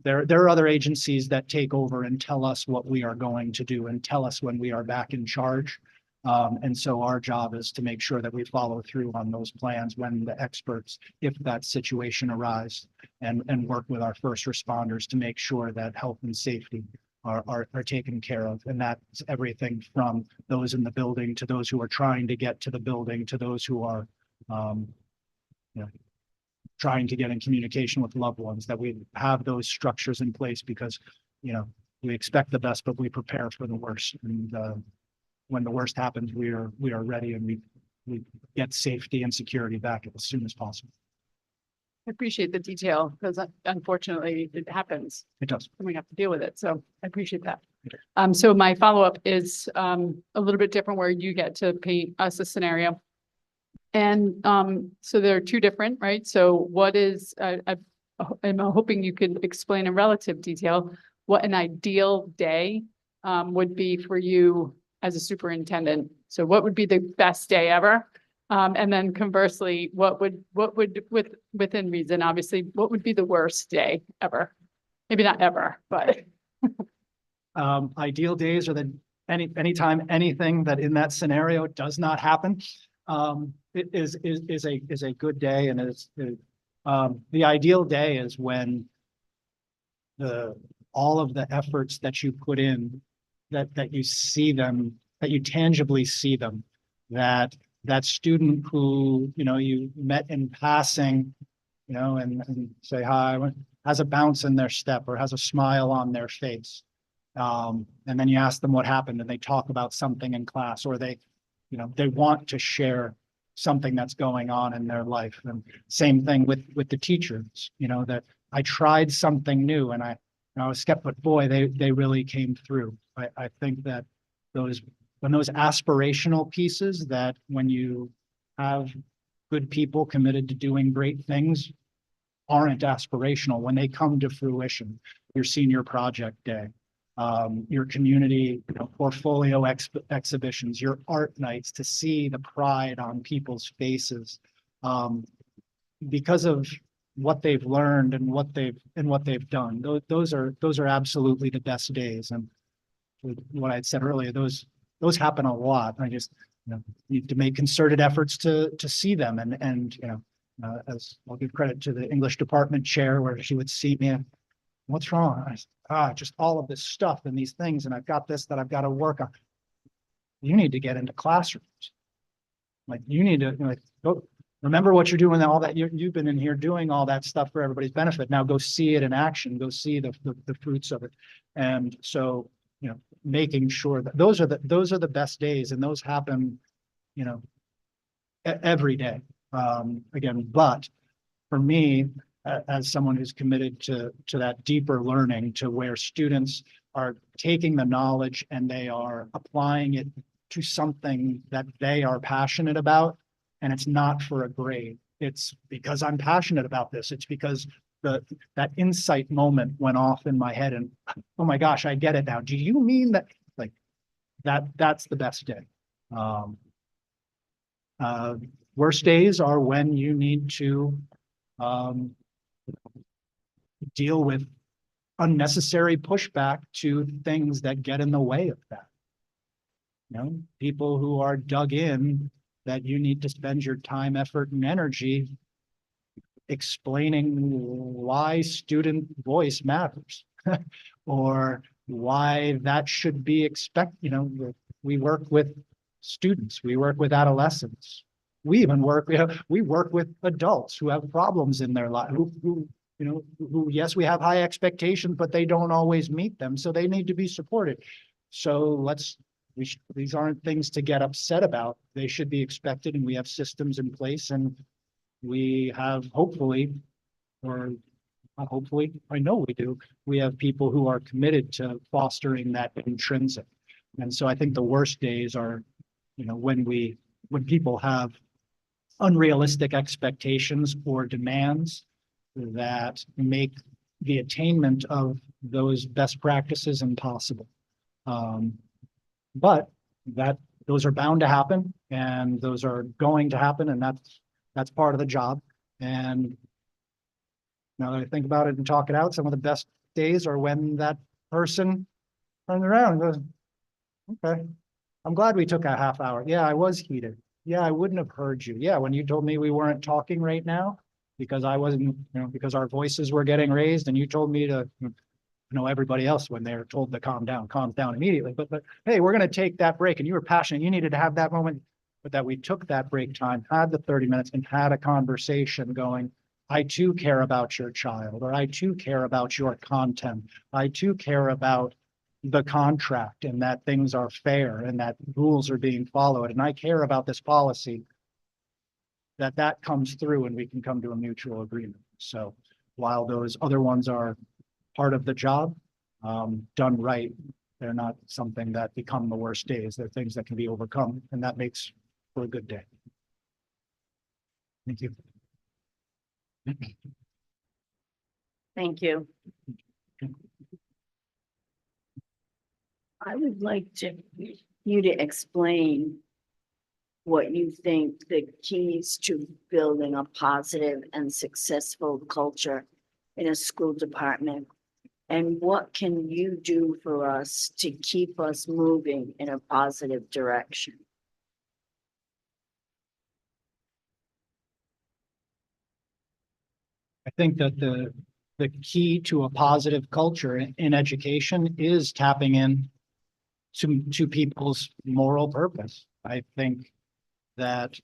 there are other agencies that take over and tell us what we are going to do and tell us when we are back in charge. And so our job is to make sure that we follow through on those plans when the experts, if that situation arises, and work with our first responders to make sure that health and safety are taken care of. And that's everything from those in the building to those who are trying to get to the building to those who are trying to get in communication with loved ones, that we have those structures in place because, we expect the best, but we prepare for the worst. And when the worst happens, we are ready, and we get safety and security back as soon as possible. I appreciate the detail because unfortunately it happens It does. and we have to deal with it. So I appreciate that. So my follow-up is a little bit different where you get to paint us a scenario. And so there are two different, right? So what is, I'm hoping you could explain in relative detail what an ideal day would be for you as a superintendent. So what would be the best day ever? And then conversely, what would within reason, obviously, what would be the worst day ever? Maybe not ever, but. Ideal days are anytime anything that in that scenario does not happen. It is a good day, and the ideal day is when all of the efforts that you put in, that you see them, that you tangibly see them, that student who you met in passing, and say hi, has a bounce in their step or has a smile on their face, and then you ask them what happened, and they talk about something in class, or they want to share something that's going on in their life. And same thing with the teachers, that I tried something new and I was skeptical, but boy, they really came through. I think that those aspirational pieces, that when you have good people committed to doing great things, aren't aspirational when they come to fruition. Your senior project day, your community portfolio exhibitions, your art nights, to see the pride on people's faces because of what they've learned and what they've done. Those are absolutely the best days. And what I had said earlier, those happen a lot. I just need to make concerted efforts to see them. And as I'll give credit to the English department chair, where she would see me, what's wrong? I said, just all of this stuff and these things, and I've got this that I've got to work on. You need to get into classrooms. Like, you need to go remember what you're doing, all that you've been in here doing all that stuff for everybody's benefit. Now go see it in action, go see the fruits of it. And so, making sure that those are the best days, and those happen, every day. Again, but for me, as someone who's committed to that deeper learning, to where students are taking the knowledge and they are applying it to something that they are passionate about, and it's not for a grade. It's because I'm passionate about this. It's because that insight moment went off in my head and, oh my gosh, I get it now. Do you mean that? Like that's the best day. Worst days are when you need to deal with unnecessary pushback to things that get in the way of that. You know, people who are dug in, that you need to spend your time, effort, and energy explaining why student voice matters or why that should be we work with students, we work with adolescents. We even work with adults who have problems in their life, who yes, we have high expectations, but they don't always meet them. So they need to be supported. So these aren't things to get upset about. They should be expected, and we have systems in place, and we have hopefully, or not hopefully, I know we do, we have people who are committed to fostering that intrinsic. And so I think the worst days are, when people have unrealistic expectations or demands that make the attainment of those best practices impossible. But those are bound to happen, and those are going to happen, and that's part of the job. And now that I think about it and talk it out, some of the best days are when that person turns around and goes, okay, I'm glad we took a half hour. Yeah, I was heated. Yeah, I wouldn't have heard you. Yeah, when you told me we weren't talking right now because I wasn't, because our voices were getting raised, and you told me to, everybody else when they're told to calm down, calms down immediately. But hey, we're going to take that break, and you were passionate. You needed to have that moment, but that we took that break time, had the 30 minutes, and had a conversation going, I too care about your child, or I too care about your content. I too care about the contract, and that things are fair, and that rules are being followed. And I care about this policy, that comes through, and we can come to a mutual agreement. So while those other ones are part of the job, done right, they're not something that become the worst days. They're things that can be overcome, and that makes for a good day. Thank you. Thank you. I would like you to explain what you think the keys to building a positive and successful culture in a school department, and what can you do for us to keep us moving in a positive direction? I think that the key to a positive culture in education is tapping in to people's moral purpose. I think that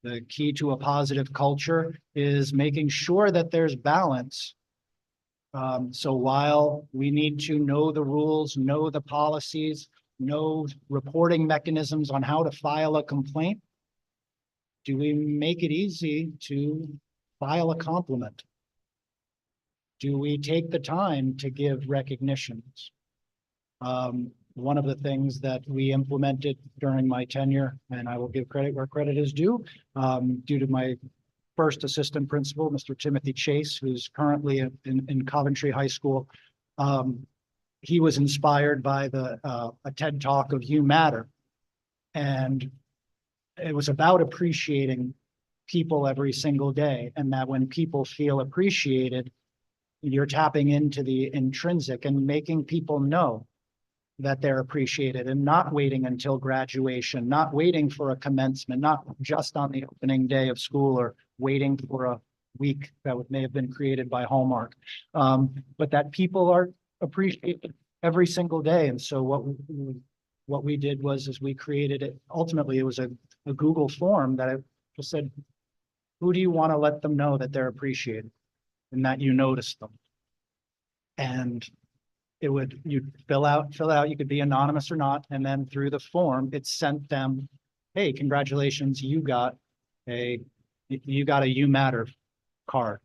the key to a positive culture is making sure that there's balance. So while we need to know the rules, know the policies, know reporting mechanisms on how to file a complaint, do we make it easy to file a compliment? Do we take the time to give recognitions? One of the things that we implemented during my tenure, and I will give credit where credit is due, due to my first assistant principal, Mr. Timothy Chase, who's currently in Coventry High School. He was inspired by a TED Talk of You Matter. And it was about appreciating people every single day, and that when people feel appreciated, you're tapping into the intrinsic and making people know that they're appreciated, and not waiting until graduation, not waiting for a commencement, not just on the opening day of school, or waiting for a week that may have been created by Hallmark, but that people are appreciated every single day. And so what we did was we created it. Ultimately, it was a Google form that I just said, who do you want to let them know that they're appreciated and that you notice them? And you'd fill out, you could be anonymous or not. And then through the form, it sent them, hey, congratulations, you got a You got a You Matter card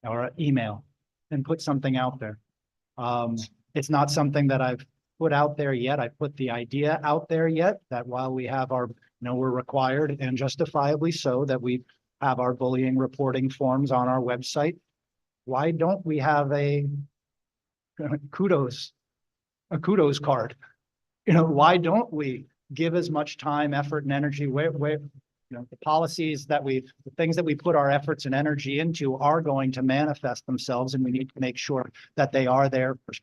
or an email and put something out there. It's not something that I've put out there yet. I put the idea out there yet that while we have our, we're required and justifiably so that we have our bullying reporting forms on our website. Why don't we have a kudos card? Why don't we give as much time, effort, and energy where the policies that the things that we put our efforts and energy into are going to manifest themselves, and we need to make sure that they are there for,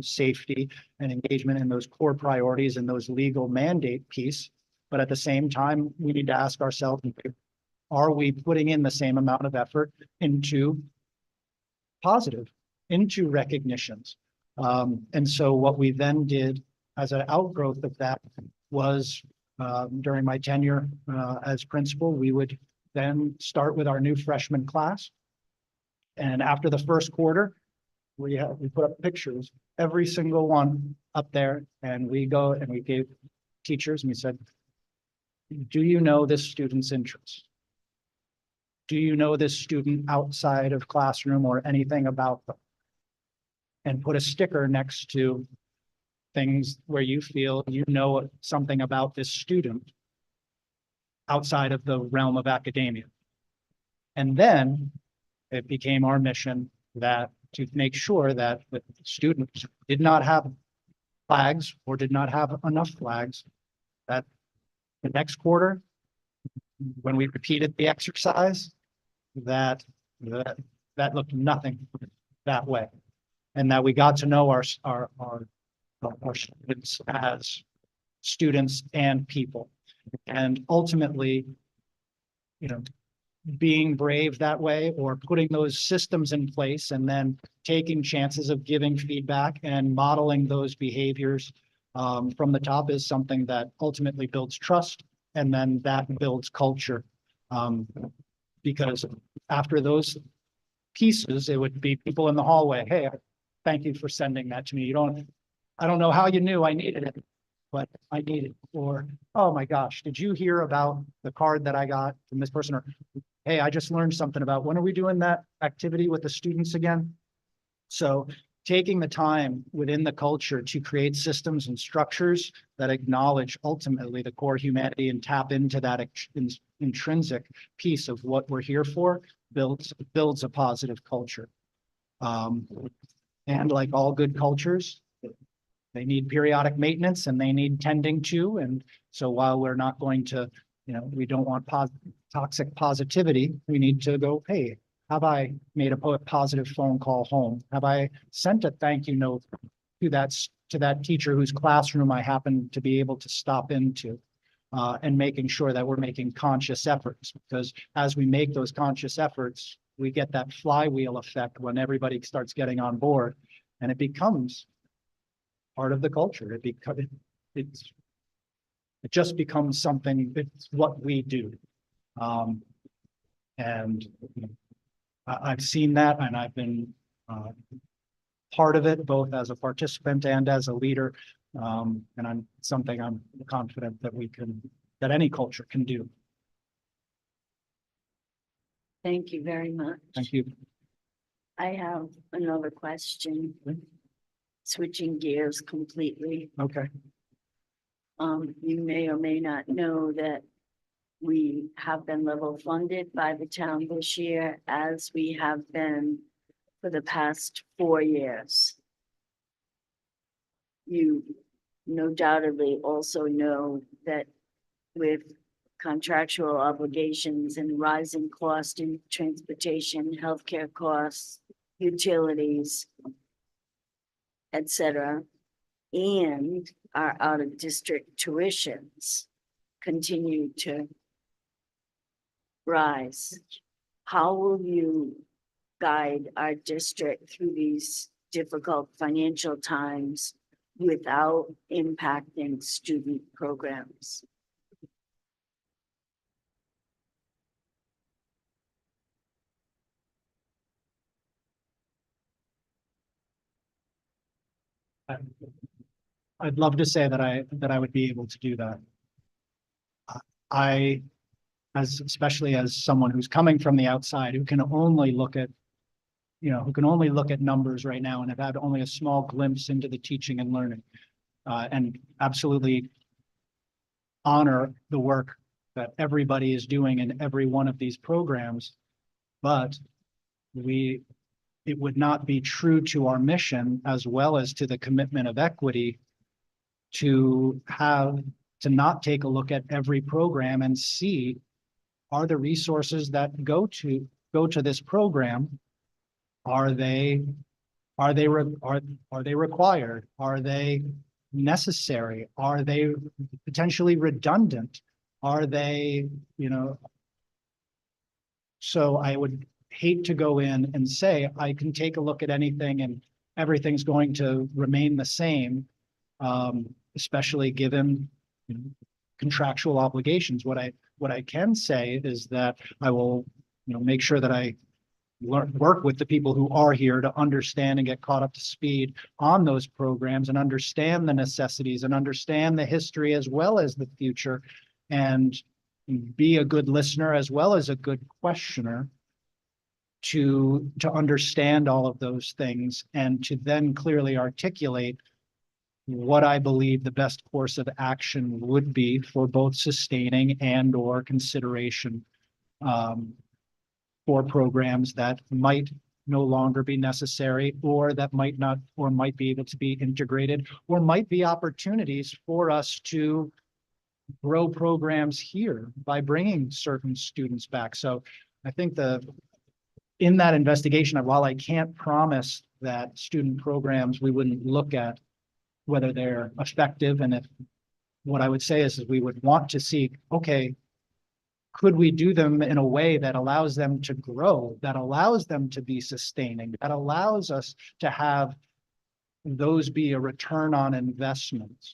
safety and engagement in those core priorities and those legal mandate piece. But at the same time, we need to ask ourselves, are we putting in the same amount of effort into into recognitions? And so what we then did as an outgrowth of that was during my tenure as principal, we would then start with our new freshman class. And after the first quarter, we put up pictures, every single one up there, and we go and we gave teachers and we said, do you know this student's interests? Do you know this student outside of classroom or anything about them? And put a sticker next to things where you feel something about this student outside of the realm of academia. And then it became our mission to make sure that the students did not have flags or did not have enough flags, that the next quarter, when we repeated the exercise, that looked nothing that way. And that we got to know our students as students and people. And ultimately, being brave that way, or putting those systems in place and then taking chances of giving feedback and modeling those behaviors from the top is something that ultimately builds trust, and then that builds culture. Because after those pieces, it would be people in the hallway, hey, thank you for sending that to me. I don't know how you knew I needed it, but I need it. Or, oh my gosh, did you hear about the card that I got from this person? Or, hey, I just learned something about, when are we doing that activity with the students again? So taking the time within the culture to create systems and structures that acknowledge ultimately the core humanity and tap into that intrinsic piece of what we're here for builds a positive culture. And like all good cultures, they need periodic maintenance and they need tending to. And so while we're not going to, we don't want toxic positivity, we need to go, hey, have I made a positive phone call home? Have I sent a thank you note to that teacher whose classroom I happen to be able to stop into? And making sure that we're making conscious efforts, because as we make those conscious efforts, we get that flywheel effect when everybody starts getting on board, and it becomes part of the culture. It just becomes something. It's what we do, and I've seen that, and I've been part of it, both as a participant and as a leader. And I'm confident that any culture can do. Thank you very much. Thank you. I have another question. Switching gears completely. Okay. You may or may not know that we have been level funded by the town this year, as we have been for the past 4 years. You no doubtedly also know that with contractual obligations and rising cost in transportation, healthcare costs, utilities, etc., and our out-of-district tuitions continue to rise. How will you guide our district through these difficult financial times without impacting student programs? I'd love to say that I would be able to do that. I especially as someone who's coming from the outside, who can only look at, who can only look at numbers right now and have had only a small glimpse into the teaching and learning. And absolutely honor the work that everybody is doing in every one of these programs. But it would not be true to our mission as well as to the commitment of equity to not take a look at every program and see, are the resources that go to this program, are they required? Are they necessary? Are they potentially redundant? Are they, so I would hate to go in and say, I can take a look at anything and everything's going to remain the same, especially given contractual obligations. What I can say is that I will, make sure that I work with the people who are here to understand and get caught up to speed on those programs and understand the necessities and understand the history as well as the future, and be a good listener as well as a good questioner to understand all of those things, and to then clearly articulate what I believe the best course of action would be for both sustaining and or consideration for programs that might no longer be necessary, or that might not, or might be able to be integrated, or might be opportunities for us to grow programs here by bringing certain students back. So I think in that investigation, while I can't promise that student programs, we wouldn't look at whether they're effective, and if what I would say is we would want to see, okay, could we do them in a way that allows them to grow, that allows them to be sustaining, that allows us to have those be a return on investment.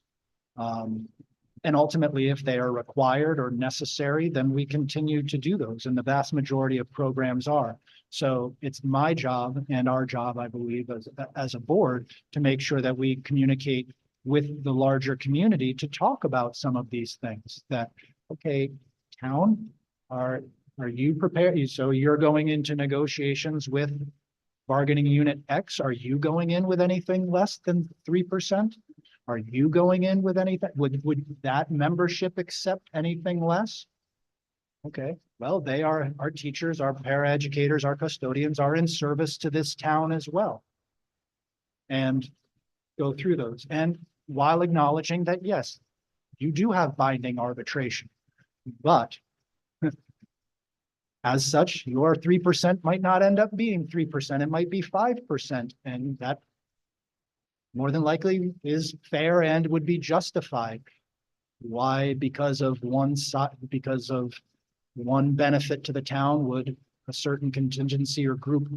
And ultimately, if they are required or necessary, then we continue to do those, and the vast majority of programs are. So it's my job and our job, I believe, as a board, to make sure that we communicate with the larger community to talk about some of these things. That, okay, town, are you prepared? So you're going into negotiations with bargaining unit X. Are you going in with anything less than 3%? Are you going in with anything? Would that membership accept anything less? Okay, well, they are our teachers, our paraeducators, our custodians are in service to this town as well. And go through those. And while acknowledging that, yes, you do have binding arbitration, but as such, your 3% might not end up being 3%. It might be 5%. And that more than likely is fair and would be justified. Why? Because of one benefit to the town would a certain contingency or group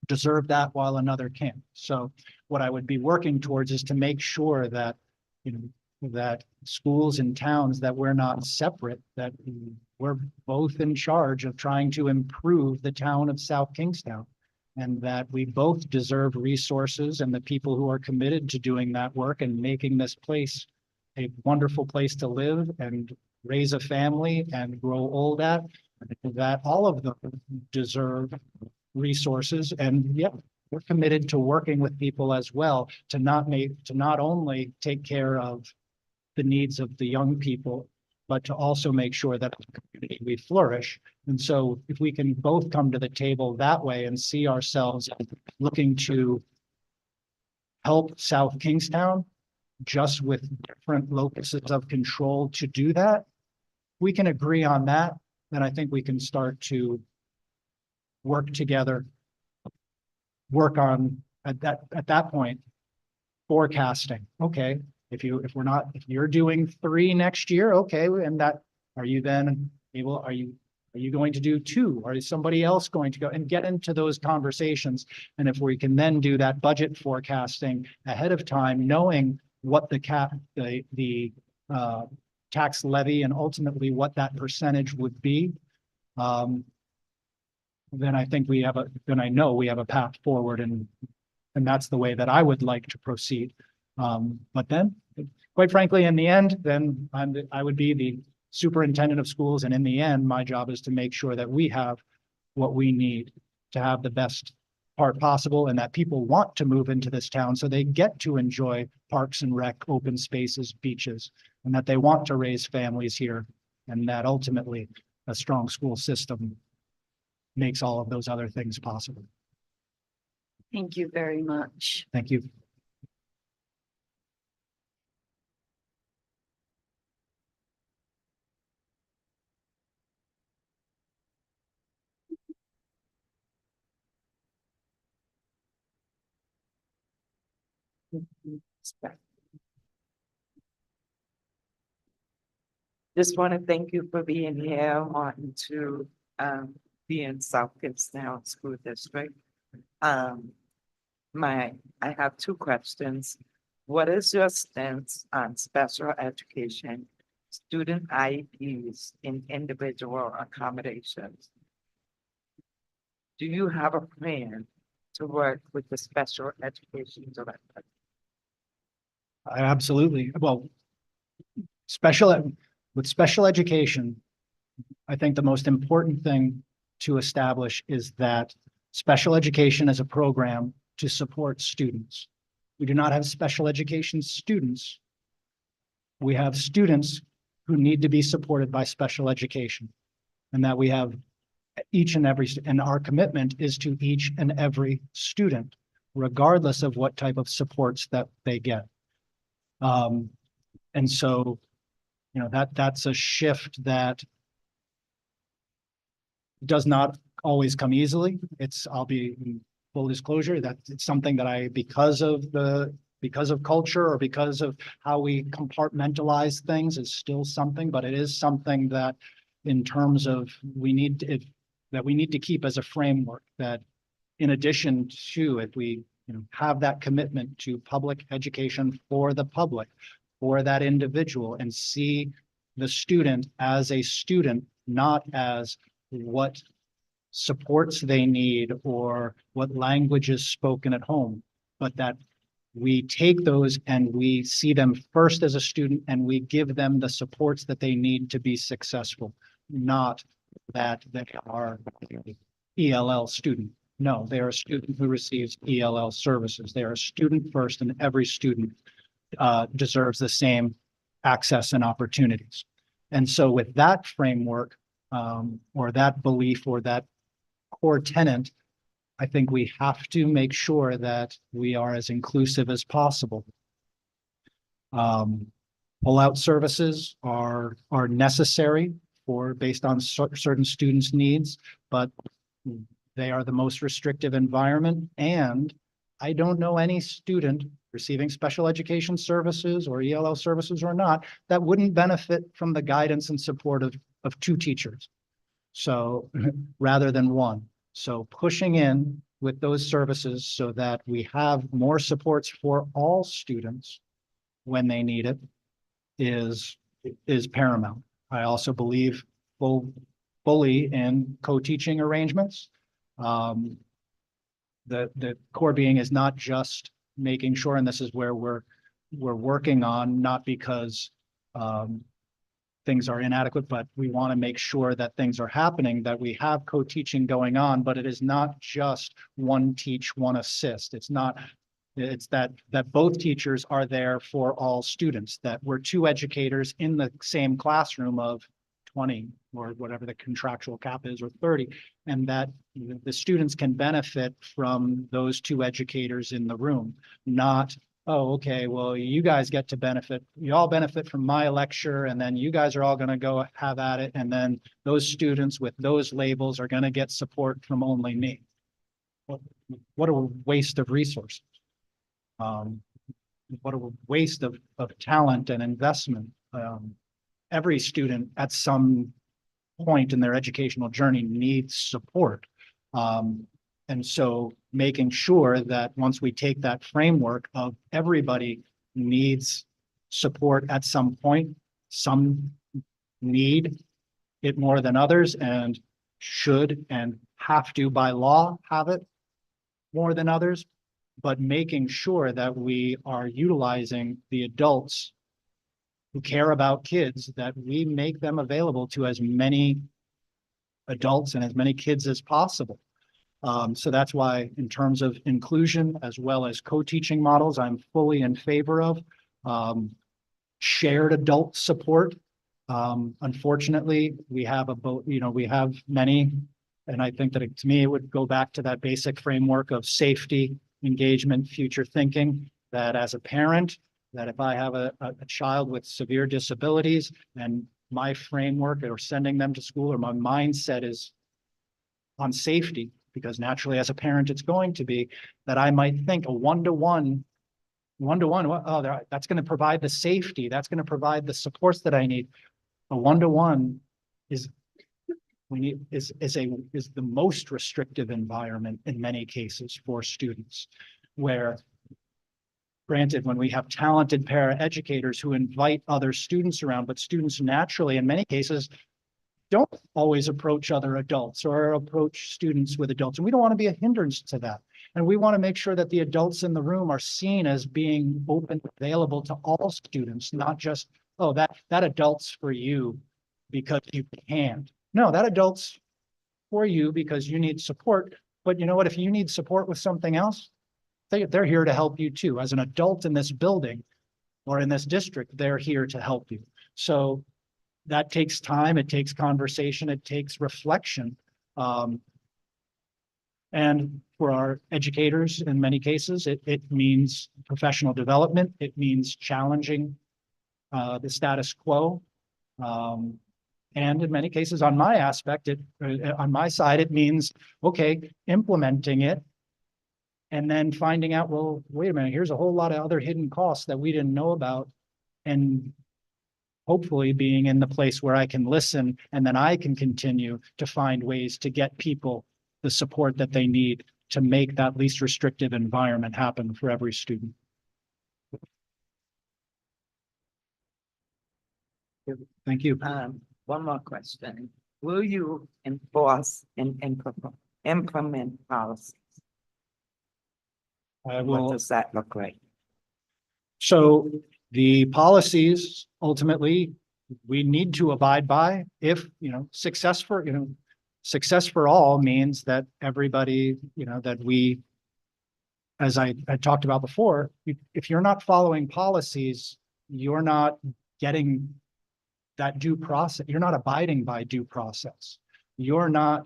deserve that while another can't. So what I would be working towards is to make sure that, that schools and towns, that we're not separate, that we're both in charge of trying to improve the town of South Kingstown, and that we both deserve resources and the people who are committed to doing that work and making this place a wonderful place to live and raise a family and grow old at, that all of them deserve resources. And yeah, we're committed to working with people as well to not only take care of the needs of the young people, but to also make sure that as a community we flourish. And so if we can both come to the table that way and see ourselves looking to help South Kingstown, just with different locuses of control to do that, we can agree on that, then I think we can start to work together, work on at that point, forecasting. Okay, if you're doing 3 next year, okay, and that, are you going to do 2? Or is somebody else going to go, and get into those conversations? And if we can then do that budget forecasting ahead of time, knowing what the tax levy and ultimately what that percentage would be, then I think I know we have a path forward, and that's the way that I would like to proceed. But then, quite frankly, in the end, then I would be the superintendent of schools. And in the end, my job is to make sure that we have what we need to have the best part possible and that people want to move into this town so they get to enjoy parks and rec, open spaces, beaches, and that they want to raise families here. And that ultimately a strong school system makes all of those other things possible. Thank you very much. Thank you. Just want to thank you for being here, wanting to be in South Kingstown School District. I have two questions. What is your stance on special education, student IEPs, and individual accommodations? Do you have a plan to work with the special education director? Absolutely. Well, with special education, I think the most important thing to establish is that special education is a program to support students. We do not have special education students. We have students who need to be supported by special education, and that we have each and every, and our commitment is to each and every student, regardless of what type of supports that they get. And so, you know, that's a shift that does not always come easily. I'll be in full disclosure that it's something that because of culture or because of how we compartmentalize things is still something, but it is something that in terms of we need to keep as a framework, that in addition to if we have that commitment to public education for the public, for that individual, and see the student as a student, not as what supports they need or what language is spoken at home, but that we take those and we see them first as a student and we give them the supports that they need to be successful, not that they are ELL student. No, they are a student who receives ELL services. They are a student first, and every student deserves the same access and opportunities. And so with that framework, or that belief, or that core tenet, I think we have to make sure that we are as inclusive as possible. Pull-out services are necessary based on certain students' needs, but they are the most restrictive environment. And I don't know any student receiving special education services or ELL services or not that wouldn't benefit from the guidance and support of two teachers. So rather than one. So pushing in with those services so that we have more supports for all students when they need it is paramount. I also believe fully in co-teaching arrangements. The core being is not just making sure, and this is where we're working on, not because things are inadequate, but we want to make sure that things are happening, that we have co-teaching going on, but it is not just one teach, one assist. It's that both teachers are there for all students, that we're two educators in the same classroom of 20 or whatever the contractual cap is, or 30, and that the students can benefit from those two educators in the room, not, oh, okay, well, you guys get to benefit, you all benefit from my lecture, and then you guys are all going to go have at it, and then those students with those labels are going to get support from only me. What a waste of resources. What a waste of talent and investment. Every student at some point in their educational journey needs support. And so making sure that once we take that framework of everybody needs support at some point, some need it more than others and should and have to by law have it more than others, but making sure that we are utilizing the adults who care about kids, that we make them available to as many adults and as many kids as possible. So that's why in terms of inclusion as well as co-teaching models, I'm fully in favor of shared adult support. Unfortunately, we have we have many, and I think that to me, it would go back to that basic framework of safety, engagement, future thinking, that as a parent, that if I have a child with severe disabilities and my framework or sending them to school or my mindset is on safety, because naturally as a parent, it's going to be, that I might think a one-to-one, oh, that's going to provide the safety. That's going to provide the supports that I need. A one-to-one is the most restrictive environment in many cases for students, where granted, when we have talented paraeducators who invite other students around, but students naturally, in many cases, don't always approach other adults or approach students with adults. And we don't want to be a hindrance to that. And we want to make sure that the adults in the room are seen as being open, available to all students, not just, oh, that adult's for you because you can't. No, that adult's for you because you need support. But you know what? If you need support with something else, they're here to help you too. As an adult in this building or in this district, they're here to help you. So that takes time, it takes conversation, it takes reflection. And for our educators, in many cases, it means professional development. It means challenging the status quo. And in many cases, on my aspect, on my side, it means, okay, implementing it and then finding out, well, wait a minute, here's a whole lot of other hidden costs that we didn't know about. And hopefully being in the place where I can listen and then I can continue to find ways to get people the support that they need to make that least restrictive environment happen for every student. Thank you. One more question. Will you enforce and implement policies? I What will. does that look like? So the policies, ultimately, we need to abide by. If, success for all means that everybody, that we, as I talked about before, if you're not following policies, you're not getting that due process. You're not abiding by due process. You're not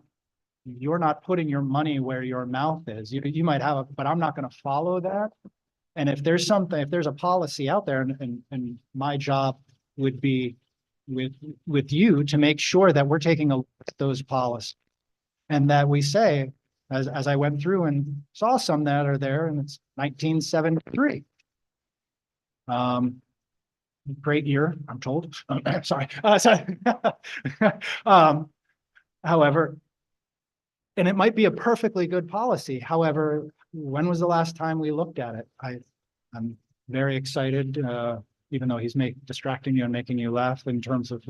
putting your money where your mouth is. You might have, but I'm not going to follow that. And if there's a policy out there, and my job would be with you to make sure that we're taking a look at those policies, and that we say, as I went through and saw some that are there, and it's 1973. Great year, I'm told. Sorry. However, and it might be a perfectly good policy. However, when was the last time we looked at it? I'm very excited, even though he's distracting you and making you laugh, in terms of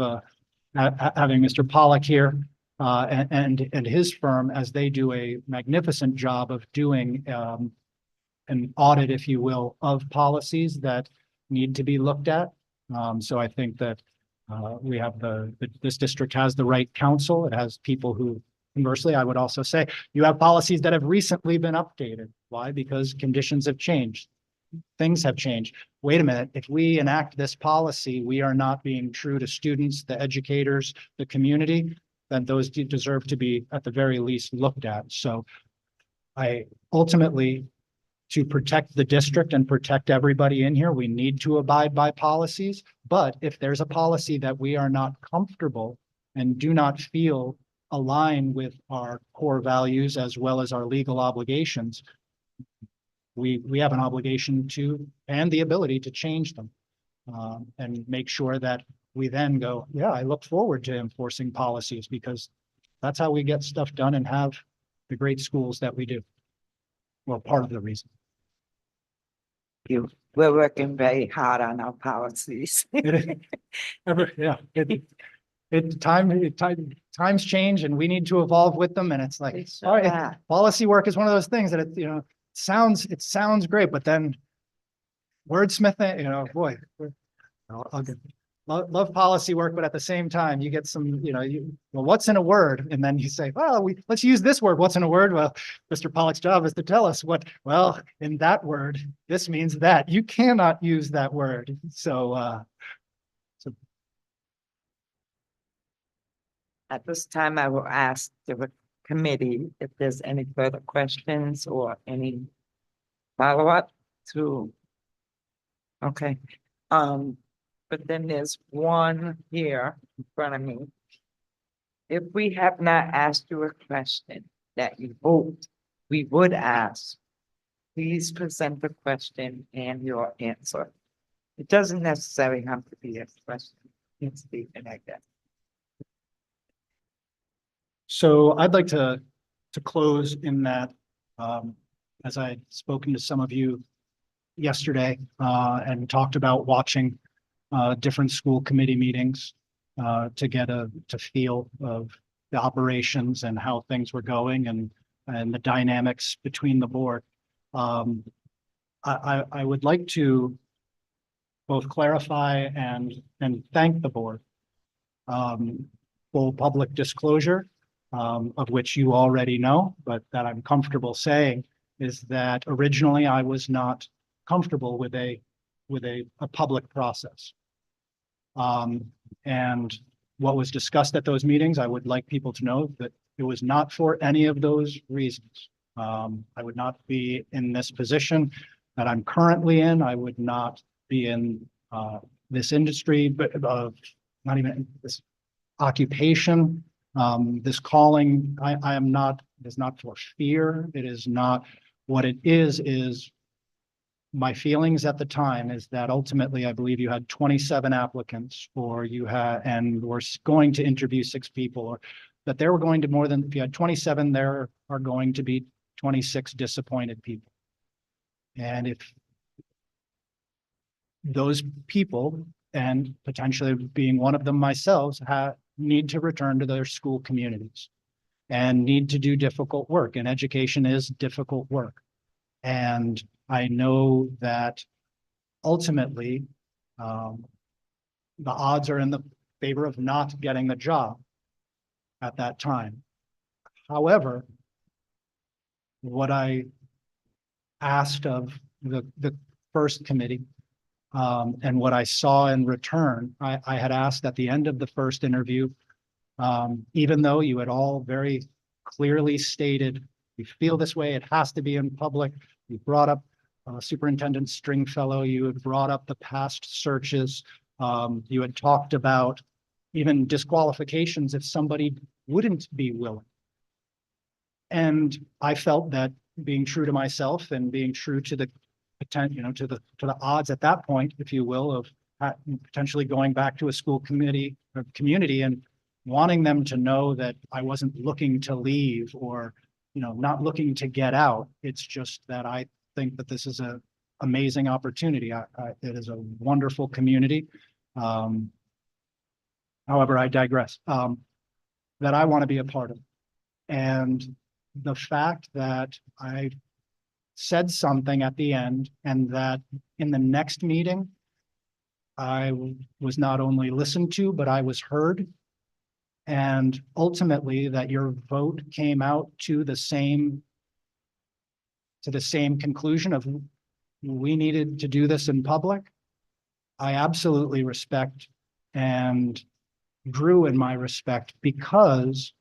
having Mr. Pollack here and his firm, as they do a magnificent job of doing an audit, if you will, of policies that need to be looked at. So I think that we have this district has the right counsel. It has people who, conversely, I would also say, you have policies that have recently been updated. Why? Because conditions have changed. Things have changed. Wait a minute, if we enact this policy, we are not being true to students, the educators, the community, then those deserve to be at the very least looked at. So I ultimately, to protect the district and protect everybody in here, we need to abide by policies. But if there's a policy that we are not comfortable and do not feel align with our core values as well as our legal obligations, we have an obligation to, and the ability to change them, and make sure that we then go, yeah, I look forward to enforcing policies, because that's how we get stuff done and have the great schools that we do. Well, part of the reason. We're working very hard on our policies. Times change and we need to evolve with them. And it's like, all right, policy work is one of those things that it sounds great, but then wordsmithing, boy, love policy work, but at the same time, you get some, well, what's in a word? And then you say, well, let's use this word. What's in a word? Well, Mr. Pollock's job is to tell us well, in that word, this means that. You cannot use that word. So At this time, I will ask the committee if there's any further questions or any follow-up to. Okay, but then there's one here in front of me. If we have not asked you a question that you hoped we would ask, please present the question and your answer. It doesn't necessarily have to be a question. It's be like that. So I'd like to close in that, as I had spoken to some of you yesterday, and talked about watching different school committee meetings to get to feel of the operations and how things were going and the dynamics between the board. I would like to both clarify and thank the board. Full public disclosure, of which you already know, but that I'm comfortable saying is that originally I was not comfortable with a public process. And what was discussed at those meetings, I would like people to know that it was not for any of those reasons. I would not be in this position that I'm currently in. I would not be in this industry, but not even this occupation, this calling. I am not, it is not for fear. It is not what it is my feelings at the time is that ultimately, I believe you had 27 applicants, or you had, and were going to interview 6 people, or that there were going to more than, if you had 27, there are going to be 26 disappointed people. And if those people, and potentially being one of them myself, need to return to their school communities and need to do difficult work, and education is difficult work. And I know that ultimately the odds are in the favor of not getting the job at that time. However, what I asked of the first committee, and what I saw in return, I had asked at the end of the first interview, even though you had all very clearly stated, you feel this way, it has to be in public. You brought up Superintendent Stringfellow, you had brought up the past searches. You had talked about even disqualifications if somebody wouldn't be willing. And I felt that being true to myself and being true to the potential, to the odds at that point, if you will, of potentially going back to a school committee or community and wanting them to know that I wasn't looking to leave or, not looking to get out. It's just that I think that this is an amazing opportunity. It is a wonderful community. However, I digress. That I want to be a part of. And the fact that I said something at the end, and that in the next meeting, I was not only listened to, but I was heard. And ultimately that your vote came out to the same conclusion of we needed to do this in public. I absolutely respect and grew in my respect because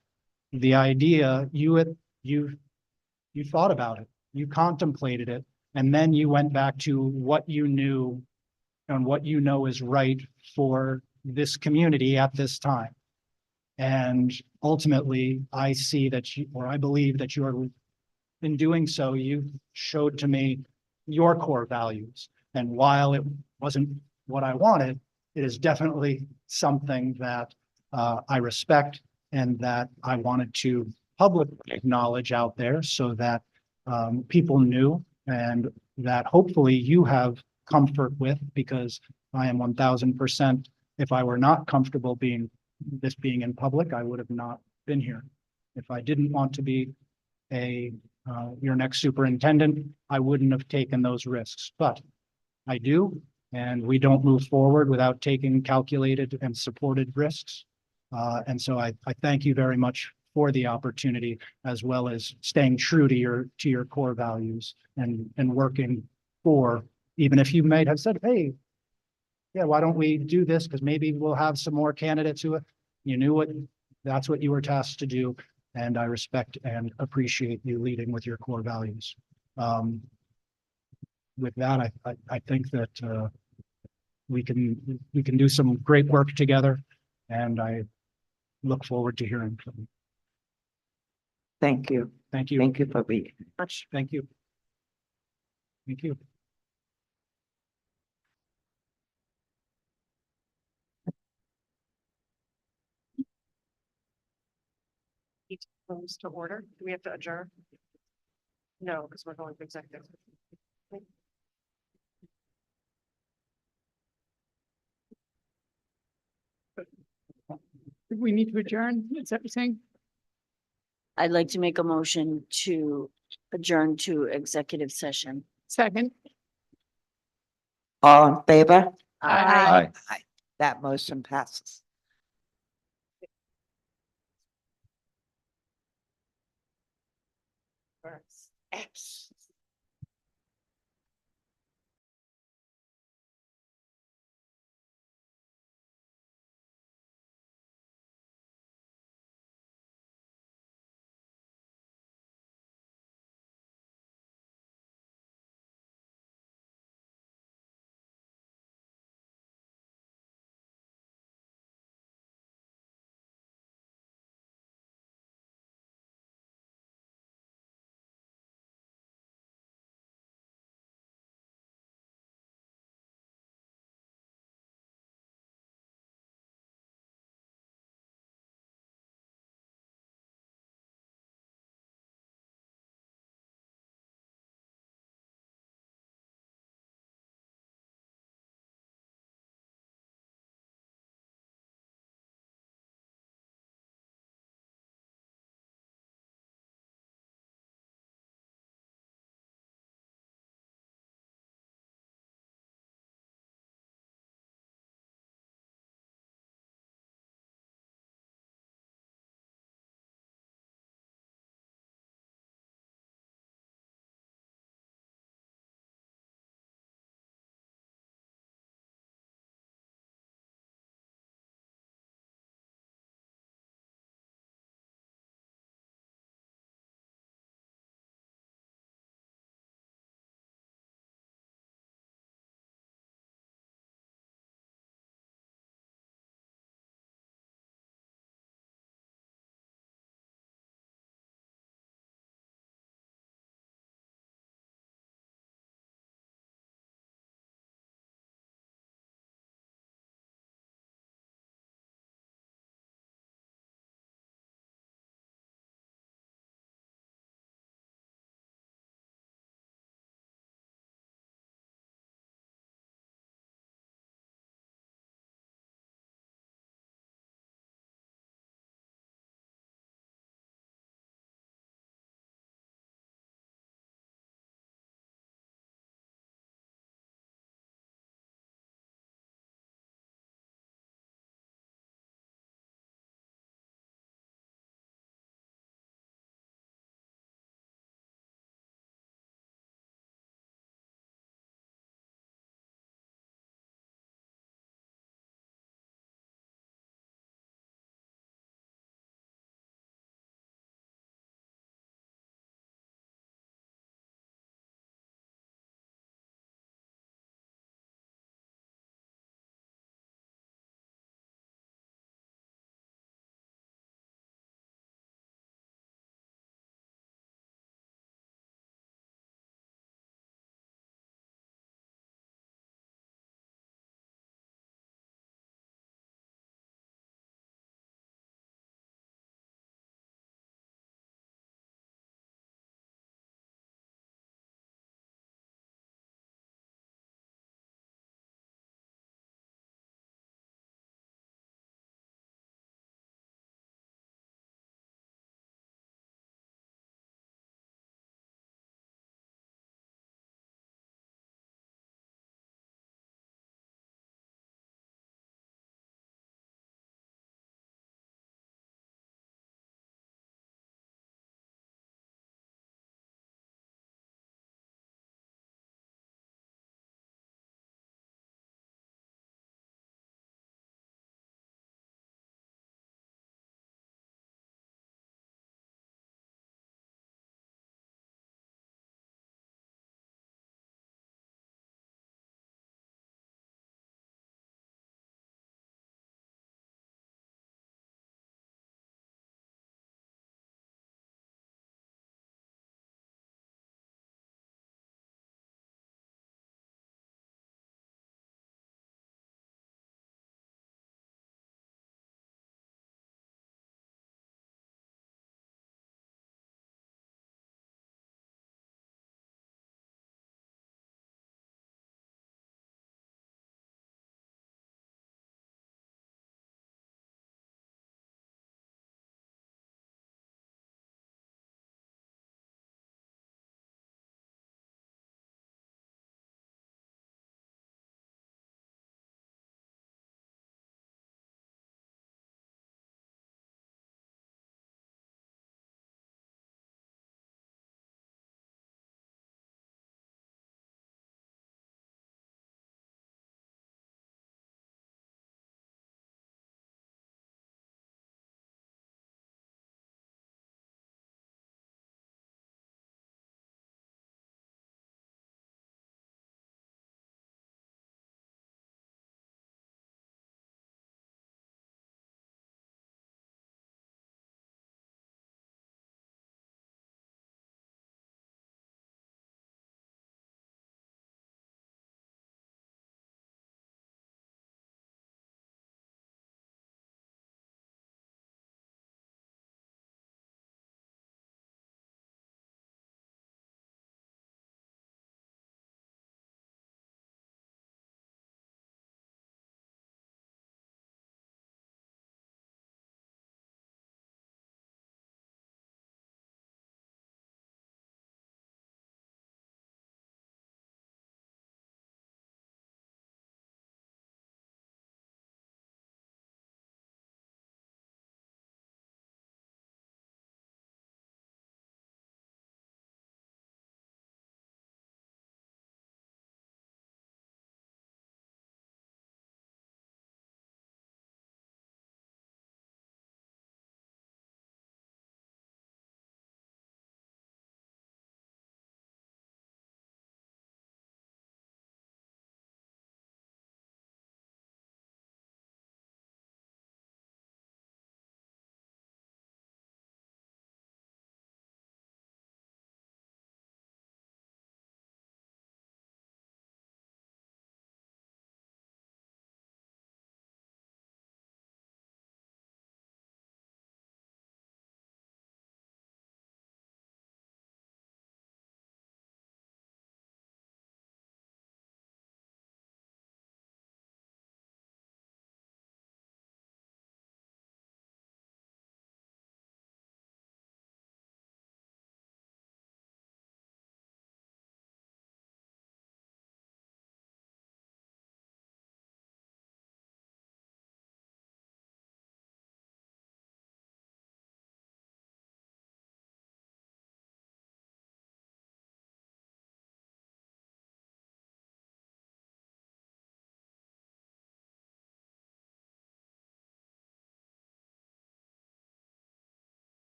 the idea you thought about it, you contemplated it, and then you went back to what you knew and what you know is right for this community at this time. And ultimately, I see that I believe that you are, in doing so, you showed to me your core values. And while it wasn't what I wanted, it is definitely something that I respect and that I wanted to publicly acknowledge out there so that people knew, and that hopefully you have comfort with, because I am 1000%. If I were not comfortable being in public, I would have not been here. If I didn't want to be your next superintendent, I wouldn't have taken those risks, but I do. And we don't move forward without taking calculated and supported risks. And so I thank you very much for the opportunity, as well as staying true to your core values and working for, even if you might have said, hey, yeah, why don't we do this? Because maybe we'll have some more candidates who, you knew that's what you were tasked to do. And I respect and appreciate you leading with your core values. With that, I think that we can do some great work together, and I look forward to hearing from you. Thank you. Thank you. Thank you for being. Much. Thank you. Thank you. Comes to order. Do we have to adjourn? No, because we're going to executive. We need to adjourn. Is that what you're saying? I'd like to make a motion to adjourn to executive session. Second. All in favor? Aye. Aye. That motion passes. X.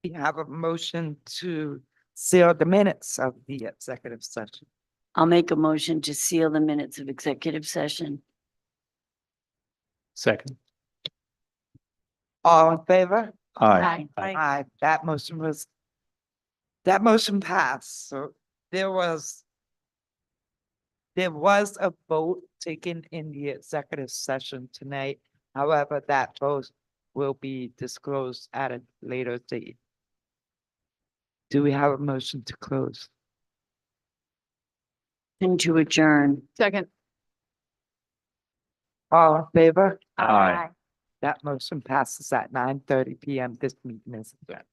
We have a motion to seal the minutes of the executive session. I'll make a motion to seal the minutes of executive session. Second. All in favor? Aye. Aye, that motion passed, so there was a vote taken in the executive session tonight. However, that vote will be disclosed at a later date. Do we have a motion to close? And to adjourn. Second. All in favor? Aye. That motion passes at 9:30 PM. This meeting is adjourned.